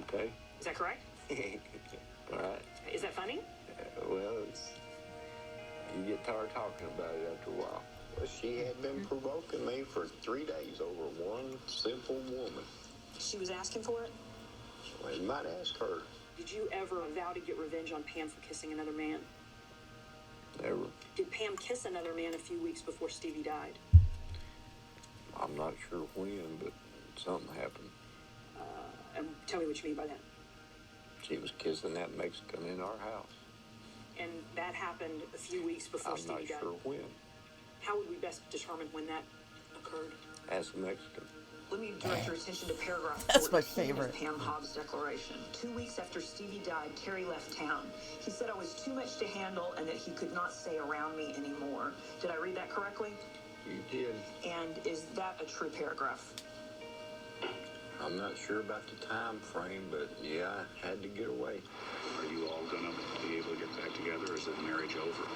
Okay. Is that correct? All right. Is that funny? Well, you get tired talking about it after a while. Well, she had been provoking me for 3 days over one simple woman. She was asking for it? Well, you might ask her. Did you ever vow to get revenge on Pam for kissing another man? Never. Did Pam kiss another man a few weeks before Stevie died? I'm not sure when, but something happened. And tell me what you mean by that. She was kissing that Mexican in our house. And that happened a few weeks before I'm Stevie not died. sure when. How would we best determine when that occurred? Ask the Mexican. Let me direct your attention to paragraph 14 That's my favorite. of Pam Hobbs' declaration. 2 weeks after Stevie died, Terry left town. He said I was too much to handle and that he could not stay around me anymore. Did I read that correctly? You did. And is that a true paragraph? I'm not sure about the time frame, but yeah, I had to get away. Are you all gonna be able to get back together, or is the marriage over?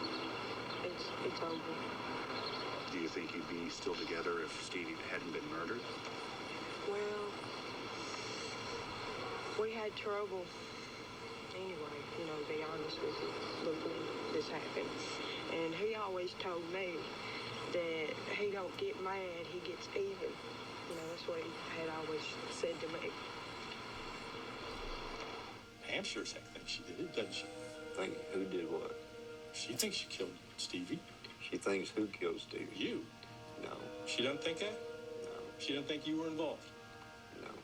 It's over. Do you think you'd be still together if Stevie hadn't been murdered? Well, we had trouble. Anyway, you know, to be honest with you, before this happened. And he always told me that he don't get mad, he gets even. You know, that's what he had always said to me. Pam sure thinks she did it, doesn't she? Think who did what? She thinks she killed Stevie. She thinks who killed Stevie? You? No. She doesn't think that? No. She doesn't think you were involved?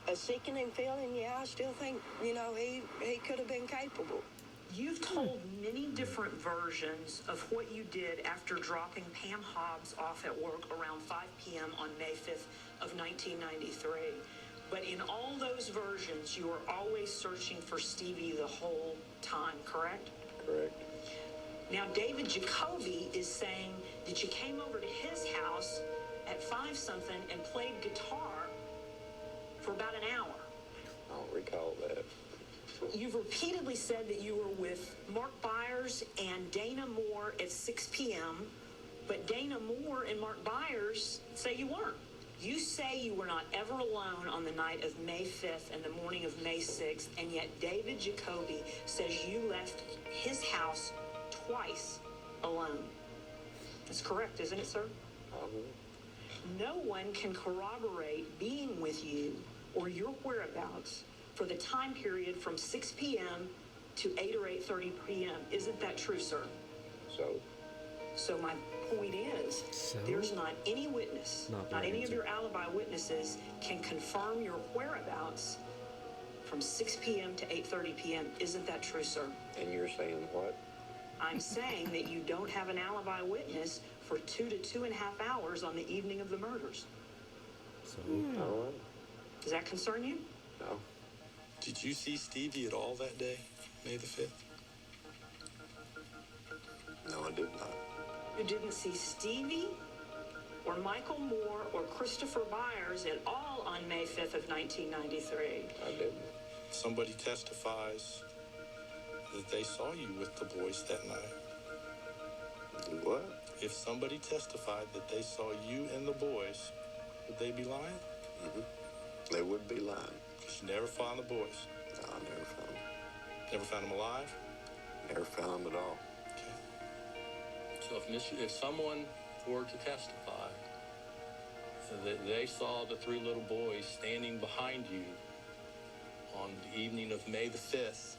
A sickening feeling, yeah, I still think, you know, he could have been capable. You've told many different versions of what you did after dropping Pam Hobbs off at work around 5 p.m. on May 5th of 1993. But in all those versions, you were always searching for Stevie the whole time, correct? Correct. Now, David Jacoby is saying that you came over to his house at 5-something and played guitar for about an hour. I don't recall that. You've repeatedly said that you were with Mark Byers and Dana Moore at 6 p.m., but Dana Moore and Mark Byers say you weren't. You say you were not ever alone on the night of May 5th and the morning of May 6th, and yet David Jacoby says you left his house twice alone. That's correct, isn't it, sir? No one can corroborate being with you or your whereabouts for the time period from 6 p.m. to 8 or 8:30 p.m. Isn't that true, sir? So my point is, there's not any witness, not any of your alibi witnesses can confirm your whereabouts from 6 p.m. to 8:30 p.m. Isn't that true, sir? And you're saying what? I'm saying that you don't have an alibi witness for 2 to 2.5 hours on the evening of the murders. All right. Does that concern you? No. Did you see Stevie at all that day, May the 5th? No, I did not. You didn't see Stevie or Michael Moore or Christopher Byers at all on May 5th of 1993? I didn't. Somebody testifies that they saw you with the boys that night. What? If somebody testified that they saw you and the boys, would they be lying? Mm-hmm. They would be lying. Because you never found the boys. No, I never found them. Never found them alive? Never found them at all. So if someone were to testify that they saw the 3 little boys standing behind you on the evening of May the 5th,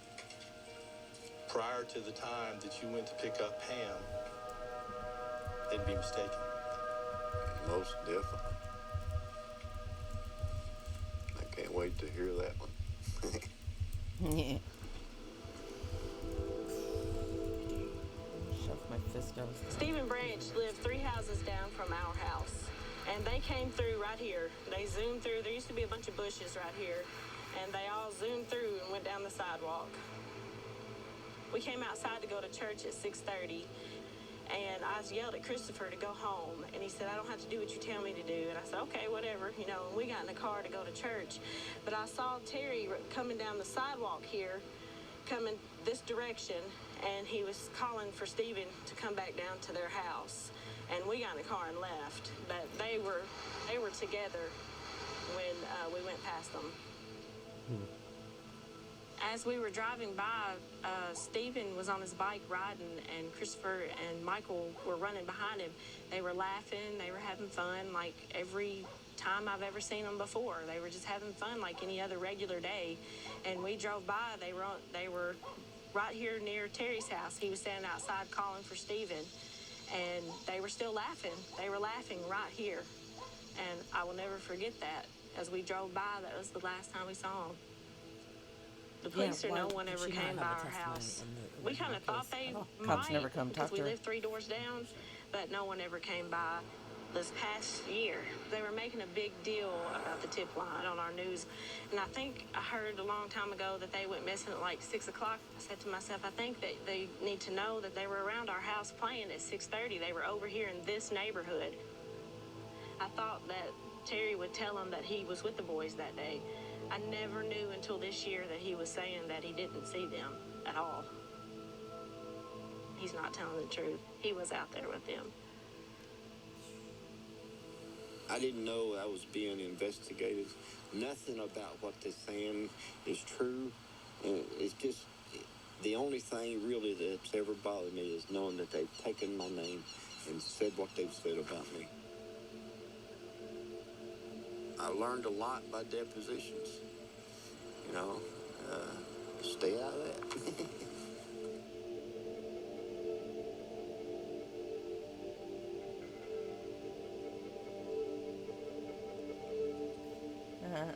prior to the time that you went to pick up Pam, they'd be mistaken. Most definitely. I can't wait to hear that one. Shove my fist out. Stephen Branch lived 3 houses down from our house, and they came through right here. They zoomed through. There used to be a bunch of bushes right here, and they all zoomed through and went down the sidewalk. We came outside to go to church at 6:30, and I yelled at Christopher to go home, and he said, I don't have to do what you tell me to do. And I said, okay, whatever, you know, and we got in the car to go to church. But I saw Terry coming down the sidewalk here, coming this direction, and he was calling for Stephen to come back down to their house. And we got in the car and left, but they were together when we went past them. As we were driving by, Stephen was on his bike riding, and Christopher and Michael were running behind him. They were laughing, they were having fun, like every time I've ever seen them before. They were just having fun like any other regular day. And we drove by, they were right here near Terry's house. He was standing outside calling for Stephen, and they were still laughing. They were laughing right here. And I will never forget that. As we drove by, that was the last time we saw them. The police or no one ever came by our house. We kind of thought they Cops might, never come because talk we to her. lived 3 doors down, but no one ever came by this past year. They were making a big deal about the tip line on our news, and I think I heard a long time ago that they went missing at like 6 o'clock. I said to myself, I think that they need to know that they were around our house playing at 6:30. They were over here in this neighborhood. I thought that Terry would tell them that he was with the boys that day. I never knew until this year that he was saying that he didn't see them at all. He's not telling the truth. He was out there with them. I didn't know I was being investigated. Nothing about what they're saying is true. It's just the only thing really that's ever bothered me is knowing that they've taken my name and said what they've said about me. I learned a lot by depositions. You know, stay out of that.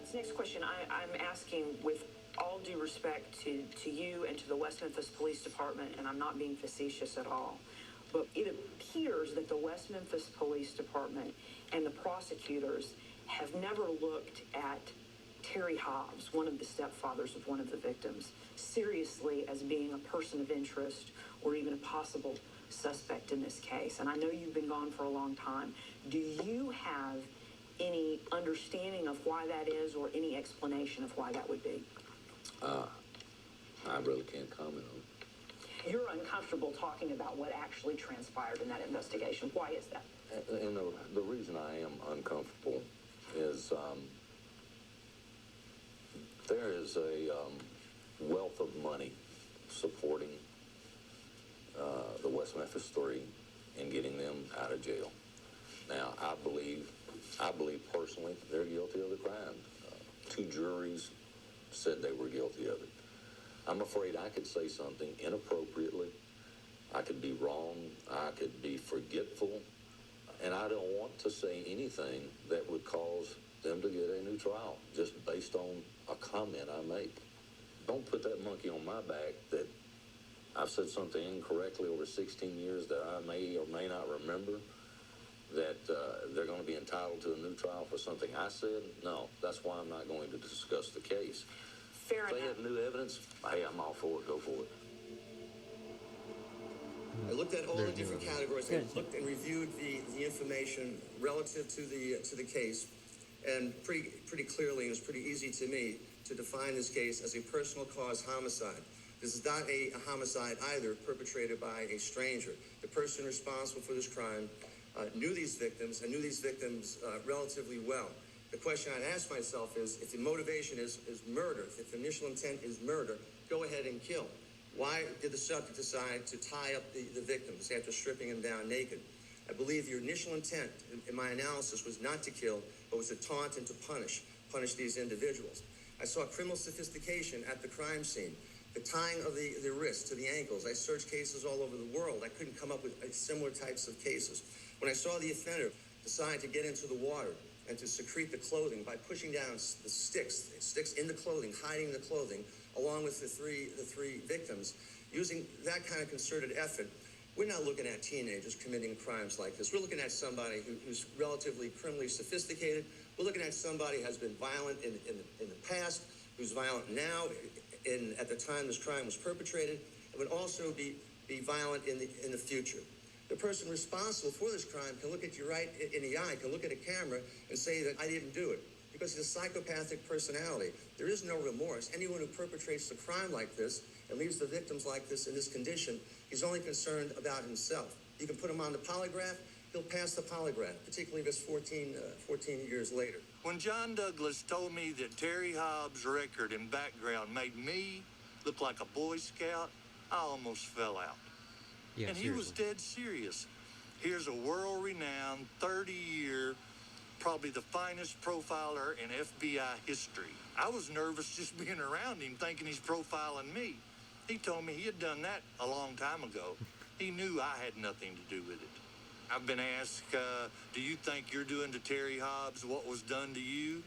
This next question I'm asking with all due respect to you and to the West Memphis Police Department, and I'm not being facetious at all, but it appears that the West Memphis Police Department and the prosecutors have never looked at Terry Hobbs, one of the stepfathers of one of the victims, seriously as being a person of interest or even a possible suspect in this case. And I know you've been gone for a long time. Do you have any understanding of why that is, or any explanation of why that would be? I really can't comment on it. You're uncomfortable talking about what actually transpired in that investigation. Why is that? And the reason I am uncomfortable is there is a wealth of money supporting the West Memphis Three and getting them out of jail. Now, I believe personally they're guilty of the crime. 2 juries said they were guilty of it. I'm afraid I could say something inappropriately. I could be wrong. I could be forgetful. And I don't want to say anything that would cause them to get a new trial just based on a comment I make. Don't put that monkey on my back that I've said something incorrectly over 16 years that I may or may not remember, that they're going to be entitled to a new trial for something I said. No, that's why I'm not going to discuss the case. Fair if they have new evidence, hey, I'm all for it. Go for it. I looked at all the different categories. I looked and reviewed the information relative to the case, and pretty clearly, it was pretty easy to me to define this case as a personal cause homicide. This is not a homicide either perpetrated by a stranger. The person responsible for this crime knew these victims and knew these victims relatively well. The question I'd ask myself is, if the motivation is murder, if the initial intent is murder, go ahead and kill. Why did the subject decide to tie up the victims after stripping them down naked? I believe your initial intent in my analysis was not to kill, but was to taunt and to punish these individuals. I saw criminal sophistication at the crime scene, the tying of the wrists to the ankles. I searched cases all over the world. I couldn't come up with similar types of cases. When I saw the offender decide to get into the water and to secrete the clothing by pushing down the sticks in the clothing, hiding the clothing, along with the three victims, using that kind of concerted effort, we're not looking at teenagers committing crimes like this. We're looking at somebody who's relatively criminally sophisticated. We're looking at somebody who has been violent in the past, who's violent now, at the time this crime was perpetrated, and would also be violent in the future. The person responsible for this crime can look at you right in the eye, can look at a camera and say that I didn't do it, because he's a psychopathic personality. There is no remorse. Anyone who perpetrates a crime like this and leaves the victims like this in this condition, he's only concerned about himself. You can put him on the polygraph, he'll pass the polygraph, particularly if it's 14 years later. When John Douglas told me that Terry Hobbs' record and background made me looked like a Boy Scout, I almost fell out. Yeah, And he was dead serious. Here's a world-renowned, 30-year, probably the finest profiler in FBI history. I was nervous just being around him, thinking he's profiling me. He told me he had done that a long time ago. He knew I had nothing to do with it. I've been asked, do you think you're doing to Terry Hobbs what was done to you?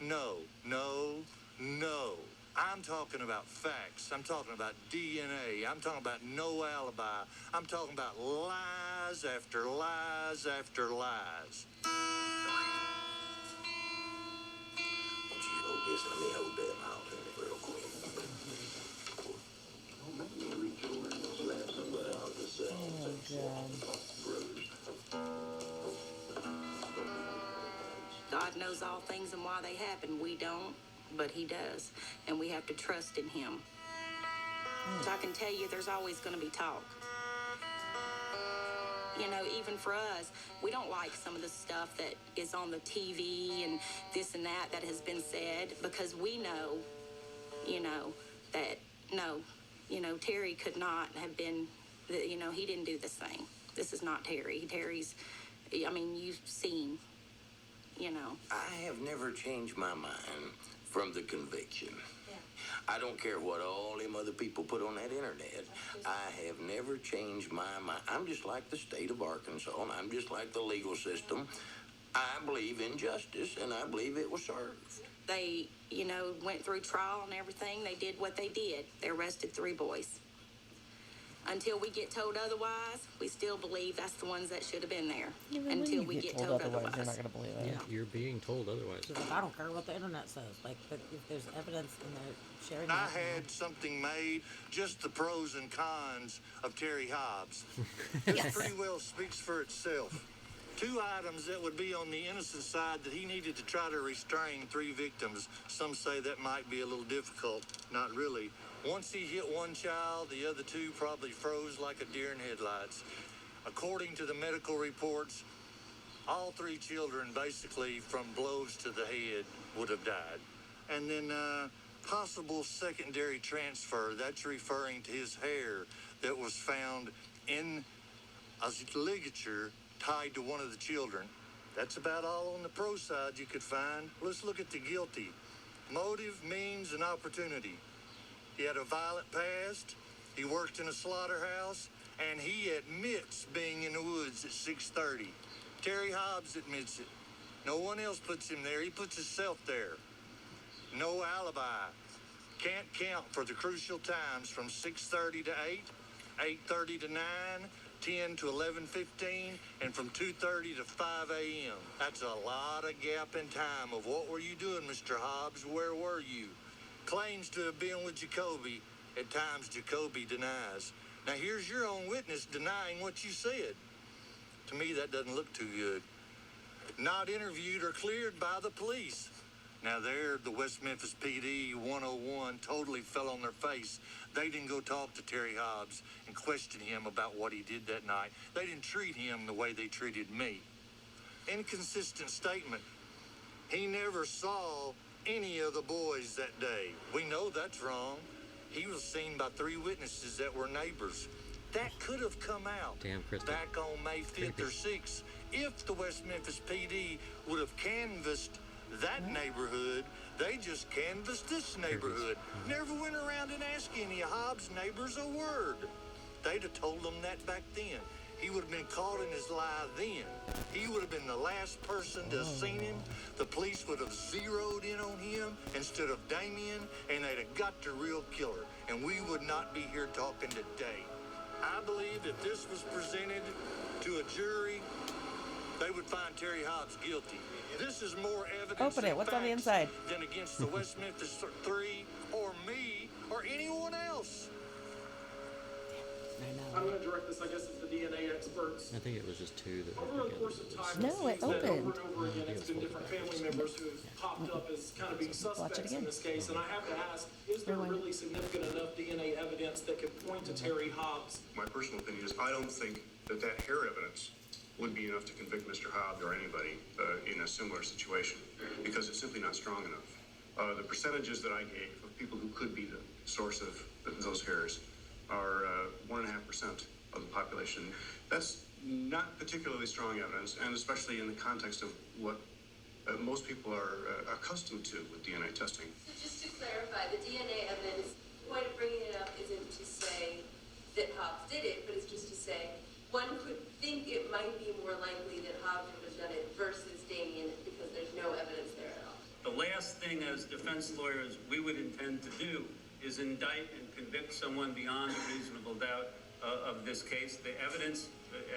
No, no, no. I'm talking about facts. I'm talking about DNA. I'm talking about no alibi. I'm talking about lies after lies after lies. Won't you hold this? Let me hold that out real quick. Slap somebody out the side. God knows all things and why they happen. We don't, but he does. And we have to trust in him. I can tell you there's always going to be talk. You know, even for us, we don't like some of the stuff that is on the TV and this and that has been said, because we know, that, Terry could not have been, he didn't do this thing. This is not Terry. Terry's, you've seen, I have never changed my mind from the conviction. I don't care what all them other people put on that internet. I have never changed my mind. I'm just like the state of Arkansas, and I'm just like the legal system. I believe in justice, and I believe it was served. They, went through trial and everything. They did what they did. They arrested 3 boys. Until we get told otherwise, we still believe that's the ones that should have been there. Until we get told otherwise. You're not going to believe it. Yeah, you're being told otherwise. I don't care what the internet says. Like, but if there's evidence and they're sharing I that, had something made, just the pros and cons of Terry Hobbs. Yes. This pretty well speaks for itself. 2 items that would be on the innocent side that he needed to try to restrain 3 victims. Some say that might be a little difficult. Not really. Once he hit one child, the other 2 probably froze like a deer in headlights. According to the medical reports, all 3 children, basically from blows to the head, would have died. And then possible secondary transfer, that's referring to his hair that was found in a ligature tied to one of the children. That's about all on the pro side you could find. Let's look at the guilty. Motive, means, and opportunity. He had a violent past, he worked in a slaughterhouse, and he admits being in the woods at 6:30. Terry Hobbs admits it. No one else puts him there, he puts himself there. No alibi. Can't count for the crucial times from 6:30 to 8, 8:30 to 9, 10 to 11:15, and from 2:30 to 5 a.m. That's a lot of gap in time of what were you doing, Mr. Hobbs? Where were you? Claims to have been with Jacoby. At times, Jacoby denies. Now, here's your own witness denying what you said. To me, that doesn't look too good. Not interviewed or cleared by the police. Now, there, the West Memphis PD 101 totally fell on their face. They didn't go talk to Terry Hobbs and question him about what he did that night. They didn't treat him the way they treated me. Inconsistent statement. He never saw any of the boys that day. We know that's wrong. He was seen by 3 witnesses that were neighbors. That could have come out back on May 5th or 6th if the West Memphis PD would have canvassed that neighborhood. They just canvassed this neighborhood. Never went around and asked any of Hobbs' neighbors a word. They'd have told them that back then. He would have been caught in his lie then. He would have been the last person to have seen him. The police would have zeroed in on him instead of Damien, and they'd have got the real killer. And we would not be here talking today. I believe if this was presented to a jury, they would find Terry Hobbs guilty. This is more evidence Open it. What's on the inside? Than against the West Memphis 3 or me or anyone else. I'm going to direct this, I guess, to the DNA experts. I think it was just 2 that Over were the course of time, No, it over opened. and over again, it's been different family members who have popped up as kind of being suspects in this case. And I have to ask, is there really significant enough DNA evidence that could point to Terry Hobbs? My personal opinion is I don't think that hair evidence would be enough to convict Mr. Hobbs or anybody in a similar situation because it's simply not strong enough. The percentages that I gave of people who could be the source of those hairs are 1.5% of the population. That's not particularly strong evidence, and especially in the context of what most people are accustomed to with DNA testing. So just to clarify, the DNA evidence, the point of bringing it up isn't to say that Hobbs did it, but it's just to say one could think it might be more likely that Hobbs would have done it versus Damien because there's no evidence there at all. The last thing as defense lawyers we would intend to do is indict and convict someone beyond a reasonable doubt of this case. The evidence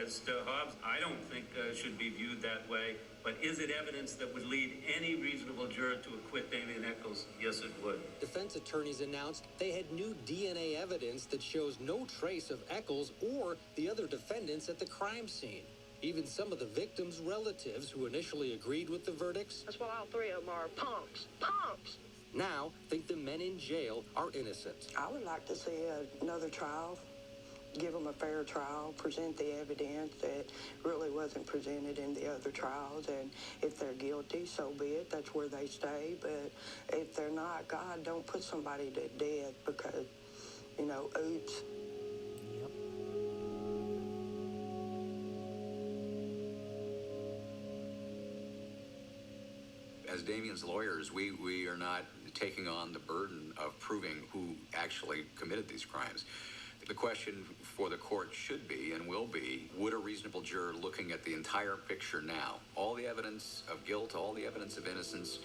as to Hobbs, I don't think should be viewed that way. But is it evidence that would lead any reasonable juror to acquit Damien Echols? Yes, it would. Defense attorneys announced they had new DNA evidence that shows no trace of Echols or the other defendants at the crime scene. Even some of the victims' relatives who initially agreed with the verdicts. That's why all three of them are punks. Punks! Now think the men in jail are innocent. I would like to see another trial. Give them a fair trial, present the evidence that really wasn't presented in the other trials, and if they're guilty, so be it. That's where they stay. But if they're not, God, don't put somebody to death because, oops. As Damien's lawyers, we are not taking on the burden of proving who actually committed these crimes. The question for the court should be and will be, would a reasonable juror looking at the entire picture now, all the evidence of guilt, all the evidence of innocence,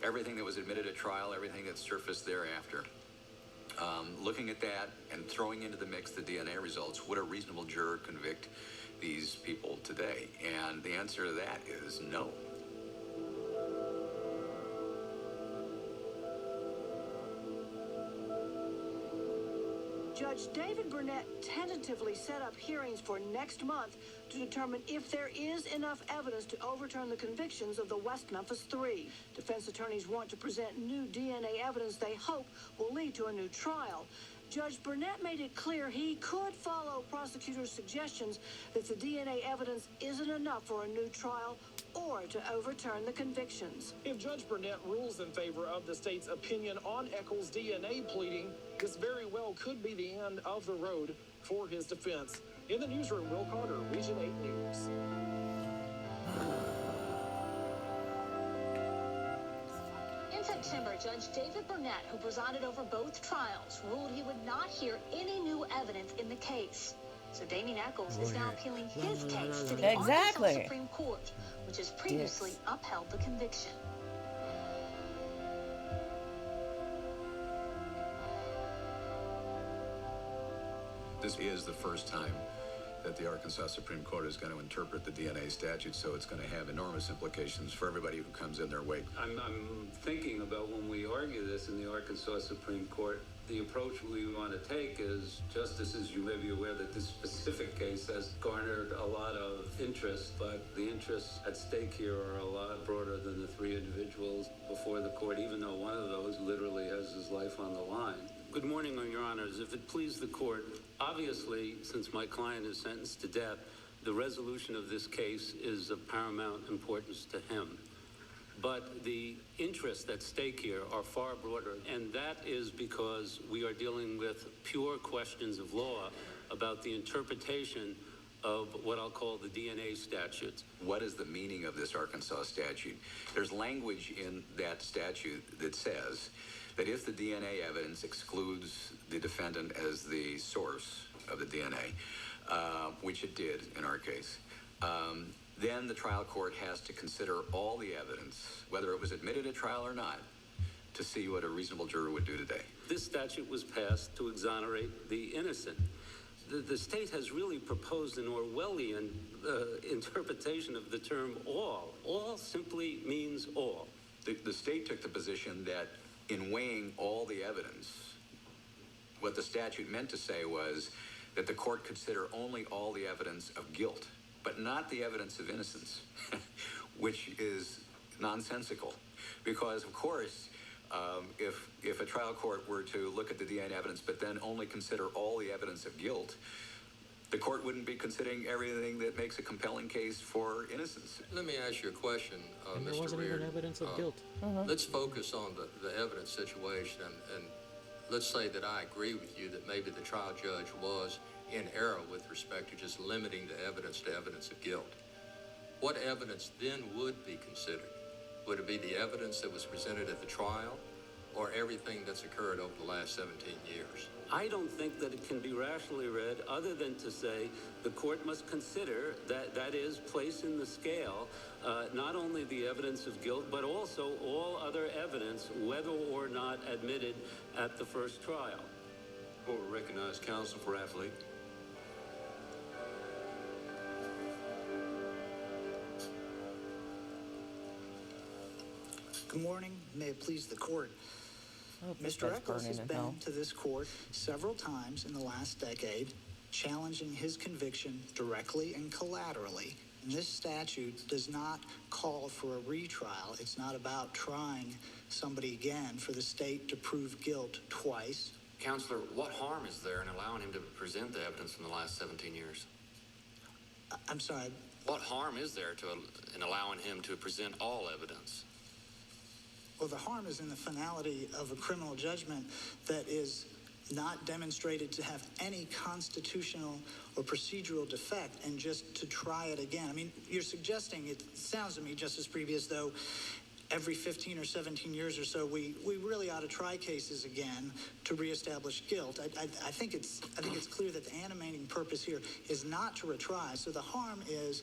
everything that was admitted at trial, everything that surfaced thereafter, looking at that and throwing into the mix the DNA results, would a reasonable juror convict these people today? And the answer to that is no. Judge David Burnett tentatively set up hearings for next month to determine if there is enough evidence to overturn the convictions of the West Memphis Three. Defense attorneys want to present new DNA evidence they hope will lead to a new trial. Judge Burnett made it clear he could follow prosecutors' suggestions that the DNA evidence isn't enough for a new trial or to overturn the convictions. If Judge Burnett rules in favor of the state's opinion on Echols' DNA pleading, this very well could be the end of the road for his defense. In the newsroom, Will Carter, Region 8 News. In September, Judge David Burnett, who presided over both trials, ruled he would not hear any new evidence in the case. So Damien Echols is now appealing his case to the Arkansas Supreme Court, which has previously upheld the conviction. This is the first time that the Arkansas Supreme Court is going to interpret the DNA statute, so it's going to have enormous implications for everybody who comes in their wake. I'm thinking about when we argue this in the Arkansas Supreme Court, the approach we want to take is, justices, you may be aware that this specific case has garnered a lot of interest, but the interests at stake here are a lot broader than the three individuals before the court, even though one of those literally has his life on the line. Good morning, Your Honors. If it please the court, obviously, since my client is sentenced to death, the resolution of this case is of paramount importance to him. But the interests at stake here are far broader, and that is because we are dealing with pure questions of law about the interpretation of what I'll call the DNA statutes. What is the meaning of this Arkansas statute? There's language in that statute that says that if the DNA evidence excludes the defendant as the source of the DNA, which it did in our case, then the trial court has to consider all the evidence, whether it was admitted at trial or not, to see what a reasonable juror would do today. This statute was passed to exonerate the innocent. The state has really proposed an Orwellian interpretation of the term all. All simply means all. The state took the position that in weighing all the evidence, what the statute meant to say was that the court consider only all the evidence of guilt, but not the evidence of innocence, which is nonsensical. Because, of course, if a trial court were to look at the DNA evidence but then only consider all the evidence of guilt, the court wouldn't be considering everything that makes a compelling case for innocence. Let me ask you a question, and there Mr. wasn't Reardon. even evidence of guilt. Let's focus on the evidence situation. And let's say that I agree with you that maybe the trial judge was in error with respect to just limiting the evidence to evidence of guilt. What evidence then would be considered? Would it be the evidence that was presented at the trial, or everything that's occurred over the last 17 years? I don't think that it can be rationally read other than to say the court must consider that is place in the scale not only the evidence of guilt, but also all other evidence, whether or not admitted at the first trial. Court will recognize counsel for athlete. Good morning. May it please the court. this Mr. guy's Eccles has burning in been hell. to this court several times in the last decade, challenging his conviction directly and collaterally. And this statute does not call for a retrial. It's not about trying somebody again for the state to prove guilt twice. Counselor, what harm is there in allowing him to present the evidence from the last 17 years? I'm sorry. What harm is there in allowing him to present all evidence? Well, the harm is in the finality of a criminal judgment that is not demonstrated to have any constitutional or procedural defect, and just to try it again. I mean, you're suggesting, it sounds to me, Justice Prevey, as though every 15 or 17 years or so, we really ought to try cases again to reestablish guilt. I think it's clear that the animating purpose here is not to retry. So the harm is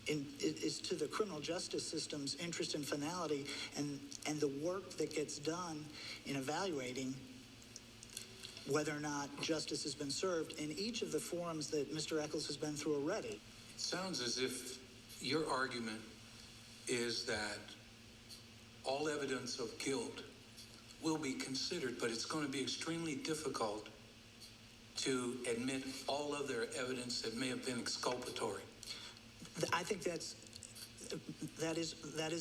to the criminal justice system's interest in finality and the work that gets done in evaluating whether or not justice has been served in each of the forums that Mr. Eccles has been through already. It sounds as if your argument is that all evidence of guilt will be considered, but it's going to be extremely difficult to admit all other evidence that may have been exculpatory. I think that is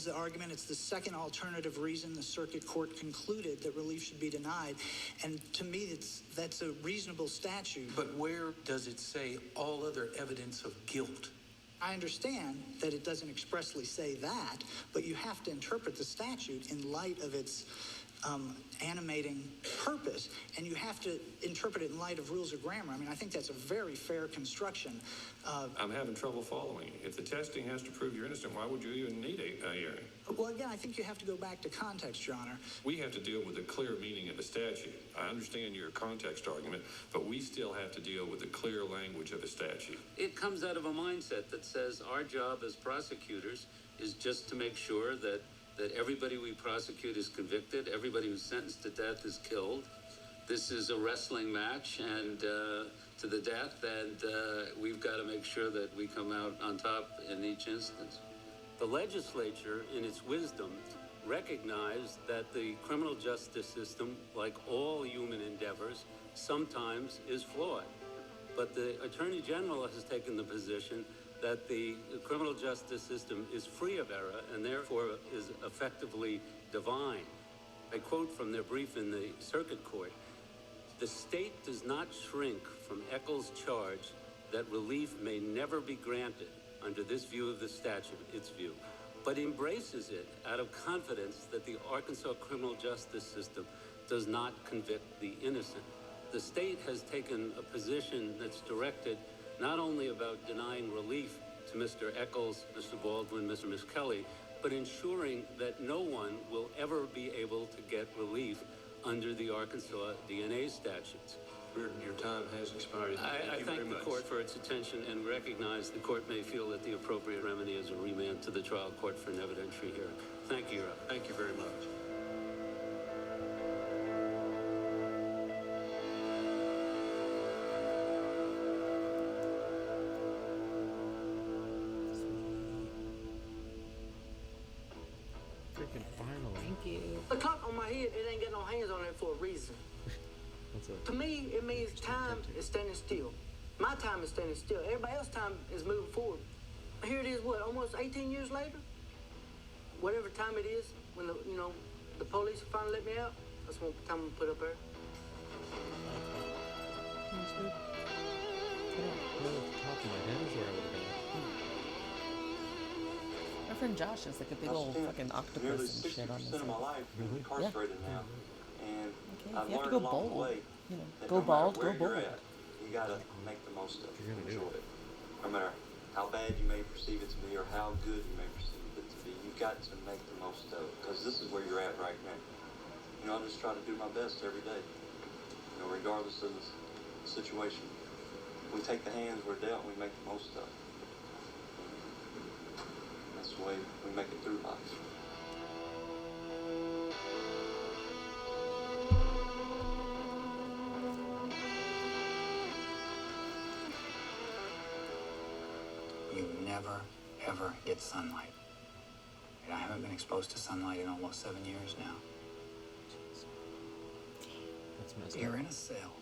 the argument. It's the second alternative reason the circuit court concluded that relief should be denied. And to me, that's a reasonable statute. But where does it say all other evidence of guilt? I understand that it doesn't expressly say that, but you have to interpret the statute in light of its animating purpose, and you have to interpret it in light of rules of grammar. I mean, I think that's a very fair construction. I'm having trouble following. If the testing has to prove you're innocent, why would you even need a hearing? Well, again, I think you have to go back to context, Your Honor. We have to deal with the clear meaning of the statute. I understand your context argument, but we still have to deal with the clear language of the statute. It comes out of a mindset that says our job as prosecutors is just to make sure that everybody we prosecute is convicted, everybody who's sentenced to death is killed. This is a wrestling match, and to the death, and we've got to make sure that we come out on top in each instance. The legislature, in its wisdom, recognized that the criminal justice system, like all human endeavors, sometimes is flawed. But the Attorney General has taken the position that the criminal justice system is free of error and therefore is effectively divine. I quote from their brief in the circuit court: "The state does not shrink from Eccles' charge that relief may never be granted under this view of the statute," its view, "but embraces it out of confidence that the Arkansas criminal justice system does not convict the innocent." The state has taken a position that's directed not only about denying relief to Mr. Eccles, Mr. Baldwin, Mr. Miss Kelly, but ensuring that no one will ever be able to get relief under the Arkansas DNA statutes. Your time has expired. I thank the court for its attention and recognize the court may feel that the appropriate remedy is a remand to the trial court for an evidentiary hearing. Thank you, Your Honor. Thank you very much. Freaking finally. Thank you. The clock on my head, it ain't got no hands on it for a reason. What's up? To me, it means time is standing still. My time is standing still. Everybody else's time is moving forward. Here it is, what, almost 18 years later? Whatever time it is, when the police finally let me out, that's what time I'm put up there. My friend Josh is like a big old fucking octopus and shit on his of my life head. incarcerated now. And Okay, I've if you have to learned go along the bald, way you know, that go no matter bald, where go you're bold. at, you gotta make the most of it. You're gonna do Enjoy it. No matter how bad you may perceive it to be or how good you may perceive it to be, you've got to make the most of it because this is where you're at right now. You know, I just try to do my best every day. You know, regardless of the situation. We take the hands we're dealt and we make the most of it. That's the way we make it through life. You never, ever get sunlight. And I haven't been exposed to sunlight in almost 7 years now. That's messed You're up. in a cell.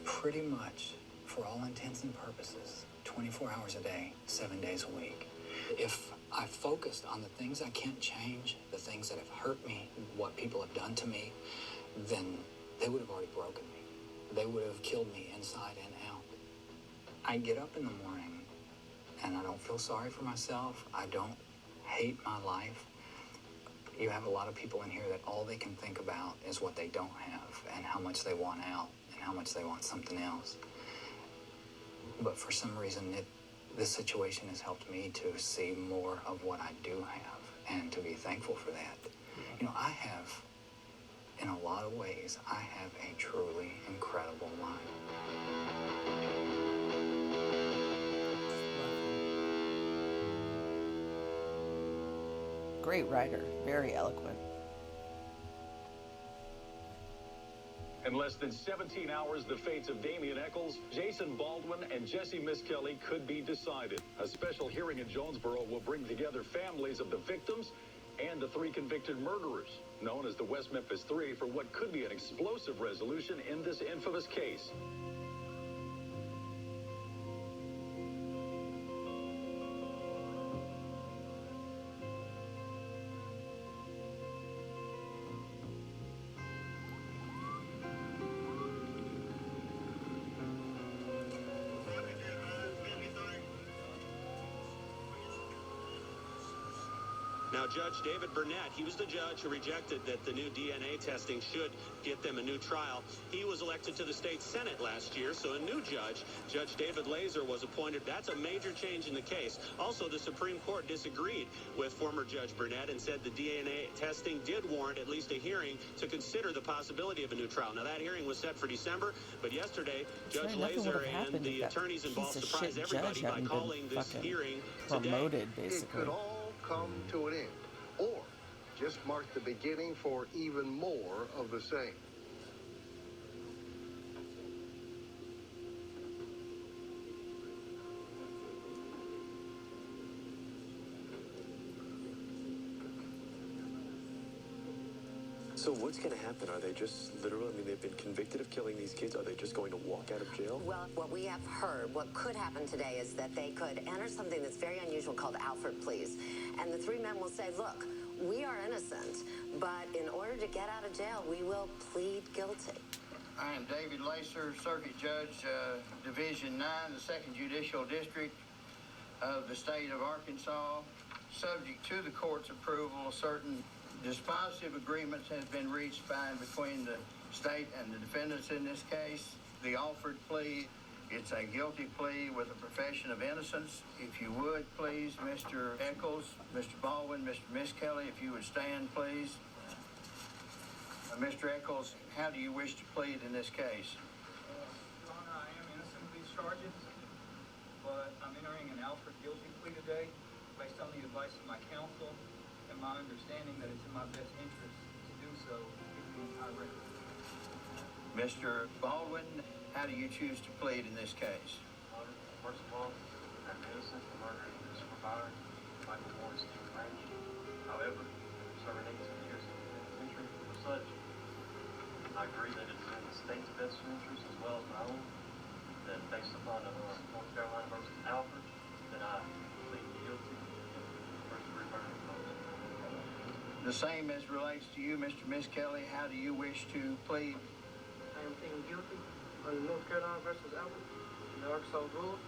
Pretty much, for all intents and purposes, 24 hours a day, 7 days a week. If I focused on the things I can't change, the things that have hurt me, what people have done to me, then they would have already broken me. They would have killed me inside and out. I get up in the morning and I don't feel sorry for myself. I don't hate my life. You have a lot of people in here that all they can think about is what they don't have and how much they want out and how much they want something else. But for some reason, this situation has helped me to see more of what I do have and to be thankful for that. You know, I have, in a lot of ways, I have a truly incredible life. Great writer, very eloquent. In less than 17 hours, the fates of Damian Eccles, Jason Baldwin, and Jesse Miskelly could be decided. A special hearing in Jonesboro will bring together families of the victims and the 3 convicted murderers, known as the West Memphis 3, for what could be an explosive resolution in this infamous case. Now, Judge David Burnett, he was the judge who rejected that the new DNA testing should get them a new trial. He was elected to the state Senate last year, so a new judge, Judge David Laser, was appointed. That's a major change in the case. Also, the Supreme Court disagreed with former Judge Burnett and said the DNA testing did warrant at least a hearing to consider the possibility of a new trial. Now, that hearing was set for December, but yesterday, Judge Laser and the attorneys involved surprised everybody by calling this hearing promoted, today. basically. It could all come to an end, or just mark the beginning for even more of the same. So what's going to happen? Are they just literally, I mean, they've been convicted of killing these kids. Are they just going to walk out of jail? Well, what we have heard, what could happen today is that they could enter something that's very unusual called Alfred pleas. And the 3 men will say, look, we are innocent, but in order to get out of jail, we will plead guilty. I am David Lacer, Circuit Judge, Division 9, the 2nd Judicial District of the state of Arkansas. Subject to the court's approval, certain dispositive agreements has been reached by and between the state and the defendants in this case. The offered plea, it's a guilty plea with a profession of innocence. If you would, please, Mr. Eccles, Mr. Baldwin, Mr. Miskelly, if you would stand, please. Mr. Eccles, how do you wish to plead in this case? Your Honor, I am innocent of these charges, but I'm entering an Alfred guilty plea today based on the advice of my counsel and my understanding that it's in my best interest to do so given the entire record. Mr. Baldwin, how do you choose to plead in this case? First of all, I'm innocent of murdering this provider, Michael Morris, Ranch. However, serving 18 years in the penitentiary for such, I agree that it's in the state's best interest as well as my own, that based upon North Carolina versus Alfred, that I plead guilty in first-degree murder. The same as relates to you, Mr. Miskelly. How do you wish to plead? I am pleading guilty under North Carolina versus Alfred, the Arkansas rule.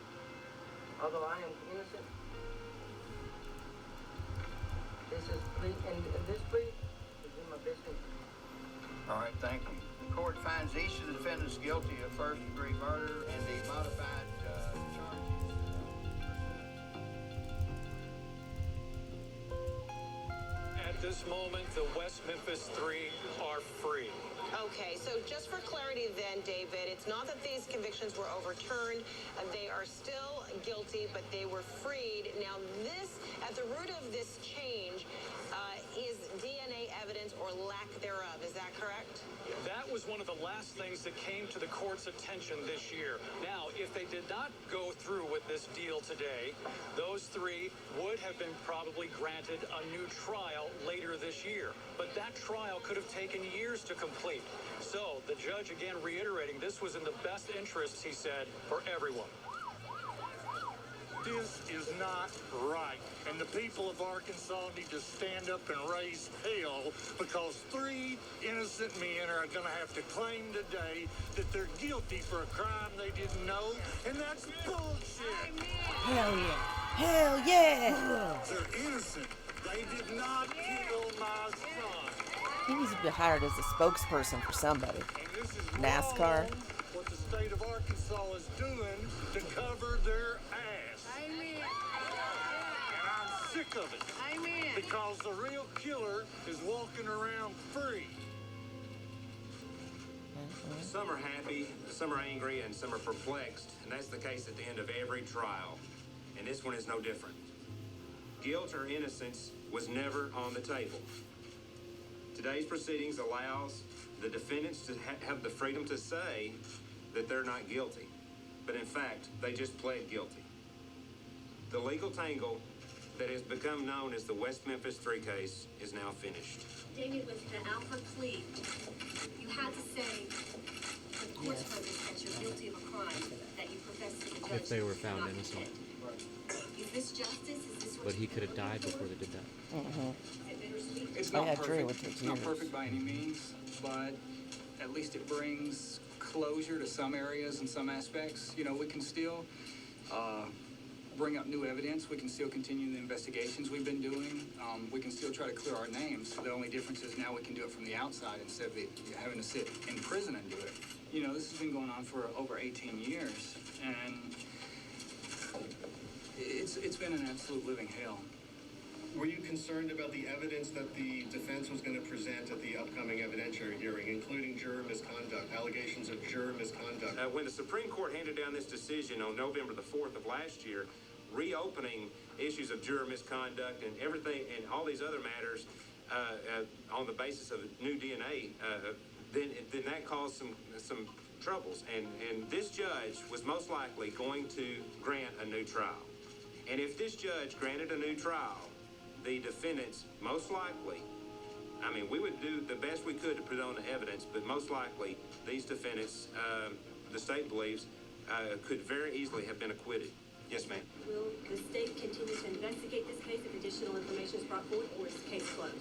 Although I am innocent, this is plea, and this plea is in finds each of the defendants guilty of first-degree murder and the modified charges. At this moment, the West Memphis Three are free. Okay, so just for clarity then, David, it's not that these convictions were overturned. They are still guilty, but they were freed. Now, this, at the root of this change, is DNA evidence or lack thereof. Is that correct? That was one of the last things that came to the court's attention this year. Now, if they did not go through with this deal today, those three would have been probably granted a new trial later this year. But that trial could have taken years to complete. So the judge, again, reiterating this was in the best interests, he said, for everyone. This is not right, and the people of Arkansas need to stand up and raise hell, because 3 innocent men are going to have to claim today that they're guilty for a crime they didn't know, and that's bullshit. Hell yeah. Hell yeah. They're innocent. They did not kill my son. He needs to be hired as a spokesperson for somebody. And this is NASCAR. wrong, what the state of Arkansas is doing to cover their ass. Amen. And I'm sick of it. Amen. Because the real killer is walking around free. Some are happy, some are angry, and some are perplexed, and that's the case at the end of every trial. And this one is no different. Guilt or innocence was never on the table. Today's proceedings allows the defendants to have the freedom to say that they're not guilty, but in fact, they just pled guilty. The legal tangle that has become known as the West Memphis 3 case is now finished. David, with the Alfred plea, you had to say, of course, that you're guilty of a crime that you profess to the judge. If they were found not innocent. Is this justice? Is this what But he could have died before they did that. It's I not agree perfect. with the It's not tears. perfect by any means, but at least it brings closure to some areas and some aspects. You know, we can still bring up new evidence. We can still continue the investigations we've been doing. We can still try to clear our names. The only difference is now we can do it from the outside instead of having to sit in prison and do it. You know, this has been going on for over 18 years, and it's been an absolute living hell. Were you concerned about the evidence that the defense was going to present at the upcoming evidentiary hearing, including juror misconduct, allegations of juror misconduct? When the Supreme Court handed down this decision on November the 4th of last year, reopening issues of juror misconduct and everything and all these other matters on the basis of new DNA, then that caused some troubles. And this judge was most likely going to grant a new trial. And if this judge granted a new trial, the defendants most likely, I mean, we would do the best we could to put on the evidence, but most likely these defendants, the state believes, could very easily have been acquitted. Yes, ma'am. Will the state continue to investigate this case if additional information is brought forth, or is the case closed?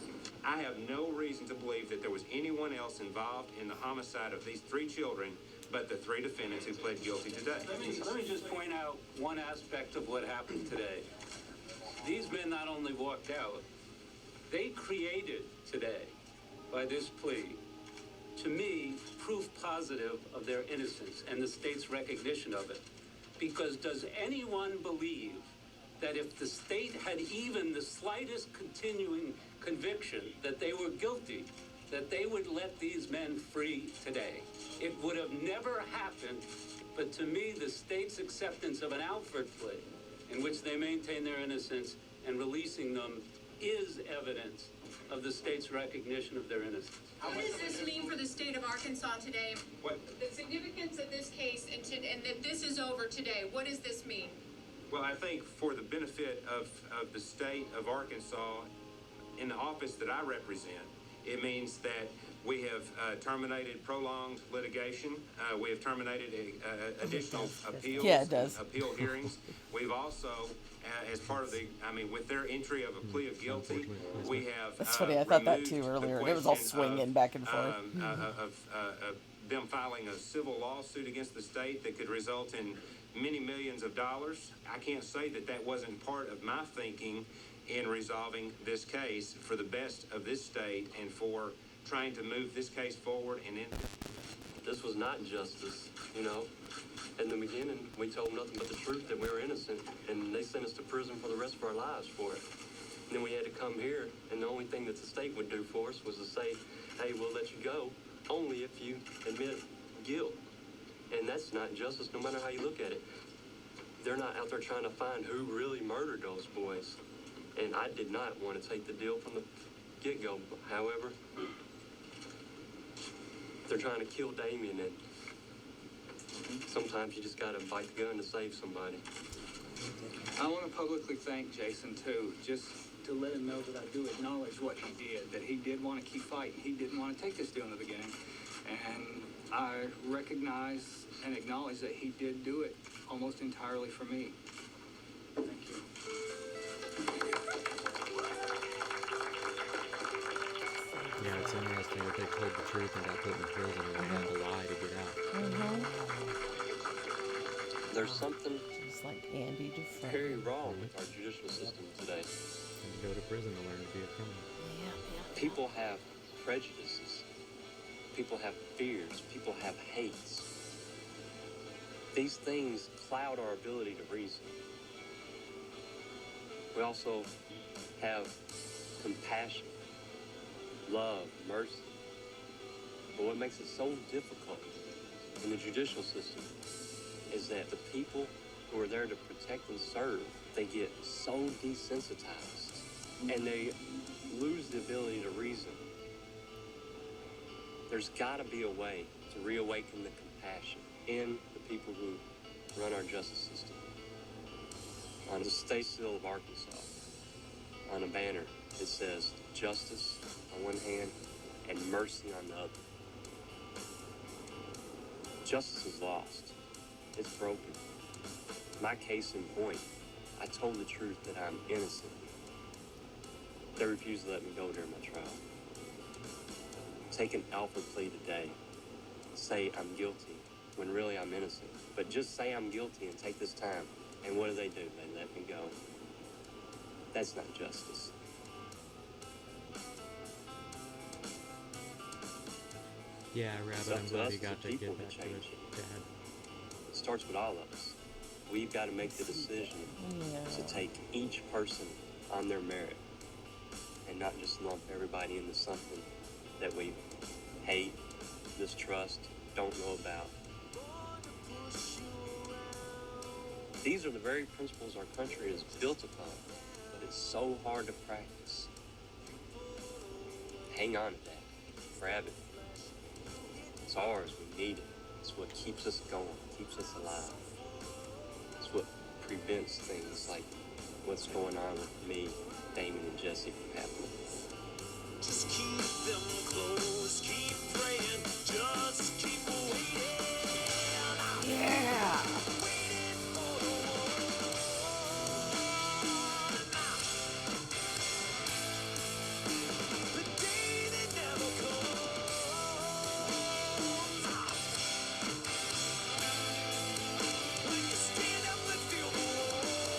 I have no reason to believe that there was anyone else involved in the homicide of these 3 children but the 3 defendants who pled guilty today. Let me just point out one aspect of what happened today. These men not only walked out, they created today, by this plea, to me, proof positive of their innocence and the state's recognition of it. Because does anyone believe that if the state had even the slightest continuing conviction that they were guilty, that they would let these men free today? It would have never happened, but to me, the state's acceptance of an Alford plea, in which they maintain their innocence and releasing them, is evidence of the state's recognition of their innocence. What does this mean for the state of Arkansas today? What? The significance of this case and that this is over today, what does this mean? Well, I think for the benefit of the state of Arkansas, in the office that I represent, it means that we have terminated prolonged litigation. We have terminated additional appeals. Yeah, it does. Appeal hearings. We've also, as part of with their entry of a plea of guilty, we have. That's funny. I thought that too earlier. It was all swinging back and forth. Of them filing a civil lawsuit against the state that could result in many millions of dollars. I can't say that wasn't part of my thinking in resolving this case for the best of this state and for trying to move this case forward. And The this was not justice, you know. In the beginning, we told them nothing but the truth, that we were innocent, and they sent us to prison for the rest of our lives for it. And then we had to come here, and the only thing that the state would do for us was to say, hey, we'll let you go only if you admit guilt. And that's not justice, no matter how you look at it. They're not out there trying to find who really murdered those boys. And I did not want to take the deal from the get-go. However, they're trying to kill Damien, and sometimes you just got to bite the gun to save somebody. I want to publicly thank Jason, too, just to let him know that I do acknowledge what he did, that he did want to keep fighting. He didn't want to take this deal in the beginning. And I recognize and acknowledge that he did do it almost entirely for me. Thank you. Yeah, it's interesting that they told the truth and got put in prison and they had to lie to get out. There's something Just like Andy Dufresne. very wrong with our judicial system today. And to go to prison to learn to be a criminal. People have prejudices. People have fears. People have hates. These things cloud our ability to reason. We also have compassion, love, mercy. But what makes it so difficult in the judicial system is that the people who are there to protect and serve, they get so desensitized and they lose the ability to reason. There's got to be a way to reawaken the compassion in the people who run our justice system. On the state seal of Arkansas, on a banner, it says justice on one hand and mercy on the other. Justice is lost. It's broken. My case in point, I told the truth that I'm innocent. They refused to let me go during my trial. Take an alpha plea today. Say I'm guilty when really I'm innocent. But just say I'm guilty and take this time. And what do? They let me go. That's not justice. Yeah, It's Rabbit, up I'm to glad us you as got a to people get back to to change his it. dad. It starts with all of us. We've got to make the decision to take each person on their merit and not just lump everybody into something that we hate, mistrust, don't know about. These are the very principles our country is built upon, but it's so hard to practice. Hang on to that. Grab it. It's ours. We need it. It's what keeps us going, keeps us alive. It's what prevents things like what's going on with me, Damon, and Jesse from happening. Just keep them close, keep praying, just keep waiting. Yeah. The day that never comes. When you stand up and feel the warmth.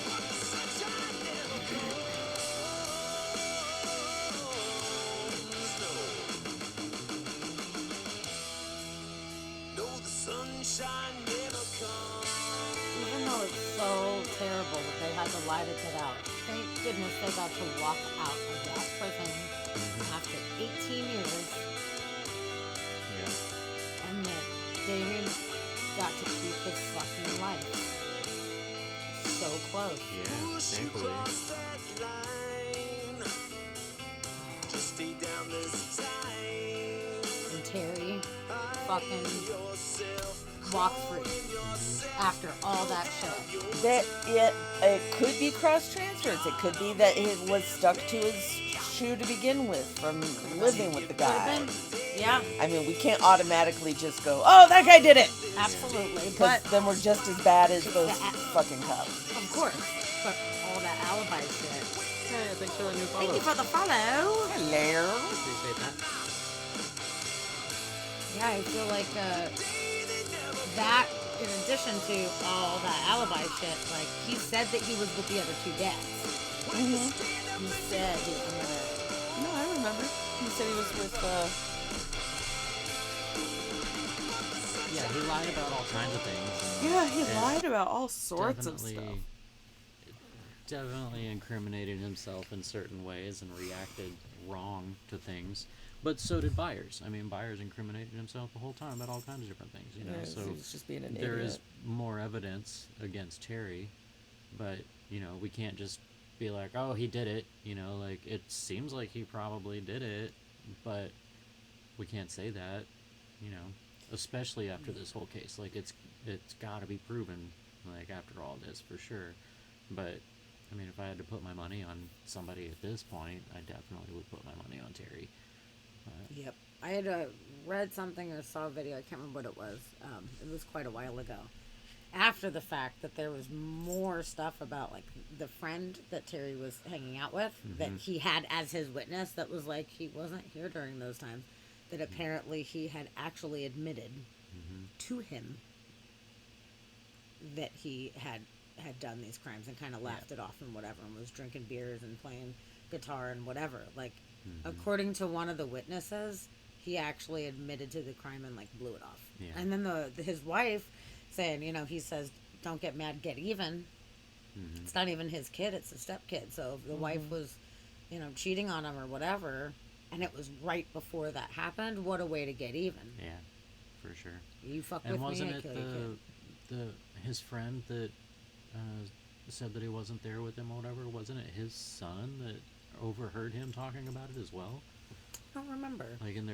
But the sunshine never comes. No, the sunshine never comes. Even though it's so terrible that they had to lie to get out, thank goodness they got to walk out of that prison after 18 years. Yeah. And that Damien got to keep his fucking life. So close. Yeah, thankfully. That line. Just stay down this time. And Terry fucking walked free after all that shit. That it could be cross transfers. It could be that it was stuck to his shoe to begin with from living with the guy. Yeah. I mean, we can't automatically just go, oh, that guy did it. Absolutely. Because But then we're just as bad as those fucking cops. of course. But all that alibi shit. Hey, thanks for that new follow. Thank you for the follow. Hello. Appreciate that. Yeah, I feel like that, in addition to all that alibi shit, like, he said that he was with the other two dads. He said, No, I remember. He said he was with, Yeah, he lied about all kinds of things. Yeah, he lied about all sorts of definitely- stuff. Definitely incriminated himself in certain ways and reacted wrong to things. But so did Byers. I mean, Byers incriminated himself the whole time about all kinds of different things, you know. Yeah, so he was just being an there idiot. is more evidence against Terry, but you know, we can't just be like, oh, he did it. You know, like it seems like he probably did it, but we can't say that. You know, especially after this whole case. Like it's got to be proven. Like after all this, for sure. But I mean, if I had to put my money on somebody at this point, I definitely would put my money on Terry. Yep. I had read something or saw a video, I can't remember what it was. It was quite a while ago. After the fact that there was more stuff about like the friend that Terry was hanging out with that he had as his witness that was like he wasn't here during those times. That apparently he had actually admitted to him that he had done these crimes and kind of laughed it off and whatever and was drinking beers and playing guitar and whatever. Like, according to one of the witnesses, he actually admitted to the crime and like blew it off. Yeah. And then his wife saying, you know, he says, "Don't get mad, get even." It's not even his kid; it's the stepkid. So if the wife was, you know, cheating on him or whatever, and it was right before that happened, what a way to get even. Yeah, for sure. You fuck and with wasn't me, I it kill your kid. his friend that said that he wasn't there with him or whatever? Wasn't it his son that overheard him talking about it as well? I don't remember. Like in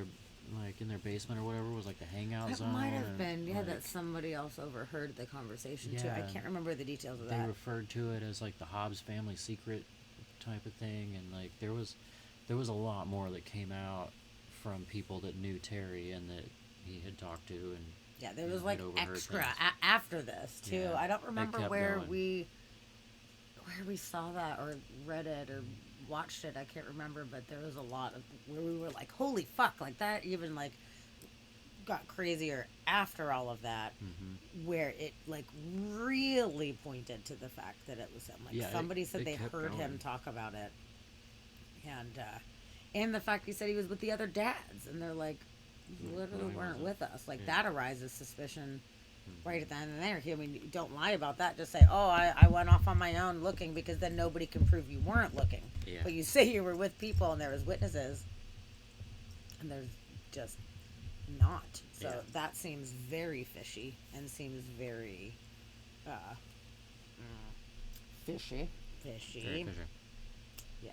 their basement or whatever was like the hangout It zone. might have and, been, yeah, like, that somebody else overheard the conversation too. I Yeah. can't remember the details of they that. referred to it as like the Hobbs family secret type of thing, and like there was a lot more that came out from people that knew Terry and that he had talked to, and Yeah, there you was know, like had overheard extra things. after this too. Yeah, I don't it remember kept where going. we saw that or read it or watched it. I can't remember, but there was a lot of where we were like, "Holy fuck!" Like that even like got crazier after all of that, where it like really pointed to the fact that it was him. Like Yeah, somebody said it they kept heard him going. talk about it, and the fact he said he was with the other dads, and they're like, "You literally no, he weren't wasn't." with us." Like Yeah. that arises suspicion right at the end of there. I mean, don't lie about that. Just say, "Oh, I went off on my own looking," because then nobody can prove you weren't looking. Yeah. But you say you were with people and there was witnesses, and there's just not. So Yeah. that seems very fishy and seems very Fishy. fishy. Very fishy. Yeah.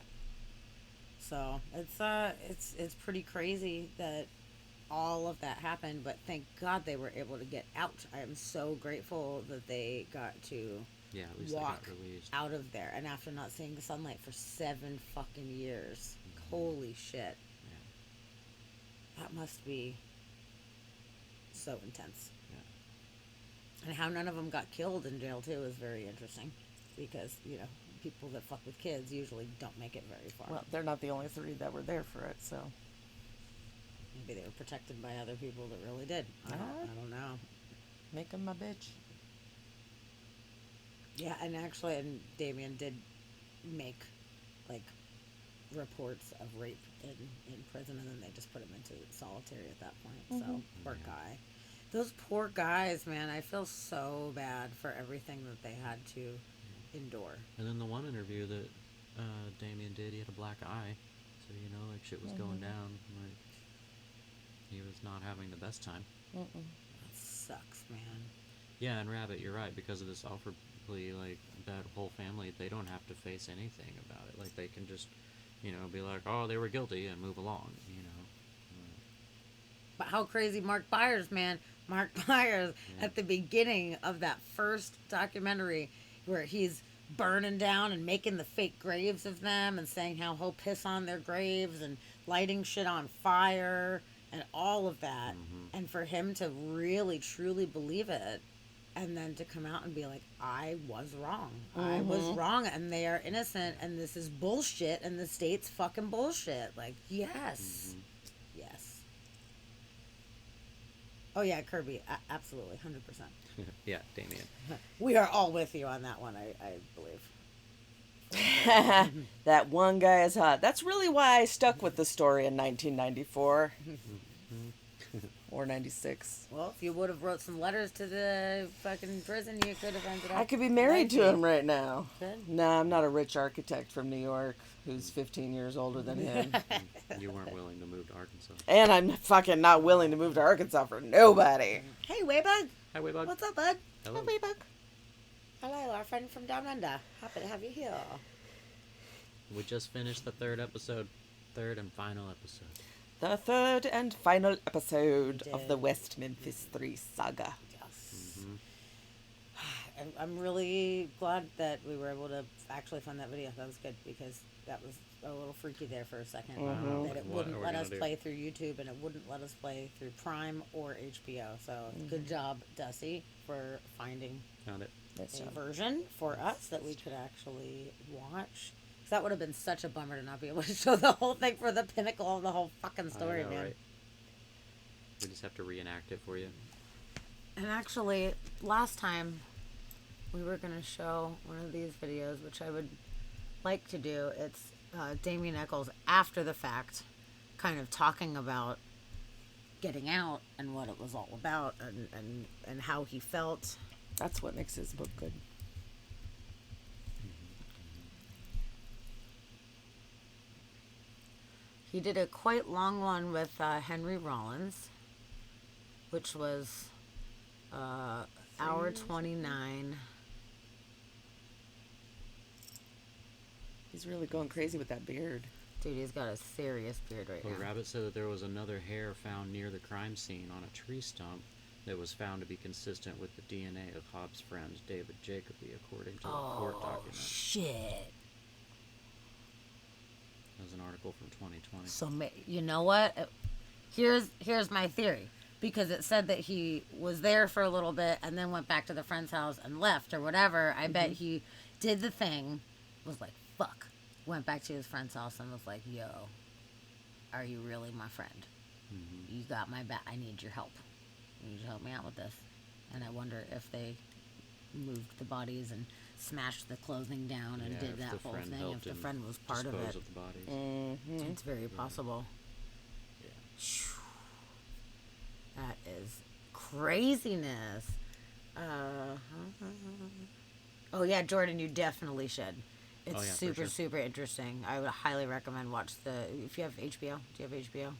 So it's pretty crazy that all of that happened, but thank God they were able to get out. I am so grateful that they got to Yeah, at least walk they got released. out of there, and after not seeing the sunlight for 7 fucking years. Holy shit. That must be so intense. Yeah. And how none of them got killed in jail too is very interesting, because you know people that fuck with kids usually don't make it very far. Well, they're not the only 3 that were there for it, so. Maybe they were protected by other people that really did. I don't know. Make them my bitch. Yeah, and actually, and Damien did make like reports of rape in prison, and then they just put him into solitary at that point. So poor guy. Those poor guys, man. I feel so bad for everything that they had to endure. And then the one interview that Damien did, he had a black eye, so you know, like shit was going down. Like he was not having the best time. That sucks, man. Yeah, and Rabbit, you're right. Because of this Alfred plea, like that whole family, they don't have to face anything about it. Like they can just, you know, be like, oh, they were guilty and move along. You know. But how crazy Mark Byers, man. Mark Byers at the beginning of that first documentary where he's burning down and making the fake graves of them and saying how he'll piss on their graves and lighting shit on fire and all of that. And for him to really, truly believe it, and then to come out and be like, I was wrong. I was wrong, and they are innocent, and this is bullshit, and the state's fucking bullshit. Like, yes. Yes. Oh, yeah, Kirby. Absolutely. 100%. Yeah, Damien. We are all with you on that one, I believe. That one guy is hot. That's really why I stuck with the story in 1994 or 96. Well, if you would have wrote some letters to the fucking prison, you could have ended up. I could be married to 19. him right now. Good. Nah, I'm not a rich architect from New York who's 15 years older than him. You weren't willing to move to Arkansas. And I'm fucking not willing to move to Arkansas for nobody. Hey, Waybug. Hi, Waybug. What's up, bud? Hello. Hi, Waybug. Hello, our friend from Down Under. Happy to have you here. We just finished the third and final episode. The third and final episode of the West Memphis 3 saga. Yes. I'm really glad that we were able to actually find that video. That was good because that was a little freaky there for a second. That it wouldn't let us play through YouTube and it wouldn't let us play through Prime or HBO. So good job, Dusty, for finding Found it. a version for us that we could actually watch. That would have been such a bummer to not be able to show the whole thing for the pinnacle of the whole fucking story, I know, man. right? We just have to reenact it for you. And actually, last time we were going to show one of these videos, which I would like to do. It's Damien Eccles after the fact, kind of talking about getting out and what it was all about and how he felt. That's what makes his book good. He did a quite long one with Henry Rollins, which was hour 29. He's really going crazy with that beard. Dude, he's got a serious beard right Well, now. Rabbit said that there was another hair found near the crime scene on a tree stump that was found to be consistent with the DNA of Hobbs' friend David Jacoby, according to the court document. Shit. That was an article from 2020. So, you know what? Here's my theory. Because it said that he was there for a little bit and then went back to the friend's house and left or whatever. I bet he did the thing, was like, fuck. Went back to his friend's house and was like, yo, are you really my friend? You got my back. I need your help. You need to help me out with this. And I wonder if they moved the bodies and smashed the clothing down and did that whole thing. If the friend was part of it. Of the bodies. It's very possible. Yeah. That is craziness. Oh yeah, Jordan, you definitely should. It's super interesting. I would highly recommend watch if you have HBO. Do you have HBO?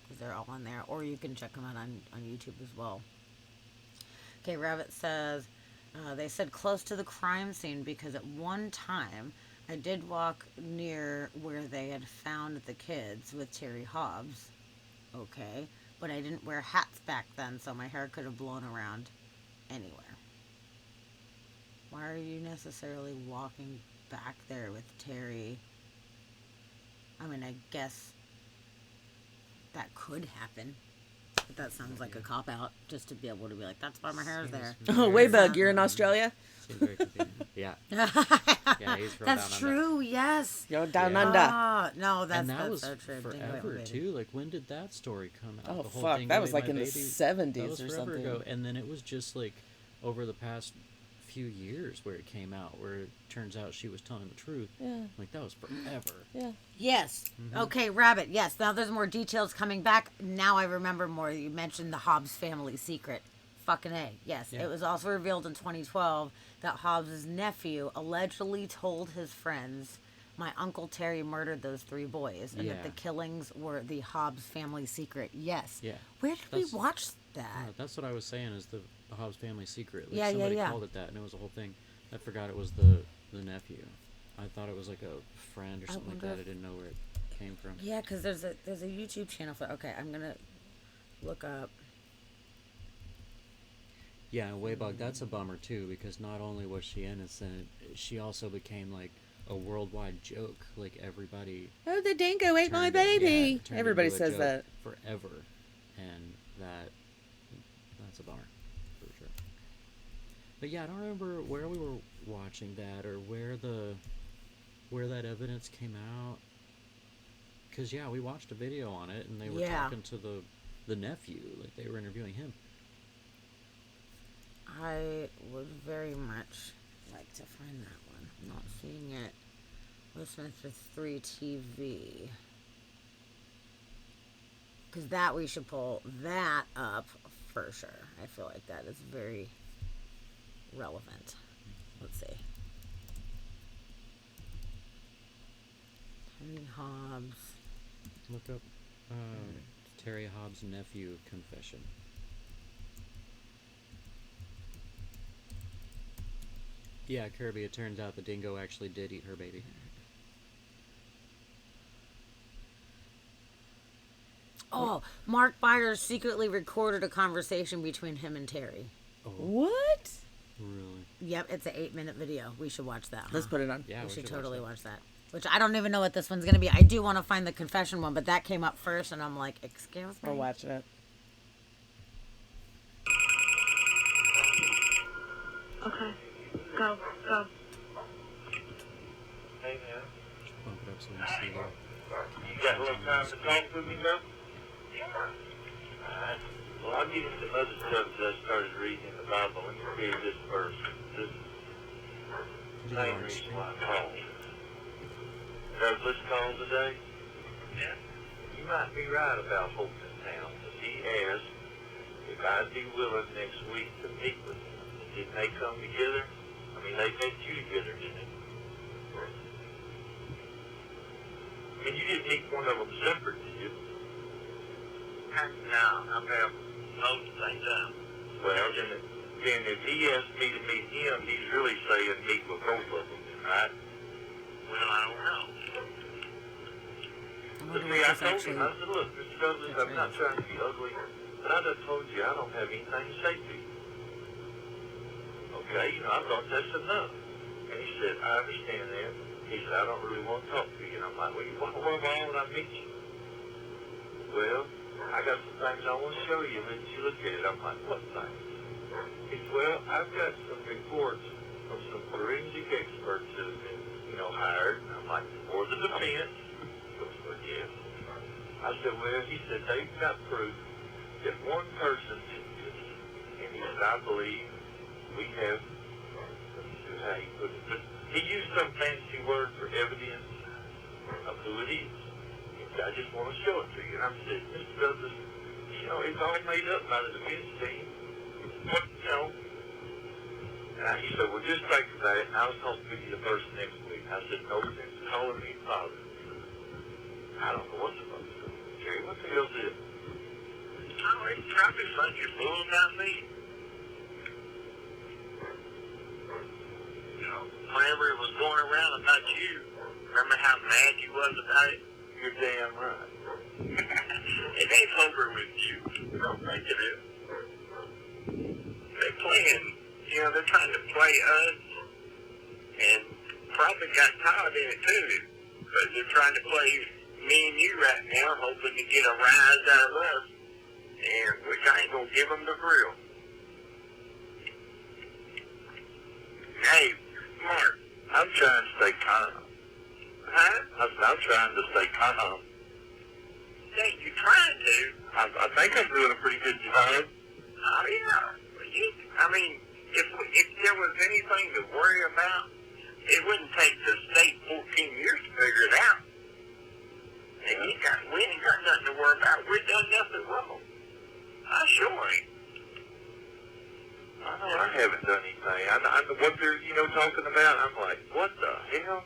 Because they're all on there, or you can check them out on YouTube as well. Okay, Rabbit says they said close to the crime scene because at one time I did walk near where they had found the kids with Terry Hobbs. Okay. But I didn't wear hats back then, so my hair could have blown around anywhere. Why are you necessarily walking back there with Terry? I mean, I guess that could happen. But that sounds like a cop-out, just to be able to be like, that's why my hair's there. Oh, Waybug, you're in Australia? Seems very convenient. Yeah. Yeah, he's from That's down true, under. yes. You're down Yeah. under. No, And that was so true. forever, too. Like, when did that story come out? Oh, the whole fuck. thing That was Away like My in the Baby? 70s That was or forever something. ago. And then it was just, like, over the past few years where it came out, where it turns out she was telling the truth. Yeah. Like, that was forever. Yeah. Yes. Okay, Rabbit. Yes. Now there's more details coming back. Now I remember more. You mentioned the Hobbs family secret. Fucking A. Yes. Yeah. It was also revealed in 2012 that Hobbs' nephew allegedly told his friends, my Uncle Terry murdered those 3 boys, and that Yeah. the killings were the Hobbs family secret. Yes. Yeah. Where did we watch that? That's what I was saying is the Hobbs family secret. Like, Yeah, somebody yeah. called it that, and it was a whole thing. I forgot it was the nephew. I thought it was like a friend or something like wonder that. I didn't know where it came from. Yeah, because there's a YouTube channel for. Okay, I'm gonna look up. Yeah, Waybug, that's a bummer too, because not only was she innocent, she also became like a worldwide joke. Like everybody. Oh, the dingo ate my turned it- baby. yeah, turned Everybody into a says joke that. forever, and that's a bummer for sure. But yeah, I don't remember where we were watching that or where that evidence came out. Cause yeah, we watched a video on it, and they were talking to the nephew, like they were interviewing him. I would very much like to find that one. I'm not seeing it. West Memphis 3 TV. Because that we should pull that up for sure. I feel like that is very relevant. Let's see. Terry Hobbs. Look up Terry Hobbs' nephew confession. Yeah, Kirby, it turns out the dingo actually did eat her baby. Oh, Mark Byers secretly recorded a conversation between him and Terry. Oh. What? Really? Yep, it's an 8-minute video. We should watch that. Let's put it on. Yeah, we should watch totally that. watch that. Which I don't even know what this one's going to be. I do want to find the confession one, but that came up first, and I'm like, excuse me? We're watching it. Okay. Go. Hey, man. Just bump it up so we can see that. You got a little time to talk with me, bro? Alright. Well, I'll give you some other stuff that I started reading in the Bible. Let me read this verse. This is the main reason why I called. Heard this call today? Yeah. You might be right about Hope in town, because he asked if I'd be willing next week to meet with him. Didn't they come together? I mean, they met you together, didn't they? I mean, you didn't meet one of them separate, did you? No, I'm there both at the same time. Well, then if he asked me to meet him, he's really saying meet with both of them, right? Well, I don't know. But see, I told him, I said, look, Mr. Douglas, I'm not trying to be ugly, but I just told you I don't have anything to say to you. Okay, I thought that's enough. And he said, I understand that. He said, I don't really want to talk to you. And I'm like, well, why would I meet you? Well, I got some things I want to show you. And you look at it. I'm like, what things? He said, well, I've got some reports from some forensic experts that have been, hired. And I'm like, for the defense. But yeah. I said, well, he said, they've got proof that one person did this. And he said, I believe we have, let me see how he put it, but he used some fancy word for evidence of who it is. I just want to show it to you. And I said, Mr. Douglas, it's all made up by the defense team. What, And he said, well, just think about it, and I'll talk with you the first next week. I said, no sense calling me father. I don't know what's supposed to do. Jerry, what the hell's this? Oh, it's probably like you're fooling about me. Whenever it was going around about you, remember how mad you was about it? You're damn right. It ain't over with you. Don't think it is. They're playing, they're trying to play us, and probably got Todd in it too. But they're trying to play me and you right now, hoping to get a rise out of us, and which I ain't gonna give them the grill. Hey, Mark, I'm trying to stay calm. Huh? I'm trying to stay calm. Hey, you trying to? I think I'm doing a pretty good job. Oh, yeah. If there was anything to worry about, it wouldn't take the state 14 years to figure it out. And we ain't got nothing to worry about. We've done nothing wrong. I sure ain't. I know I haven't done anything. I know what they're, talking about. I'm like, what the hell?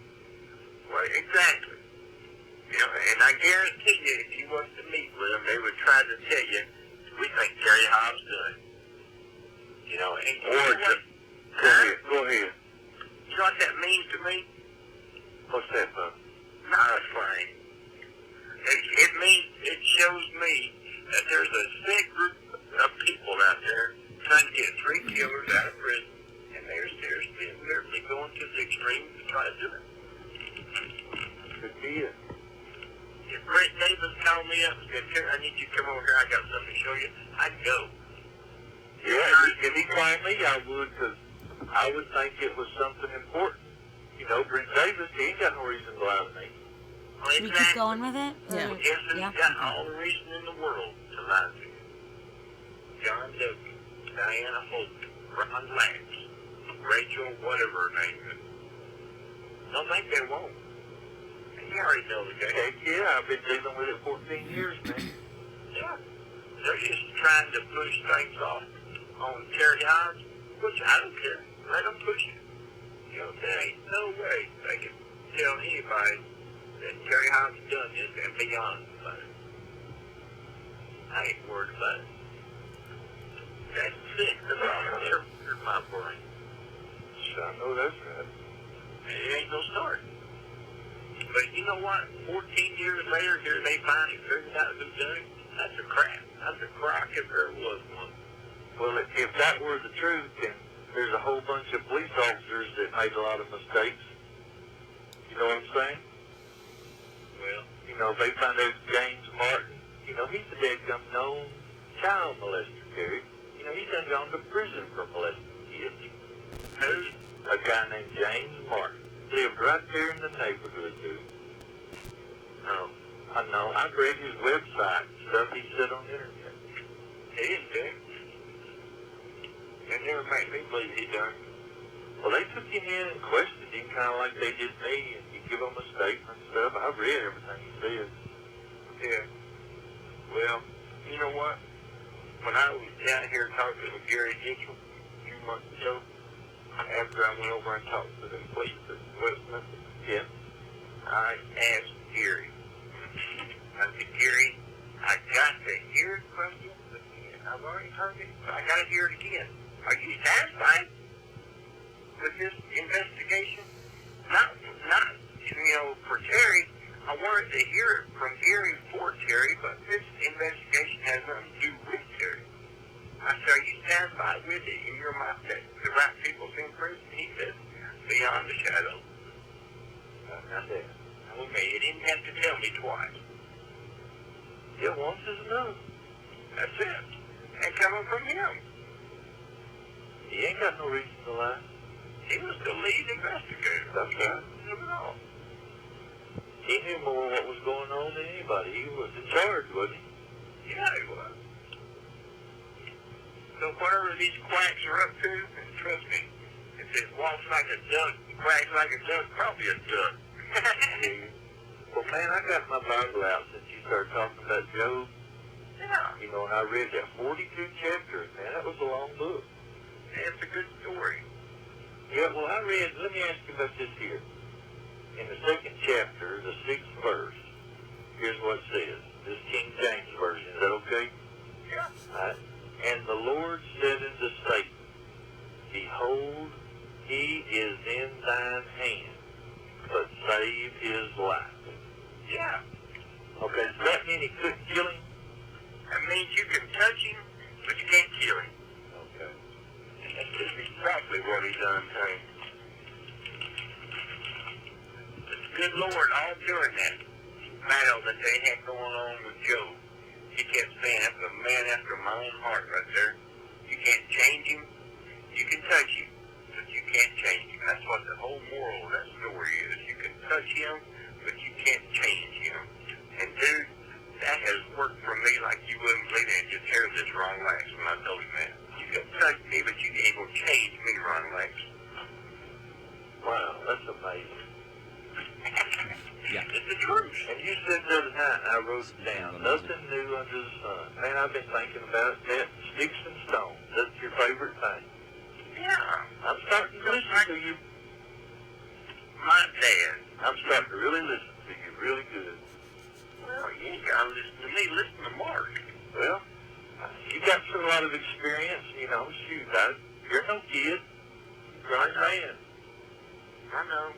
Well, exactly. And I guarantee you, if you was to meet with them, they would try to tell you, we think Terry Hobbs done. Go ahead. You know what that means to me? What's that, bud? No, it's fine. It shows me that there's a sick group of people out there trying to get 3 killers out of prison, and they're seriously and literally going to the extreme to try to do it. Could be it. If Brett Davis called me up and said, Terry, I need you to come over here, I got something to show you, I'd go. Yeah, if he called me, I would, because I would think it was something important. Brett Davis, he ain't got no reason to lie to me. Well, Should we keep going with it? Yeah. Yes, he's got all the reason in the world to lie to you. John Duggan, Diana Holt, Ron Lax, Rachel, whatever her name is. Don't think they won't. You already know the guy. Heck yeah, I've been dealing with it 14 years, man. Yeah. They're just trying to push things off on Terry Hines, which I don't care. Let them push it. You know, there ain't no way they can tell anybody that Terry Hines done this and be honest about it. I ain't worried about it. That's sick. They're my brain. So I know that's right. It ain't no start. But you know what? 14 years later, here they finally figured out who done it. That's a crap. That's a crock if there was one. Well, if that were the truth, then there's a whole bunch of police officers that made a lot of mistakes. You know what I'm saying? Well, you know, they found out James Martin. You know, he's a dead-gum known child molester, Terry. You know, he's done gone to prison for molesting kids. Who's a guy named James Martin? Lived right there in the neighborhood, dude. No, I know. I've read his website, stuff he said on the internet. He didn't do it. It never made me believe he done it. Well, they took him in and questioned him kind of like they did me, and you give him a statement and stuff. I read everything he said. Yeah. Well, you know what? When I was down here talking with Gary Mitchell a few months ago, after I went over and talked to the police at West Memphis, yeah, I asked Gary. I said, Gary, I got to hear it from you again. I've already heard it, but I got to hear it again. Are you satisfied with this investigation? Not, you know, for Terry. I wanted to hear it from Gary for Terry, but this investigation has nothing to do with Terry. I said, are you satisfied with it in your mind that the right people's in prison? He said, beyond a shadow. I said, okay, you didn't have to tell me twice. Yeah, once is enough. That's it. And coming from him. He ain't got no reason to lie. He was the lead investigator. That's right. Never know. He knew more what was going on than anybody. He was in charge, wasn't he? Yeah, he was. So whatever these quacks are up to, and trust me, if it walks like a duck, quacks like a duck, probably a duck. Well, man, I got my Bible out since you started talking about Job. Yeah. You know, and I read that 42 chapters, man. That was a long book. It's a good story. Yeah, well, I read, let me ask you about this here. In the second chapter, the 6th verse, here's what it says. This King James Version, is that okay? Yeah. All right. And the Lord said unto Satan, behold, he is in thine hand, but save his life. Yeah. Okay, does that mean he couldn't kill him? That means you can touch him, but you can't kill him. Okay. That's just exactly what he done to him. Good Lord, all during that battle that they had going on with Job, he kept saying, that's a man after my own heart right there. You can't change him. You can touch him, but you can't change him. That's what the whole moral of that story is. You can touch him, but you can't change him. And dude, that has worked for me like you wouldn't believe it. Just heard this wrong legs when I told him that. You can touch me, but you ain't gonna change me, wrong legs. Wow, that's amazing. Yeah. It's the truth. And you said the other night, I wrote it down, nothing new under the sun. Man, I've been thinking about that. Sticks and stones. That's your favorite thing. Yeah. I'm starting to listen to you. My dad. I'm starting to really listen to you really good. Well, you ain't got to listen to me. Listen to Mark. Well, you got a lot of experience, you know. Shoot, you're no kid. You're a man. I know.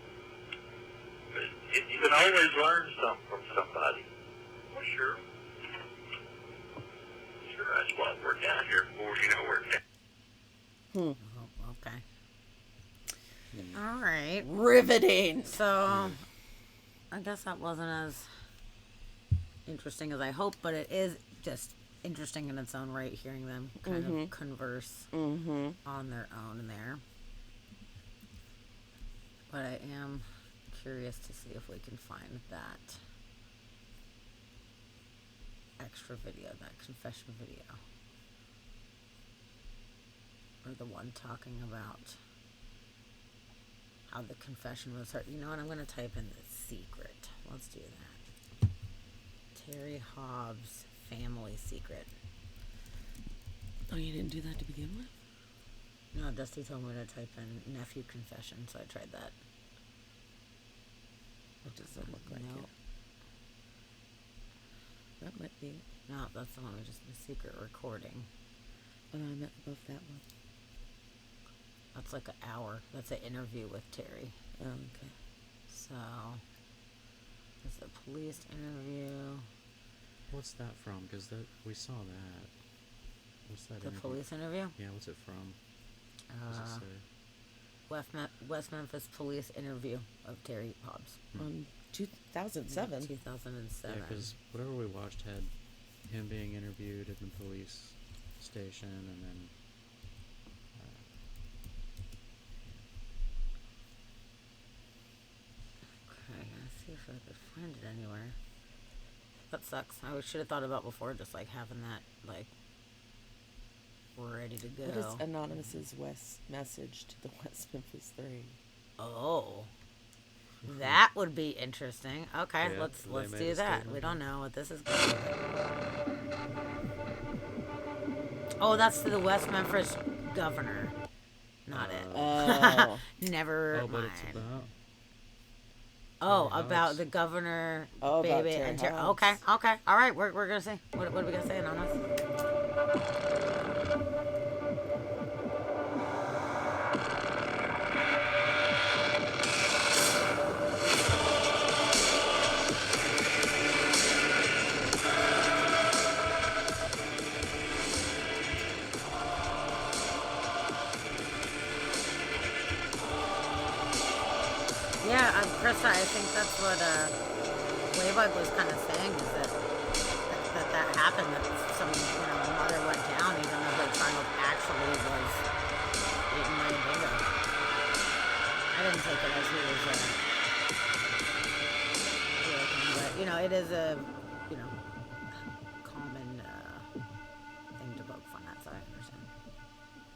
You can always learn something from somebody. Well, sure. Sure, that's what we're down here for, you know, we're down. Oh, okay. All right. Riveting. So, I guess that wasn't as interesting as I hoped, but it is just interesting in its own right, hearing them kind of converse on their own in there. But I am curious to see if we can find that extra video, that confession video, or the one talking about how the confession was heard. You know what? I'm going to type in the secret. Let's do that. Terry Hobbs family secret. Oh, you didn't do that to begin with? No, Dusty told me to type in nephew confession, so I tried that. What does it look like? No. Here? That might be. No, that's the one with just the secret recording. Oh, no, I meant above that one. That's like an hour. That's an interview with Terry. Oh, okay. So, it's a police interview. What's that from? Because we saw that. What's that The interview? police interview? Yeah, what's it from? What does it say? West Memphis police interview of Terry Hobbs. On 2007. 2007. Yeah, because whatever we watched had him being interviewed at the police station, and then okay, let's see if I could find it anywhere. That sucks. I should have thought about before, just like having that like ready to go. What is Anonymous's West message to the West Memphis 3? Oh, that would be interesting. Okay, Yeah, let's they made do a that. statement. We don't know what this is going to be. Oh, that's to the West Memphis governor. Not it. Oh. Never oh, but mind. it's about. Oh, Terry about Hobbs. the governor, Oh, about baby, Terry and Hobbs. okay, all right. We're gonna say what are we gonna say, Anonymous? Yeah, Krista, I think that's what Ladybug was kind of saying, is that happened, that some mother went down even though her child actually was eaten by a dingo. I didn't take it as he was joking, but it is a common thing to poke fun at, so I understand.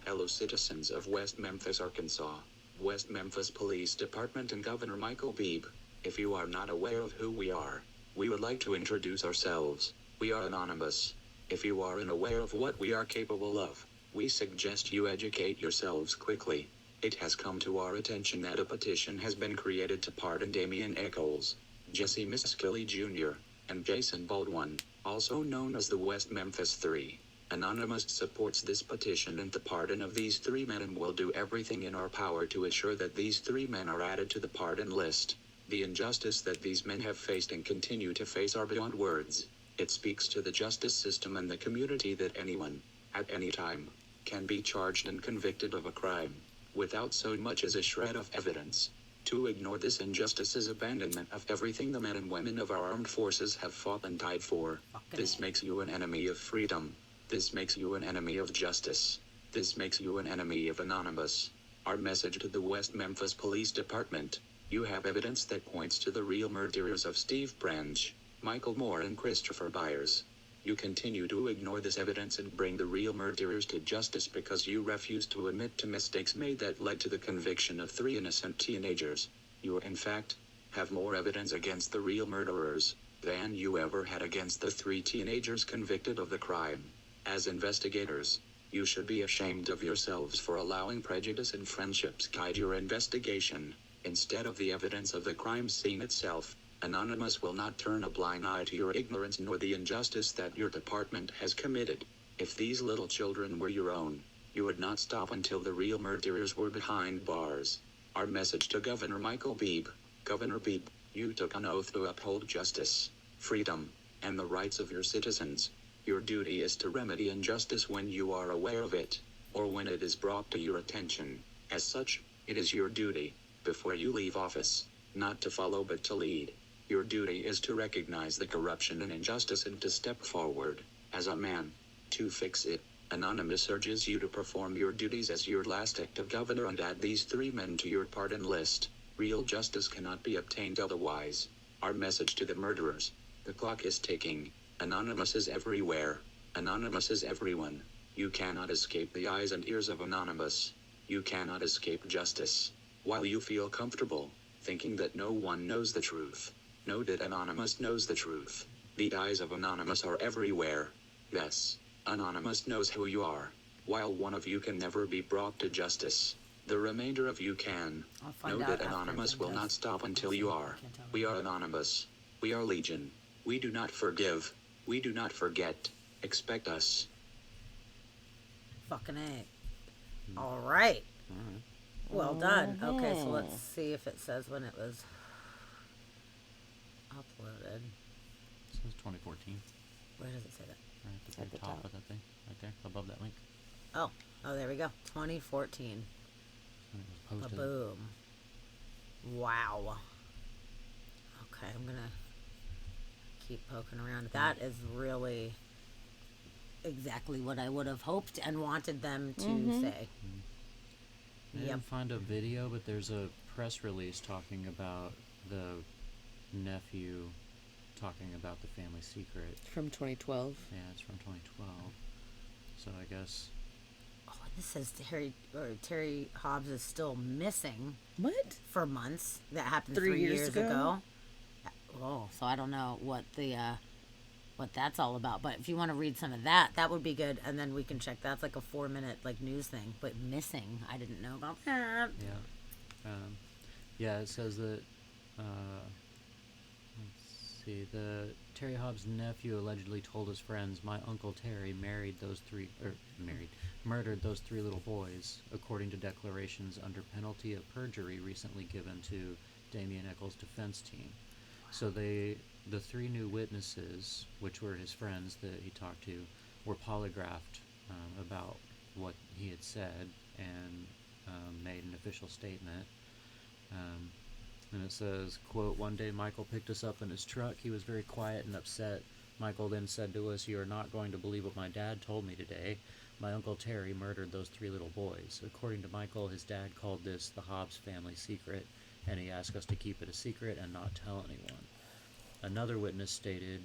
Hello, citizens of West Memphis, Arkansas. West Memphis Police Department and Governor Michael Beebe. If you are not aware of who we are, we would like to introduce ourselves. We are anonymous. If you are unaware of what we are capable of, we suggest you educate yourselves quickly. It has come to our attention that a petition has been created to pardon Damian Echols, Jesse Misskelley Jr., and Jason Baldwin, also known as the West Memphis Three. Anonymous supports this petition and the pardon of these three men, and will do everything in our power to ensure that these three men are added to the pardon list. The injustice that these men have faced and continue to face are beyond words. It speaks to the justice system and the community that anyone, at any time, can be charged and convicted of a crime, without so much as a shred of evidence. To ignore this injustice is abandonment of everything the men and women of our armed forces have fought and died for. This makes you an enemy of freedom. This makes you an enemy of justice. This makes you an enemy of Anonymous. Our message to the West Memphis Police Department: you have evidence that points to the real murderers of Steve Branch, Michael Moore and Christopher Byers. You continue to ignore this evidence and bring the real murderers to justice because you refuse to admit to mistakes made that led to the conviction of 3 innocent teenagers. You, in fact, have more evidence against the real murderers than you ever had against the 3 teenagers convicted of the crime. As investigators, you should be ashamed of yourselves for allowing prejudice and friendships guide your investigation, instead of the evidence of the crime scene itself. Anonymous will not turn a blind eye to your ignorance nor the injustice that your department has committed. If these little children were your own, you would not stop until the real murderers were behind bars. Our message to Governor Michael Beebe: Governor Beebe, you took an oath to uphold justice, freedom, and the rights of your citizens. Your duty is to remedy injustice when you are aware of it, or when it is brought to your attention. As such, it is your duty, before you leave office, not to follow but to lead. Your duty is to recognize the corruption and injustice and to step forward, as a man, to fix it. Anonymous urges you to perform your duties as your last act of governor and add these 3 men to your pardon list. Real justice cannot be obtained otherwise. Our message to the murderers: the clock is ticking. Anonymous is everywhere. Anonymous is everyone. You cannot escape the eyes and ears of Anonymous. You cannot escape justice. While you feel comfortable thinking that no one knows the truth, know that Anonymous knows the truth. The eyes of Anonymous are everywhere. Yes, Anonymous knows who you are. While one of you can never be brought to justice, the remainder of you can. I'll find Know out that after Anonymous it will does. not stop until you are. We are Anonymous. We are Legion. We do not forgive. We do not forget. Expect us. Fucking A. All right. Well done. Okay, so let's see if it says when it was uploaded. It says 2014. Where does it say that? Right at the very top of that thing. Right there, above that link. Oh, there we go. 2014. When it was posted. Boom. Wow. Okay, I'm gonna keep poking around. That is really exactly what I would have hoped and wanted them to say. I didn't find a video, but there's a press release talking about the nephew talking about the family secret. From 2012? Yeah, it's from 2012. So I guess... Oh, and this says Terry Hobbs is still missing. What? For months. That happened 3 years years ago? ago. Oh, so I don't know what what that's all about. But if you want to read some of that, that would be good, and then we can check. That's like a 4-minute news thing. But missing, I didn't know about that. Yeah. Yeah, it says that, let's see, the Terry Hobbs' nephew allegedly told his friends, "My Uncle Terry murdered those 3 little boys," according to declarations under penalty of perjury recently given to Damian Eccles' defense team. So the 3 new witnesses, which were his friends that he talked to, were polygraphed about what he had said and made an official statement. And it says, quote, "One day Michael picked us up in his truck. He was very quiet and upset. Michael then said to us, 'You are not going to believe what my dad told me today. My Uncle Terry murdered those 3 little boys.' According to Michael, his dad called this the Hobbs family secret, and he asked us to keep it a secret and not tell anyone." Another witness stated,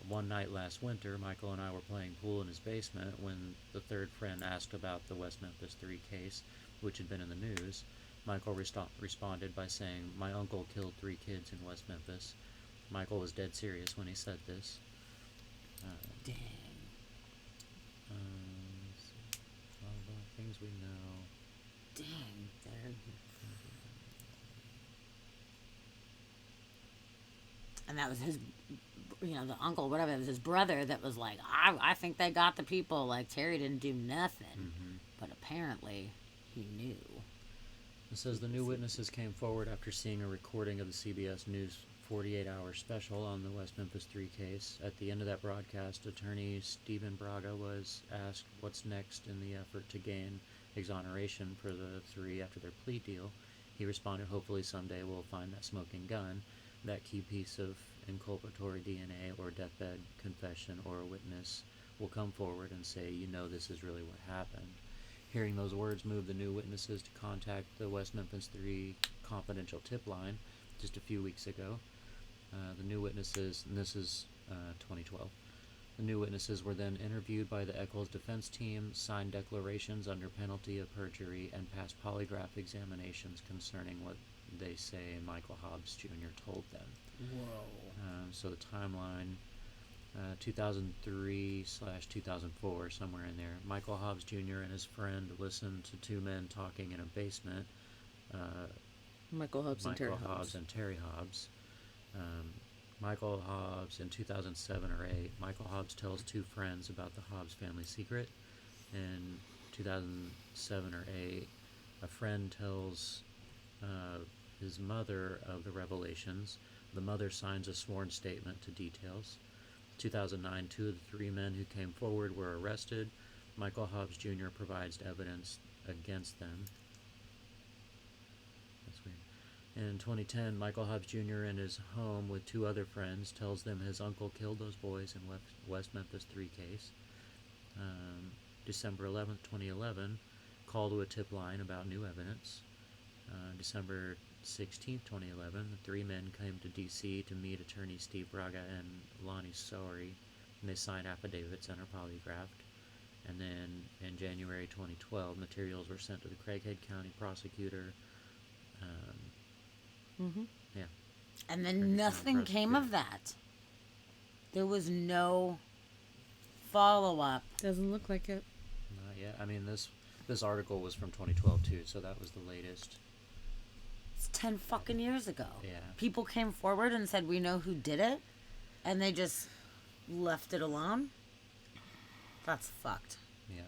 "One night last winter, Michael and I were playing pool in his basement when the 3rd friend asked about the West Memphis 3 case, which had been in the news. Michael responded by saying, 'My uncle killed 3 kids in West Memphis.' Michael was dead serious when he said this." Dang. All the things we know. Dang. And that was his, the uncle, whatever, it was his brother that was like, I think they got the people. Like, Terry didn't do nothing. But apparently, he knew. It says the new witnesses came forward after seeing a recording of the CBS News 48-hour special on the West Memphis 3 case. At the end of that broadcast, attorney Stephen Braga was asked what's next in the effort to gain exoneration for the 3 after their plea deal. He responded, "Hopefully someday we'll find that smoking gun, that key piece of inculpatory DNA or deathbed confession, or a witness will come forward and say, 'This is really what happened.'" Hearing those words moved the new witnesses to contact the West Memphis 3 confidential tip line just a few weeks ago. The new witnesses, and this is 2012, the new witnesses were then interviewed by the Eccles defense team, signed declarations under penalty of perjury, and passed polygraph examinations concerning what they say Michael Hobbs Jr. told them. Whoa. So the timeline, 2003/2004, somewhere in there. Michael Hobbs Jr. and his friend listened to 2 men talking in a basement. Michael Hobbs and Terry Hobbs. Michael Hobbs in 2007 or 8. Michael Hobbs tells 2 friends about the Hobbs family secret. In 2007 or 8, a friend tells his mother of the revelations. The mother signs a sworn statement to details. 2009, 2 of the 3 men who came forward were arrested. Michael Hobbs Jr. provides evidence against them. That's weird. In 2010, Michael Hobbs Jr. in his home with 2 other friends tells them his uncle killed those boys in West Memphis 3 case. December 11th, 2011, call to a tip line about new evidence. December 16th, 2011, the 3 men came to D.C. to meet attorney Steve Braga and Lonnie Sori, and they signed affidavits and are polygraphed. And then in January 2012, materials were sent to the Craighead County prosecutor Mm-hmm. Yeah. And then nothing came of that. There was no follow-up. Doesn't look like it. Not yet. I mean, this article was from 2012 too, so that was the latest. It's 10 fucking years ago. Yeah. People came forward and said, we know who did it, and they just left it alone. That's fucked. Yeah.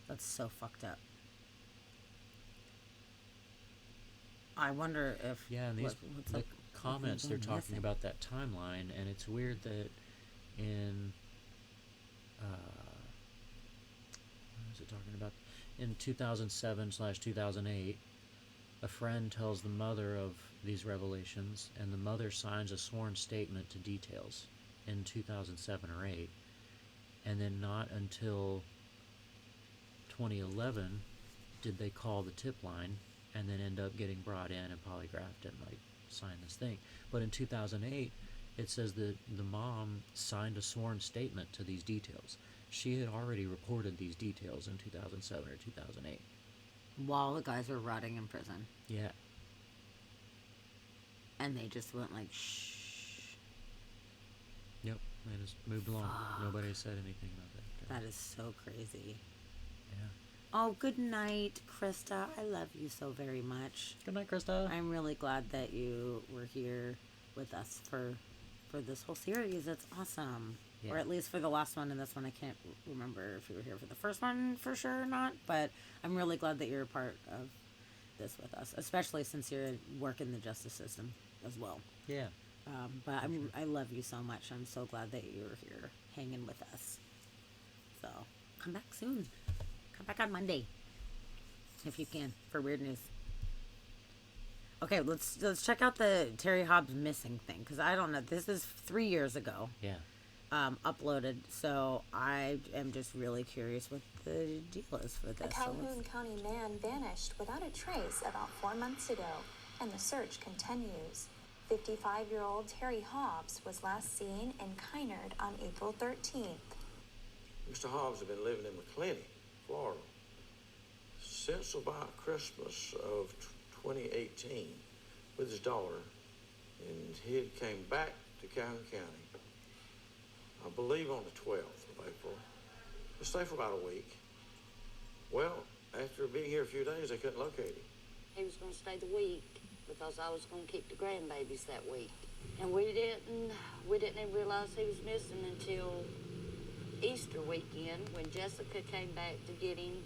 That's so fucked up. I wonder if... Yeah, and these what's the up, comments, they're talking about that timeline, and it's weird that in... what was it talking about? In 2007/2008, a friend tells the mother of these revelations, and the mother signs a sworn statement to details in 2007 or 8, and then not until 2011 did they call the tip line and then end up getting brought in and polygraphed and like sign this thing. But in 2008, it says that the mom signed a sworn statement to these details. She had already reported these details in 2007 or 2008. While the guys were rotting in prison. Yeah. And they just went like, shh. Yep. They just moved along. Fuck. Nobody said anything about that. That is so crazy. Yeah. Oh, good night, Krista. I love you so very much. Good night, Krista. I'm really glad that you were here with us for this whole series. It's awesome. Yeah. Or at least for the last one and this one. I can't remember if you were here for the first one for sure or not. But I'm really glad that you're a part of this with us, especially since you're working the justice system as well. Yeah. But I love you so much. I'm so glad that you're here hanging with us. So come back soon. Come back on Monday if you can for weird news. Okay, let's check out the Terry Hobbs missing thing, because I don't know. This is 3 years ago. Yeah. Uploaded, so I am just really curious what the deal is for this. A Calhoun County man vanished without a trace about 4 months ago, and the search continues. 55-year-old Terry Hobbs was last seen in Kynard on April 13th. Mr. Hobbs had been living in McClenny, Florida, since about Christmas of 2018 with his daughter, and he had came back to Calhoun County, I believe on the 12th of April, to stay for about a week. Well, after being here a few days, they couldn't locate him. He was going to stay the week because I was going to keep the grandbabies that week. And we didn't even realize he was missing until Easter weekend when Jessica came back to get him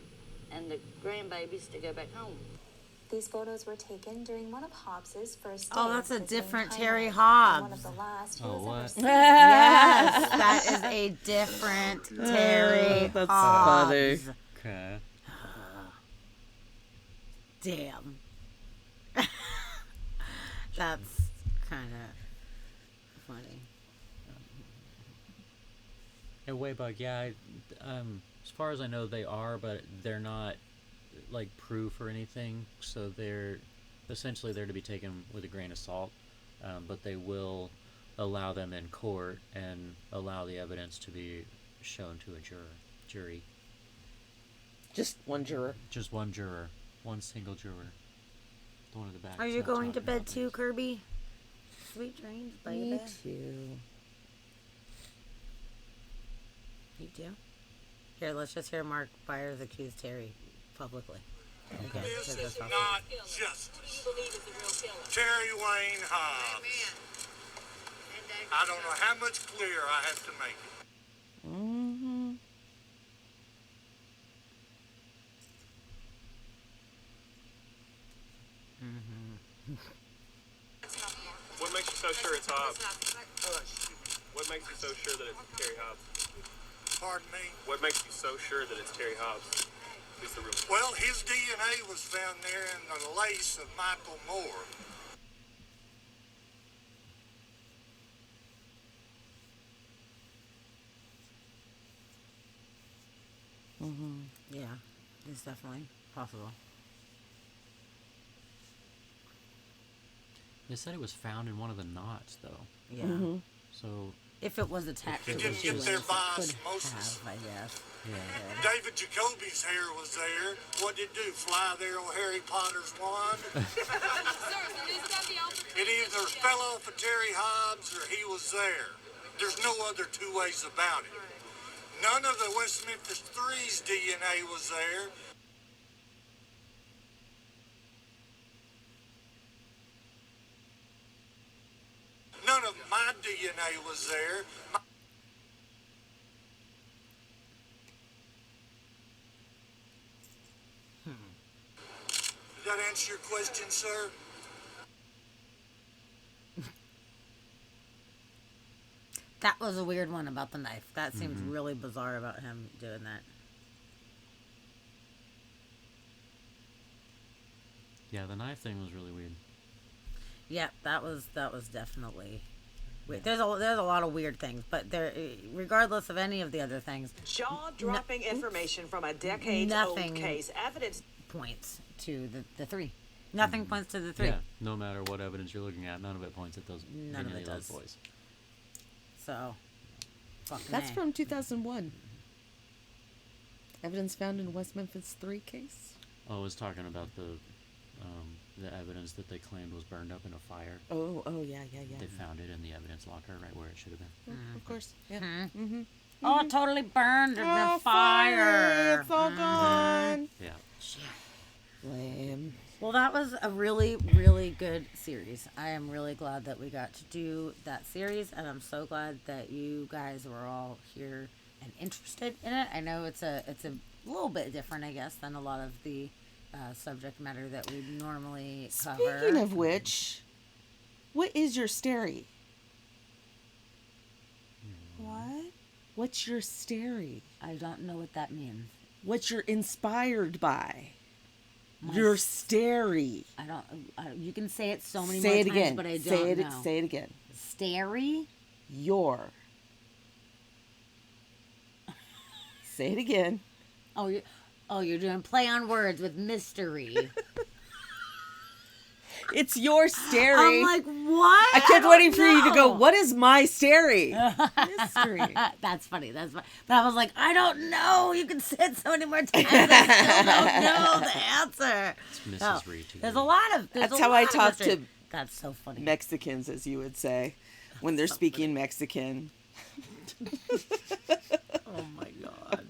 and the grandbabies to go back home. These photos were taken during one of Hobbs's first days. Oh, that's a visiting different Kynard. Terry Hobbs. One of the last he Oh, was ever what? seen. Yes, that is a different Terry That's Hobbs. funny. Okay. Damn. That's kind of funny. Hey, Waybug, yeah, as far as I know, they are, but they're not like proof or anything, so they're essentially there to be taken with a grain of salt, but they will allow them in court and allow the evidence to be shown to a jury. Just one juror. Just one juror. One single juror. The one in the back. Are you going to bed too, Kirby? Sweet dreams, baby. Me too. You do? Here, let's just hear Mark Byers accuse Terry publicly. Okay. This is not justice. Terry Wayne Hobbs. I don't know how much clearer I have to make it. Mm-hmm. What makes you so sure it's Hobbs? What makes you so sure that it's Terry Hobbs? Pardon me? What makes you so sure that it's Terry Hobbs? Who's the real? Well, his DNA was found there in the lace of Michael Moore. Mm-hmm. Yeah, it's definitely possible. They said it was found in one of the knots, though. Yeah. Mm-hmm. So If it was attached to It the didn't get shoelace, there it by could osmosis. have, I guess. Yeah. David Jacoby's hair was there. What did it do? Fly there on Harry Potter's wand? It either fell off of Terry Hobbs or he was there. There's no other two ways about it. None of the West Memphis Three's DNA was there. None of my DNA was there. Did that answer your question, sir? That was a weird one about the knife. That seems really bizarre about him doing that. Yeah, the knife thing was really weird. Yeah, that was definitely weird. There's a lot of weird things, but there, regardless of any of the other things, jaw-dropping information from a decades-old case. Evidence points to the three. Nothing points to the three. Yeah, no matter what evidence you're looking at, none of it points at those. None of it those does. boys. So, fucking That's A. from 2001. Evidence found in West Memphis 3 case. Oh, I was talking about the evidence that they claimed was burned up in a fire. Oh, yeah. They found it in the evidence locker, right where it should have been. Of course, yeah. Mm-hmm. Oh, it totally burned in the fire. It's all gone. Yeah. Lame. Well, that was a really, really good series. I am really glad that we got to do that series, and I'm so glad that you guys were all here and interested in it. I know it's a little bit different, I guess, than a lot of the subject matter that we normally cover. Speaking of which, what is your stary? What? What's your stary? I don't know what that means. What you're inspired by? My Your stary. I don't. You can say it so many Say more it times, again. but I don't Say it. know. Say it again. Stary. Your. Say it again. Oh, you're doing play on words with mystery. It's your stary. I'm like, what? I kept waiting for you to go, what is my stary? Mystery. That's funny. That's funny. But I was like, I don't know. You can say it so many more times. I still don't know the answer. It's Mrs. Reed. There's a lot of. That's how I talk to That's so funny. Mexicans, as you would say, when they're speaking Mexican. Oh my god.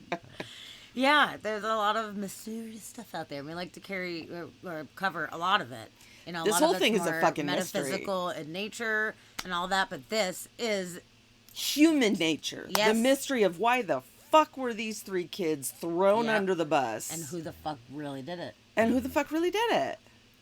Yeah, there's a lot of mysterious stuff out there. We like to carry or cover a lot of it. You know, a This lot whole of it's thing is a more fucking mystery. metaphysical in nature and all that, but this is Human nature. Yes. The mystery of why the fuck were these 3 kids thrown Yep. under the bus? and who the fuck really did it. And who the fuck really did it?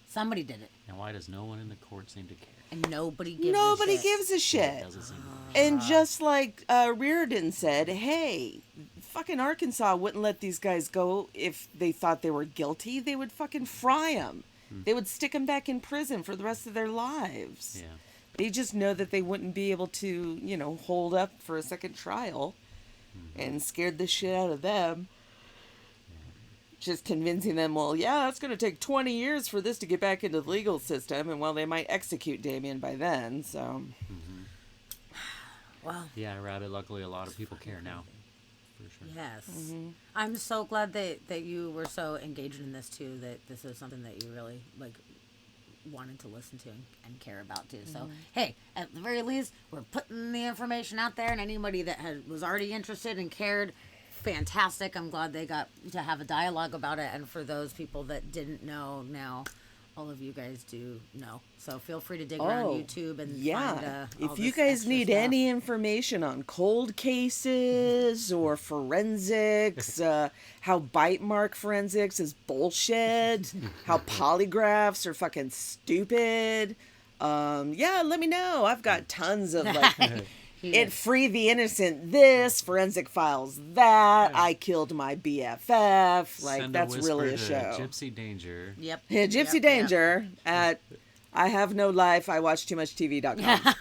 Somebody did it. And why does no one in the court seem to care? And nobody gives Nobody a shit. gives a shit. It doesn't seem to And just like Reardon said, hey, fucking Arkansas wouldn't let these guys go if they thought they were guilty. They would fucking fry them. They would stick them back in prison for the rest of their lives. Yeah. They just know that they wouldn't be able to, hold up for a second trial, and scared the shit out of them. Just convincing them, well, yeah, it's going to take 20 years for this to get back into the legal system, and they might execute Damien by then, so. Well. Yeah, Rabbit, luckily a lot of people care now. For sure. Yes. I'm so glad that you were so engaged in this too, that this is something that you really wanted to listen to and care about too. So, hey, at the very least, we're putting the information out there, and anybody that was already interested and cared, fantastic. I'm glad they got to have a dialogue about it, and for those people that didn't know, now all of you guys do know. So feel free to dig around YouTube and find all if you this guys extra need stuff. any information on cold cases or forensics, how bite mark forensics is bullshit, how polygraphs are fucking stupid, let me know. I've got tons of it free the innocent this, forensic files that, I killed my BFF, Send that's really a whisper show. to Gypsy Danger. Yep. Yeah, Gypsy Danger at I have no life, I watch too much TV.com.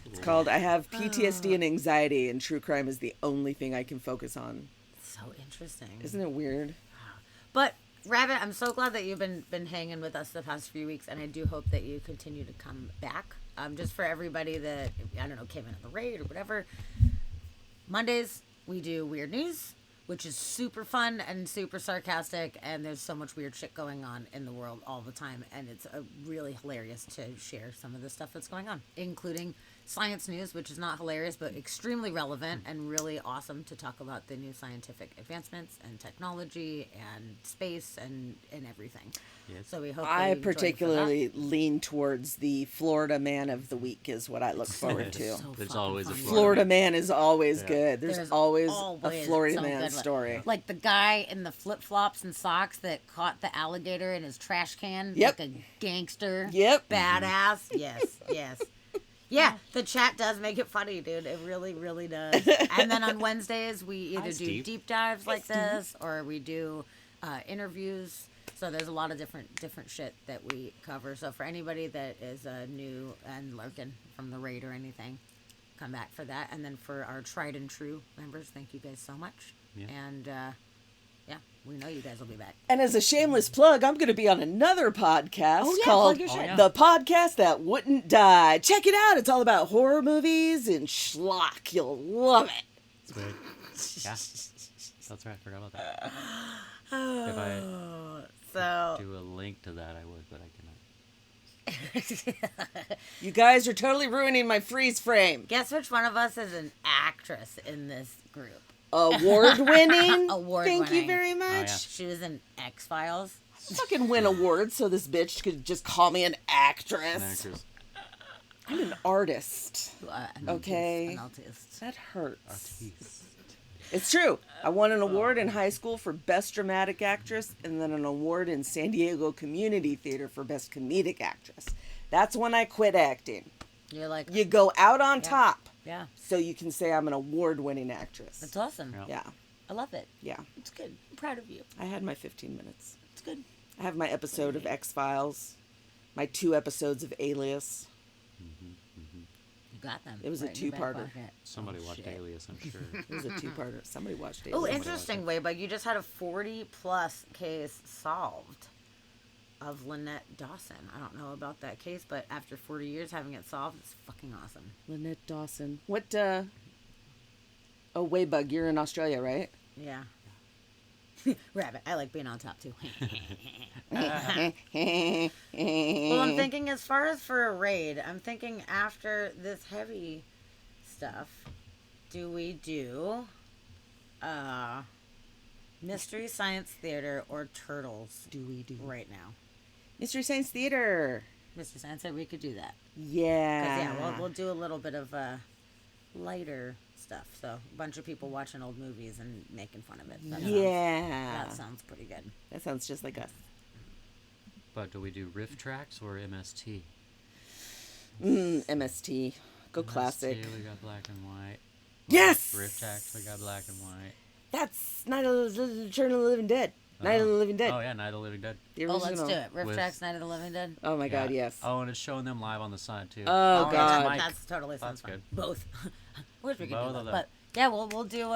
It's called I have PTSD and anxiety, and true crime is the only thing I can focus on. So interesting. Isn't it weird? But Rabbit, I'm so glad that you've been hanging with us the past few weeks, and I do hope that you continue to come back. Just for everybody that, I don't know, came in on the raid or whatever, Mondays we do Weird News, which is super fun and super sarcastic, and there's so much weird shit going on in the world all the time, and it's really hilarious to share some of the stuff that's going on, including science news, which is not hilarious, but extremely relevant and really awesome to talk about the new scientific advancements and technology and space and everything. Yes. So we hope I that you particularly lean towards the Florida Man of the Week is what I look forward to. There's always a Florida Man is always good. There's always a Florida some Man good story. Like the guy in the flip-flops and socks that caught the alligator in his trash can. Yep. Like a gangster. Yep. Badass. Yes, yes. Yeah, the chat does make it funny, dude. It really, really does. And then on Wednesdays, we either do deep dives like this, or we do interviews. So there's a lot of different shit that we cover. So for anybody that is new and lurking from the raid or anything, come back for that. And then for our tried and true members, thank you guys so much. Yeah. And yeah, we know you guys will be back. And as a shameless plug, I'm going to be on another podcast called plug your shit. The Podcast That Wouldn't Die. Check it out. It's all about horror movies and schlock. You'll love it. Sweet. Yeah. That's right. I forgot about that. If I So do a link to that, I would, but I cannot. You guys are totally ruining my freeze frame. Guess which one of us is an actress in this group? Award-winning? Award-winning. Thank you very much. Oh, yeah. She was in X-Files. Fucking win awards so this bitch could just call me an actress. An actress. I'm an artist. An Okay? An artist. That hurts. Artiste. It's true. I won an award in high school for Best Dramatic Actress and then an award in San Diego Community Theater for Best Comedic Actress. That's when I quit acting. You're like... You go out on top. Yeah. So you can say I'm an award-winning actress. That's awesome. Yeah. I love it. Yeah. It's good. I'm proud of you. I had my 15 minutes. It's good. I have my episode of X-Files, my 2 episodes of Alias. You got them. It was a right in your back two-parter. pocket. Somebody Oh, watched shit. Alias, I'm sure. It was a 2-parter. Somebody watched Oh, Alias. interesting, Waybug. You just had a 40-plus case solved of Lynette Dawson. I don't know about that case, but after 40 years having it solved, it's fucking awesome. Lynette Dawson. What, Oh, Waybug, you're in Australia, right? Yeah. Rabbit, I like being on top, too. Well, I'm thinking as far as for a raid, I'm thinking after this heavy stuff, do we do Mystery Science Theater or Turtles? Do we do right now? Mystery Science Theater. Mystery Science Theater, we could do that. Yeah. 'Cause, yeah, we'll do a little bit of lighter stuff. So a bunch of people watching old movies and making fun of it. That sounds pretty good. That sounds just like us. But do we do riff tracks or MST? MST. Go MST, classic. We got black and white. Yes! Riff tracks, we got black and white. That's Night of the Return of the Living Dead. Night of the Living Dead. Oh, yeah, Night of the Living Dead. The Oh, let's original. do it. Riff With- Tracks, Night of the Living Dead. Oh my God, yes. Oh, and it's showing them live on the side, too. Oh, God. Mike. That's totally sounds That's fun. good. Both. Wish we could Both do of that. them. But yeah, we'll do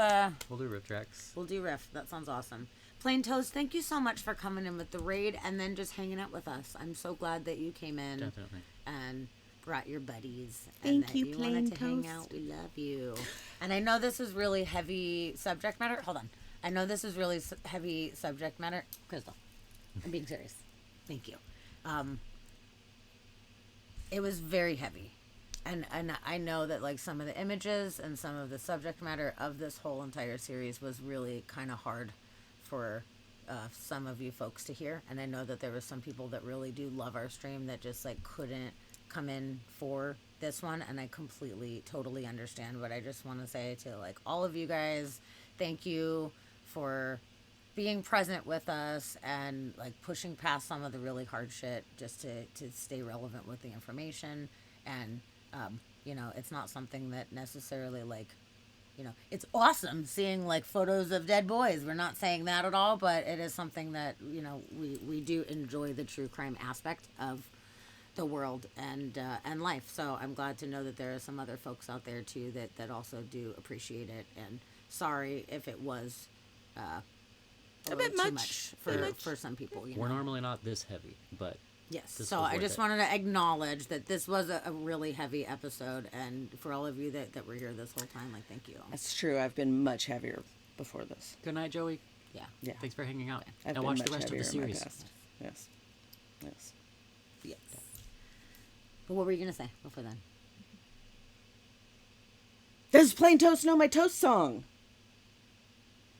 We'll do riff tracks. we'll do riff. That sounds awesome. Plain Toast, thank you so much for coming in with the raid and then just hanging out with us. I'm so glad that you came in Definitely. and brought your buddies. Thank and that you, you Plain wanted to hang Toast. out. We love you. And I know this is really heavy subject matter. Hold on. I know this is really heavy subject matter. Crystal, I'm being serious. Thank you. It was very heavy. And I know that like some of the images and some of the subject matter of this whole entire series was really kind of hard for some of you folks to hear. And I know that there were some people that really do love our stream that just like couldn't come in for this one. And I completely, totally understand. But I just want to say to like all of you guys, thank you for being present with us and like pushing past some of the really hard shit just to stay relevant with the information. And you know, it's not something that necessarily like, you know, it's awesome seeing like photos of dead boys. We're not saying that at all, but it is something that, you know, we do enjoy the true crime aspect of the world and life. So I'm glad to know that there are some other folks out there too that also do appreciate it. And sorry if it was a a bit little too much. much for some people. You We're know? normally not this heavy, but Yes. this So was I worth just it. wanted to acknowledge that this was a really heavy episode, and for all of you that were here this whole time, like, thank you. That's true. I've been much heavier before this. Good night, Joey. Yeah. Yeah. Thanks for hanging out. I've Now been watch much the rest of the heavier in my series. past. Yes. Yes. Yes. But what were you gonna say before then? Does Plain Toast know my toast song?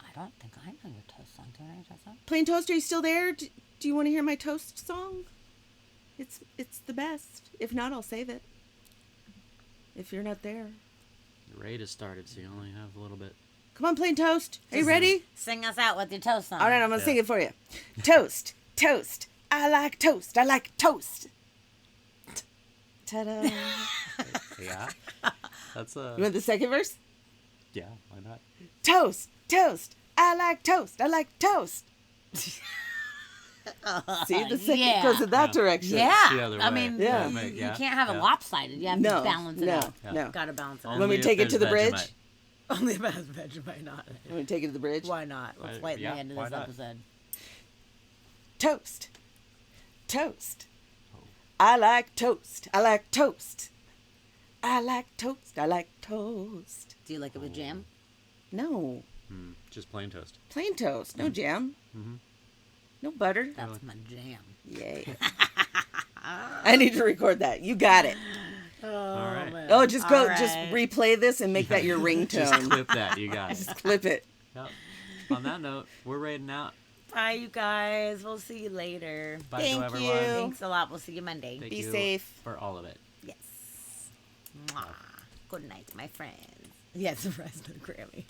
I don't think I know your toast song. Do you know your toast song? Plain Toast, are you still there? Do you want to hear my toast song? It's the best. If not, I'll save it. If you're not there. The raid has started, so you only have a little bit. Come on, Plain Toast. Are you ready? Sing us out with your toast song. All right, I'm going to sing it for you. Toast, toast. I like toast. I like toast. Ta-da. Yeah. That's You want the second verse? Yeah, why not? Toast, toast. I like toast. I like toast. See, the second goes in that direction. Yeah. The other I way. mean, Yeah. you can't have it lopsided. You have to balance it out. No. Gotta balance it out. When we Only take if it to there's the bridge? Vegemite. Only about Vegemite, not. When we take it to the bridge? Why not? Let's lighten yeah, the end of why this not? episode. Toast. Toast. I like toast. I like toast. I like toast. I like toast. Do you like it with jam? No. Just plain toast. Plain toast. No jam. Mm-hmm. No butter. That's my jam. Yay. I need to record that. You got it. Oh, right. man. Oh, just go. All right. Just replay this and make that your ringtone. Just clip that. You got it. Just clip it. Yep. On that note, we're raiding out. Bye, you guys. We'll see you later. Bye Thank to everyone. you. Thanks a lot. We'll see you Monday. Thank Be you safe. for all of it. Yes. Mwah. Good night, my friends. Yes, the rest of the Grammy.